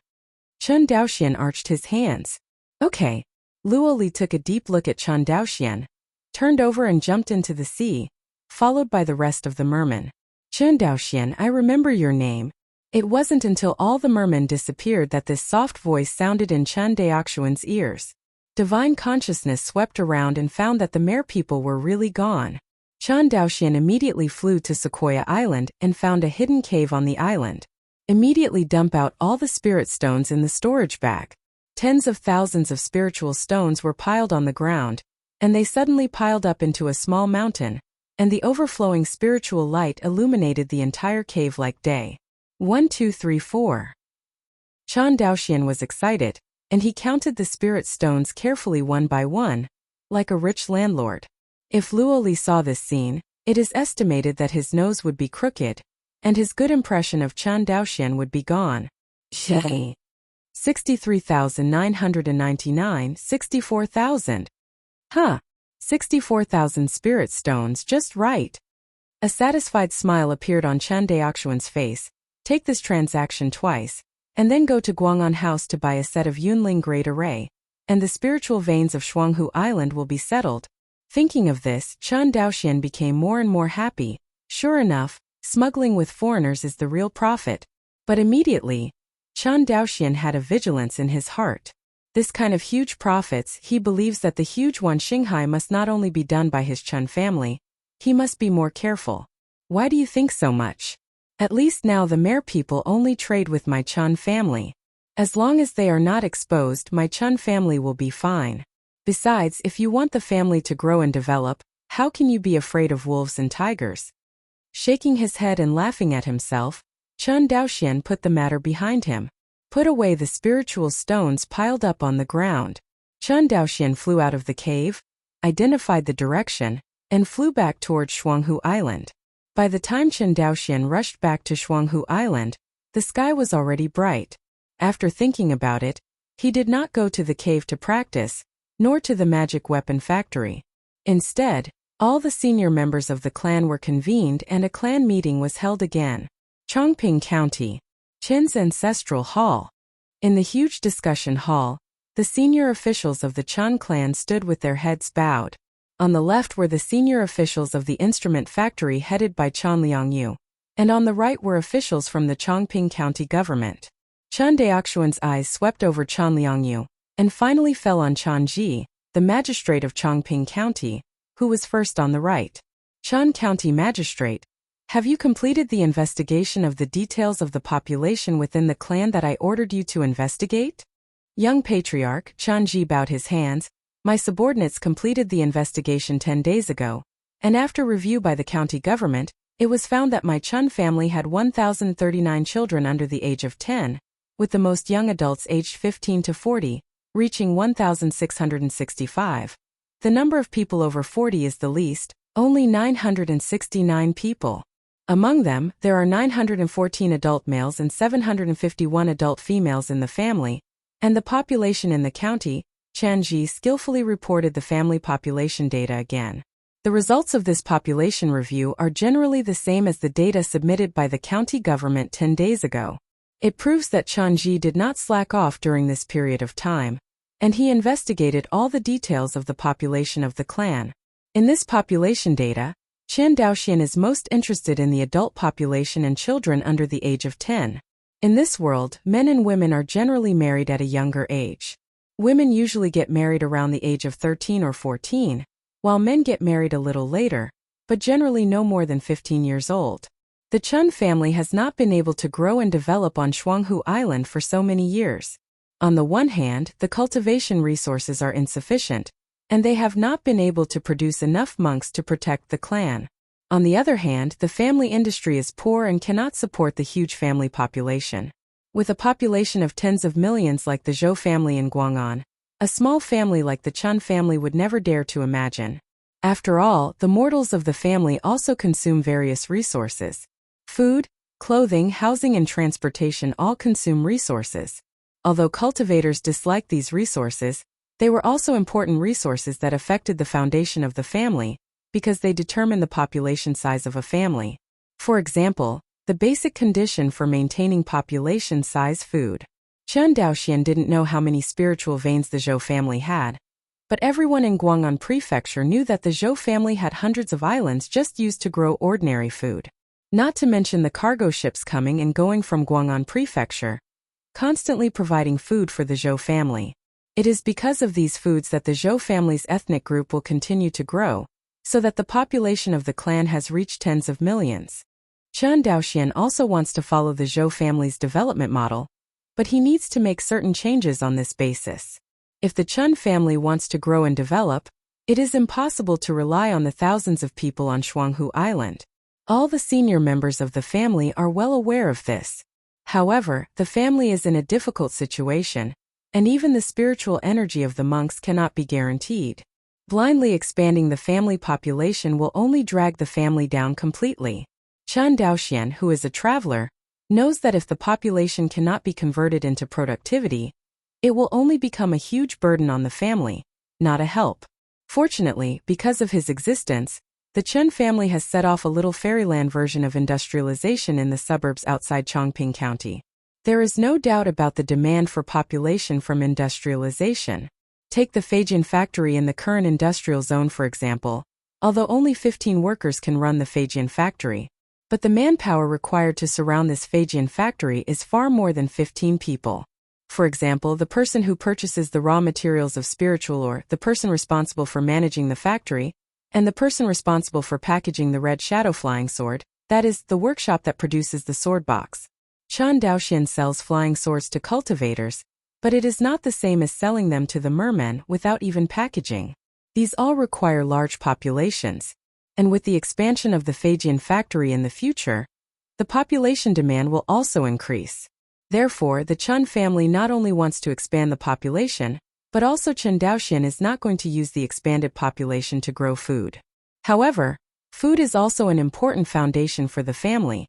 Chen Daoxian arched his hands. "Okay." Luoli took a deep look at Chen Daoxian, turned over and jumped into the sea, followed by the rest of the mermen. "Chen Daoxian, I remember your name." It wasn't until all the mermen disappeared that this soft voice sounded in Chen Daoxian's ears. Divine consciousness swept around and found that the mere people were really gone. Chen Daoxian immediately flew to Sequoia Island and found a hidden cave on the island. Immediately dump out all the spirit stones in the storage bag. Tens of thousands of spiritual stones were piled on the ground, and they suddenly piled up into a small mountain, and the overflowing spiritual light illuminated the entire cave like day. 1, 2, 3, 4. Chen Daoxian was excited, and he counted the spirit stones carefully one by one, like a rich landlord. If Luoli saw this scene, it is estimated that his nose would be crooked, and his good impression of Chen Daoxian would be gone. 63,999, 64,000. 64,000 spirit stones, just right. A satisfied smile appeared on Chen Daoxian's face. "Take this transaction twice, and then go to Guang'an House to buy a set of Yunling Great Array, and the spiritual veins of Shuanghu Island will be settled." Thinking of this, Chen Daoxian became more and more happy. Sure enough, smuggling with foreigners is the real profit. But immediately, Chen Daoxian had a vigilance in his heart. This kind of huge profits, he believes that the huge one Xinghai must not only be done by his Chen family, he must be more careful. "Why do you think so much?" "At least now the mere people only trade with my Chen family. As long as they are not exposed, my Chen family will be fine. Besides, if you want the family to grow and develop, how can you be afraid of wolves and tigers?" Shaking his head and laughing at himself, Chen Daoxian put the matter behind him, put away the spiritual stones piled up on the ground. Chen Daoxian flew out of the cave, identified the direction, and flew back towards Shuanghu Island. By the time Chen Daoxian rushed back to Shuanghu Island, the sky was already bright. After thinking about it, he did not go to the cave to practice, nor to the magic weapon factory. Instead, all the senior members of the clan were convened and a clan meeting was held again. Chongping County, Chen's ancestral hall. In the huge discussion hall, the senior officials of the Chen clan stood with their heads bowed. On the left were the senior officials of the instrument factory headed by Chen Liangyu, and on the right were officials from the Chongping County government. Chen Daoxian's eyes swept over Chen Liangyu, and finally fell on Chen Ji, the magistrate of Chongping County, who was first on the right. Chen County Magistrate, Have you completed the investigation of the details of the population within the clan that I ordered you to investigate? Young patriarch, Chanji bowed his hands. My subordinates completed the investigation 10 days ago, and after review by the county government, it was found that my Chun family had 1,039 children under the age of 10, with the most young adults aged 15 to 40, reaching 1,665. The number of people over 40 is the least, only 969 people. Among them, there are 914 adult males and 751 adult females in the family, and the population in the county. Chanji skillfully reported the family population data again. The results of this population review are generally the same as the data submitted by the county government 10 days ago. It proves that Chanji did not slack off during this period of time, and he investigated all the details of the population of the clan. In this population data, Chen Daoxian is most interested in the adult population and children under the age of 10. In this world, men and women are generally married at a younger age. Women usually get married around the age of 13 or 14, while men get married a little later, but generally no more than 15 years old. The Chun family has not been able to grow and develop on Shuanghu Island for so many years. On the one hand, the cultivation resources are insufficient, and they have not been able to produce enough monks to protect the clan. On the other hand, the family industry is poor and cannot support the huge family population. With a population of tens of millions like the Zhou family in Guang'an, a small family like the Chun family would never dare to imagine. After all, the mortals of the family also consume various resources. Food, clothing, housing and transportation all consume resources. Although cultivators dislike these resources, they were also important resources that affected the foundation of the family, because they determine the population size of a family. For example, the basic condition for maintaining population size food. Chen Daoxian didn't know how many spiritual veins the Zhou family had, but everyone in Guang'an Prefecture knew that the Zhou family had hundreds of islands just used to grow ordinary food. Not to mention the cargo ships coming and going from Guang'an Prefecture, constantly providing food for the Zhou family. It is because of these foods that the Zhou family's ethnic group will continue to grow, so that the population of the clan has reached tens of millions. Chen Daoxian also wants to follow the Zhou family's development model, but he needs to make certain changes on this basis. If the Chun family wants to grow and develop, it is impossible to rely on the thousands of people on Shuanghu Island. All the senior members of the family are well aware of this. However, the family is in a difficult situation, and even the spiritual energy of the monks cannot be guaranteed. Blindly expanding the family population will only drag the family down completely. Chen Daoxian, who is a traveler, knows that if the population cannot be converted into productivity, it will only become a huge burden on the family, not a help. Fortunately, because of his existence, the Chen family has set off a little fairyland version of industrialization in the suburbs outside Chongqing County. There is no doubt about the demand for population from industrialization. Take the Feijian factory in the current industrial zone for example. Although only 15 workers can run the Feijian factory, but the manpower required to surround this Feijian factory is far more than 15 people. For example, the person who purchases the raw materials of spiritual ore, the person responsible for managing the factory, and the person responsible for packaging the red shadow flying sword, that is, the workshop that produces the sword box. Chen Daoxian sells flying swords to cultivators, but it is not the same as selling them to the mermen without even packaging. These all require large populations, and with the expansion of the Feijian factory in the future, the population demand will also increase. Therefore, the Chun family not only wants to expand the population, but also Chen Daoxian is not going to use the expanded population to grow food. However, food is also an important foundation for the family,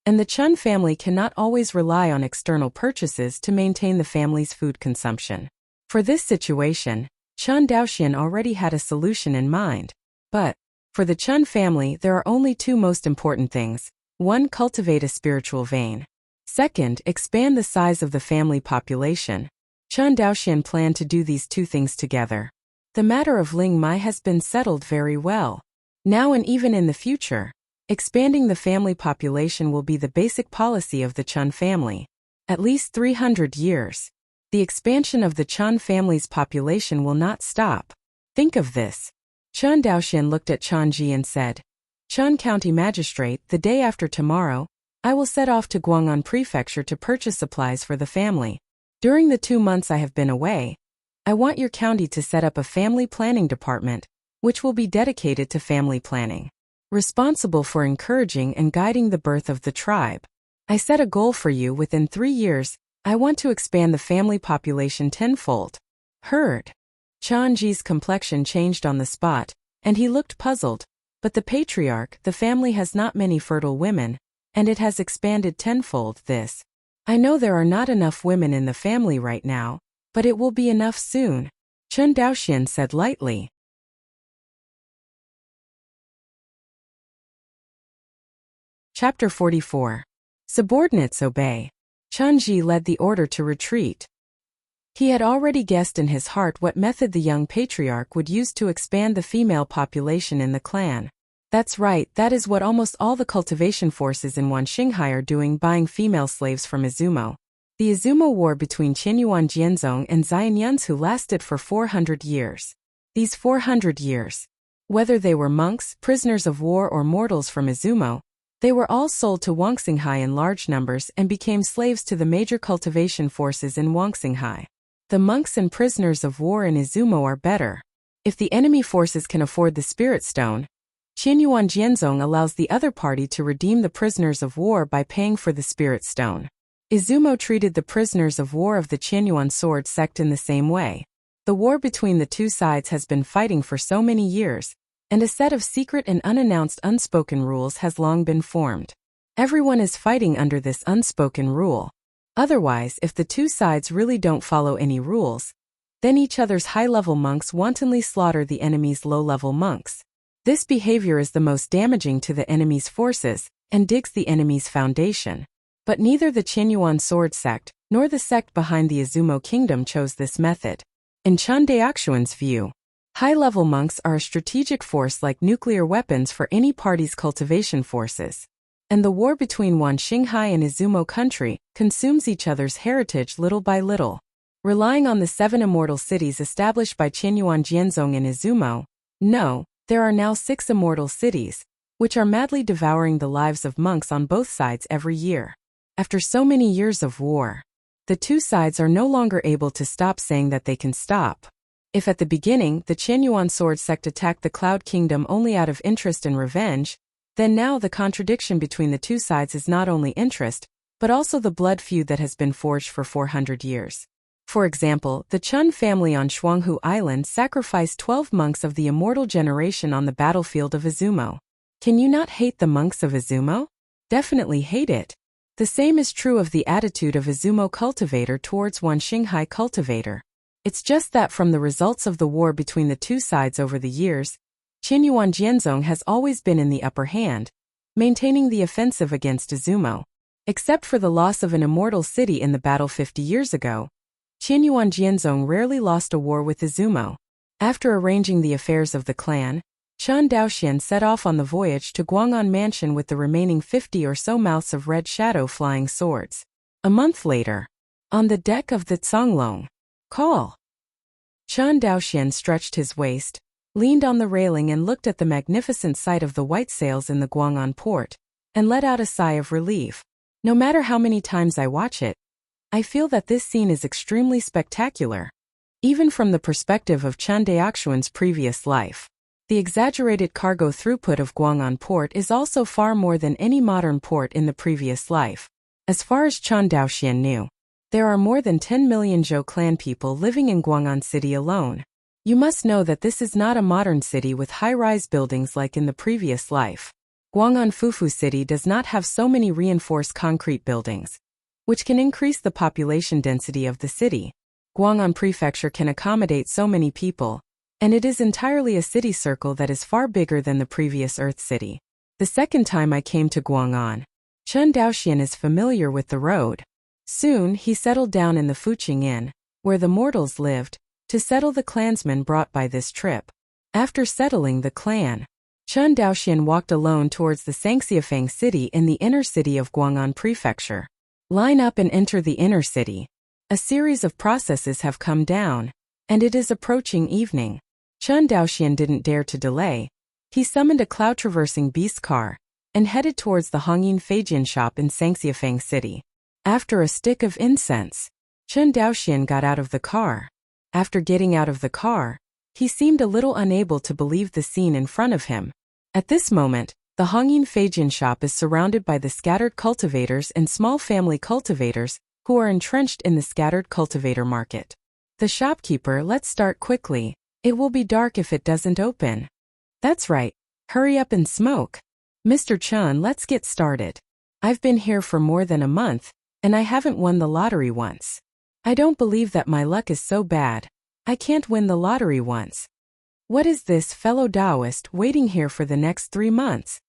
and the Chun family cannot always rely on external purchases to maintain the family's food consumption. For this situation, Chen Daoxian already had a solution in mind. But, for the Chun family there are only two most important things. 1. Cultivate a spiritual vein. 2. Expand the size of the family population. Chen Daoxian planned to do these two things together. The matter of Ling Mai has been settled very well. Now and even in the future, expanding the family population will be the basic policy of the Chun family. At least 300 years. The expansion of the Chun family's population will not stop. Think of this. Chen Daoxian looked at Chanji and said, Chun County Magistrate, the day after tomorrow, I will set off to Guang'an Prefecture to purchase supplies for the family. During the 2 months I have been away, I want your county to set up a family planning department, which will be dedicated to family planning, responsible for encouraging and guiding the birth of the tribe. I set a goal for you within 3 years. I want to expand the family population tenfold. Heard. Chanji's complexion changed on the spot, and he looked puzzled. But the patriarch, the family has not many fertile women, and it has expanded tenfold this. I know there are not enough women in the family right now, but it will be enough soon, Chun Daoxian said lightly. Chapter 44. Subordinates obey. Chunji led the order to retreat. He had already guessed in his heart what method the young patriarch would use to expand the female population in the clan. That's right, that is what almost all the cultivation forces in Wanxinghai are doing, buying female slaves from Izumo. The Izumo War between Qinyuan Jianzong and Xianyunzu lasted for 400 years. These 400 years, whether they were monks, prisoners of war or mortals from Izumo, they were all sold to Wanxinghai in large numbers and became slaves to the major cultivation forces in Wanxinghai. The monks and prisoners of war in Izumo are better. If the enemy forces can afford the Spirit Stone, Qinyuan Jianzong allows the other party to redeem the prisoners of war by paying for the Spirit Stone. Izumo treated the prisoners of war of the Qinyuan sword sect in the same way. The war between the two sides has been fighting for so many years, and a set of secret and unannounced unspoken rules has long been formed. Everyone is fighting under this unspoken rule. Otherwise, if the two sides really don't follow any rules, then each other's high-level monks wantonly slaughter the enemy's low-level monks. This behavior is the most damaging to the enemy's forces and digs the enemy's foundation. But neither the Qinyuan sword sect nor the sect behind the Izumo kingdom chose this method. In Chun Daoxuan's view, high-level monks are a strategic force like nuclear weapons for any party's cultivation forces. And the war between Wanxinghai and Izumo country consumes each other's heritage little by little. Relying on the 7 immortal cities established by Qinyuan Jianzong in Izumo, no, there are now 6 immortal cities, which are madly devouring the lives of monks on both sides every year. After so many years of war, the two sides are no longer able to stop saying that they can stop. If at the beginning the Qinyuan sword sect attacked the Cloud Kingdom only out of interest and revenge, then now the contradiction between the two sides is not only interest, but also the blood feud that has been forged for 400 years. For example, the Chun family on Shuanghu Island sacrificed 12 monks of the immortal generation on the battlefield of Izumo. Can you not hate the monks of Izumo? Definitely hate it. The same is true of the attitude of Izumo cultivator towards Wanxinghai cultivator. It's just that from the results of the war between the two sides over the years, Qinyuan Jianzong has always been in the upper hand, maintaining the offensive against Izumo. Except for the loss of an immortal city in the battle 50 years ago, Qinyuan Jianzong rarely lost a war with Izumo. After arranging the affairs of the clan, Chun Daoxian set off on the voyage to Guang'an Mansion with the remaining 50 or so mouths of red shadow flying swords. A month later, on the deck of the Zonglong, call. Chun Daoxian stretched his waist, leaned on the railing and looked at the magnificent sight of the white sails in the Guang'an port, and let out a sigh of relief. No matter how many times I watch it, I feel that this scene is extremely spectacular. Even from the perspective of Chun Daoxuan's previous life, the exaggerated cargo throughput of Guang'an port is also far more than any modern port in the previous life. As far as Chun Daoxian knew, there are more than 10 million Zhou clan people living in Guang'an City alone. You must know that this is not a modern city with high-rise buildings like in the previous life. Guang'an Fufu City does not have so many reinforced concrete buildings, which can increase the population density of the city. Guang'an Prefecture can accommodate so many people, and it is entirely a city circle that is far bigger than the previous Earth City. The second time I came to Guang'an, Chun Daoxian is familiar with the road. Soon he settled down in the Fuqing Inn, where the mortals lived, to settle the clansmen brought by this trip. After settling the clan, Chun Daoxian walked alone towards the Sangxiafang city in the inner city of Guang'an Prefecture. Line up and enter the inner city. A series of processes have come down, and it is approaching evening. Chun Daoxian didn't dare to delay, He summoned a cloud-traversing beast car and headed towards the Hongyin Feijian shop in Sangxiafang City. After a stick of incense, Chen Daoxian got out of the car. After getting out of the car, he seemed a little unable to believe the scene in front of him. At this moment, the Hongyin Feijian shop is surrounded by the scattered cultivators and small family cultivators who are entrenched in the scattered cultivator market. The shopkeeper, let's start quickly. It will be dark if it doesn't open. That's right. Hurry up and smoke. Mr. Chen, let's get started. I've been here for more than a month, and I haven't won the lottery once. I don't believe that my luck is so bad. I can't win the lottery once. What is this fellow Taoist waiting here for the next 3 months?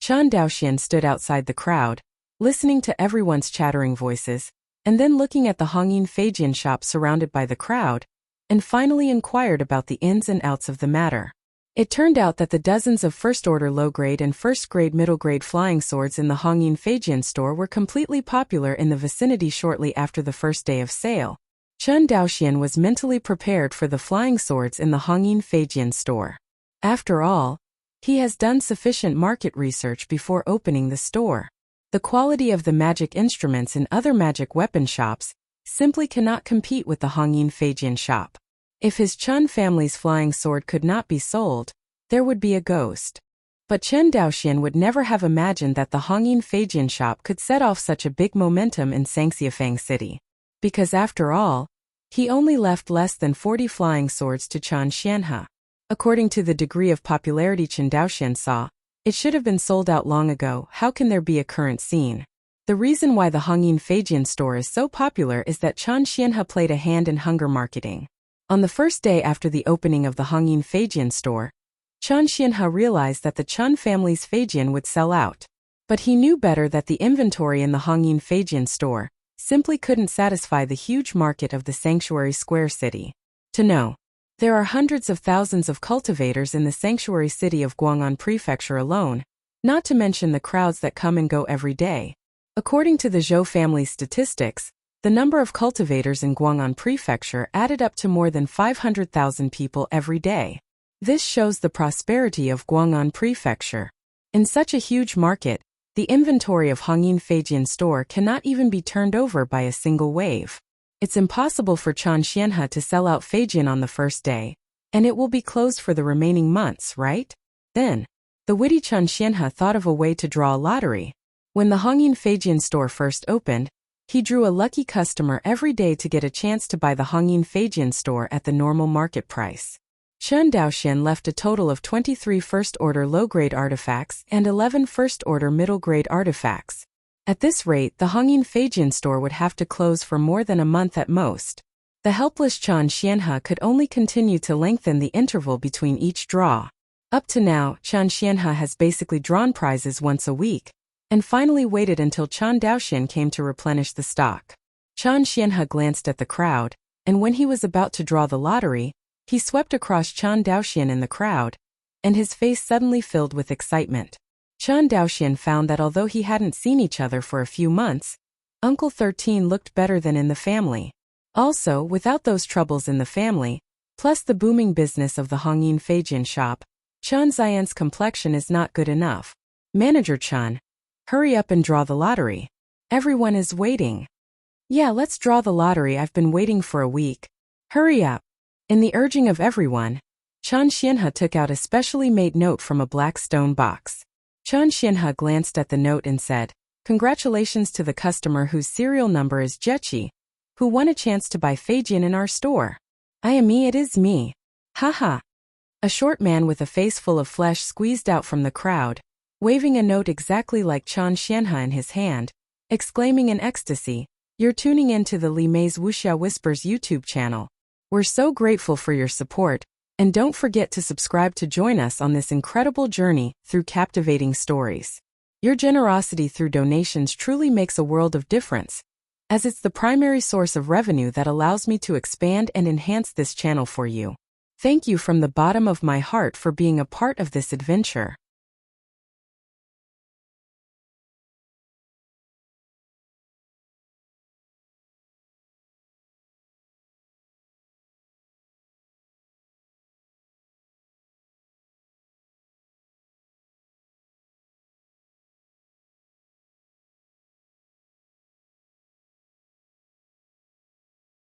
Chen Daoxian stood outside the crowd, listening to everyone's chattering voices, and then looking at the Hongyin Feijian shop surrounded by the crowd, and finally inquired about the ins and outs of the matter. It turned out that the dozens of first-order low-grade and first-grade middle-grade flying swords in the Hongyin Feijian store were completely popular in the vicinity shortly after the first day of sale. Chen Daoxian was mentally prepared for the flying swords in the Hongyin Feijian store. After all, he has done sufficient market research before opening the store. The quality of the magic instruments in other magic weapon shops simply cannot compete with the Hongyin Feijian shop. If his Chen family's flying sword could not be sold, there would be a ghost. But Chen Daoxian would never have imagined that the Hongyin Feijian shop could set off such a big momentum in Sangxiafang City. Because after all, he only left less than 40 flying swords to Chen Xianhe. According to the degree of popularity Chen Daoxian saw, it should have been sold out long ago. How can there be a current scene? The reason why the Hongyin Feijian store is so popular is that Chen Xianhe played a hand in hunger marketing. On the first day after the opening of the Hongyin Feijian store, Chen Xianhe realized that the Chen family's Feijian would sell out. But he knew better that the inventory in the Hongyin Feijian store simply couldn't satisfy the huge market of the Sanctuary Square city. To know, there are hundreds of thousands of cultivators in the sanctuary city of Guang'an Prefecture alone, not to mention the crowds that come and go every day. According to the Zhou family's statistics, the number of cultivators in Guang'an Prefecture added up to more than 500,000 people every day. This shows the prosperity of Guang'an Prefecture. In such a huge market, the inventory of Hongyin Feijian store cannot even be turned over by a single wave. It's impossible for Chen Xianhe to sell out Feijian on the first day, and it will be closed for the remaining months, right? Then, the witty Chen Xianhe thought of a way to draw a lottery. When the Hongyin Feijian store first opened, he drew a lucky customer every day to get a chance to buy the Hongyin Feijian store at the normal market price. Chen Daoxian left a total of 23 first-order low-grade artifacts and 11 first-order middle-grade artifacts. At this rate, the Hongyin Feijian store would have to close for more than a month at most. The helpless Chen Xianhe could only continue to lengthen the interval between each draw. Up to now, Chen Xianhe has basically drawn prizes once a week, and finally waited until Chen Daoxian came to replenish the stock. Chen Xianhe glanced at the crowd, and when he was about to draw the lottery, he swept across Chen Daoxian in the crowd, and his face suddenly filled with excitement. Chen Daoxian found that although he hadn't seen each other for a few months, Uncle 13 looked better than in the family. Also, without those troubles in the family, plus the booming business of the Hongyin Feijian shop, Chen Xian's complexion is not good enough. Manager Chen, hurry up and draw the lottery. Everyone is waiting. Yeah, let's draw the lottery. I've been waiting for a week. Hurry up. In the urging of everyone, Chen Xianhe took out a specially made note from a black stone box. Chen Xianhe glanced at the note and said, "Congratulations to the customer whose serial number is Jechi, who won a chance to buy Feijian in our store. I am me, it is me. Haha." A short man with a face full of flesh squeezed out from the crowd, waving a note exactly like Chen Xianhe in his hand, exclaiming in ecstasy, "You're tuning in to the Li Mei's Wuxia Whispers YouTube channel. We're so grateful for your support, and don't forget to subscribe to join us on this incredible journey through captivating stories. Your generosity through donations truly makes a world of difference, as it's the primary source of revenue that allows me to expand and enhance this channel for you. Thank you from the bottom of my heart for being a part of this adventure."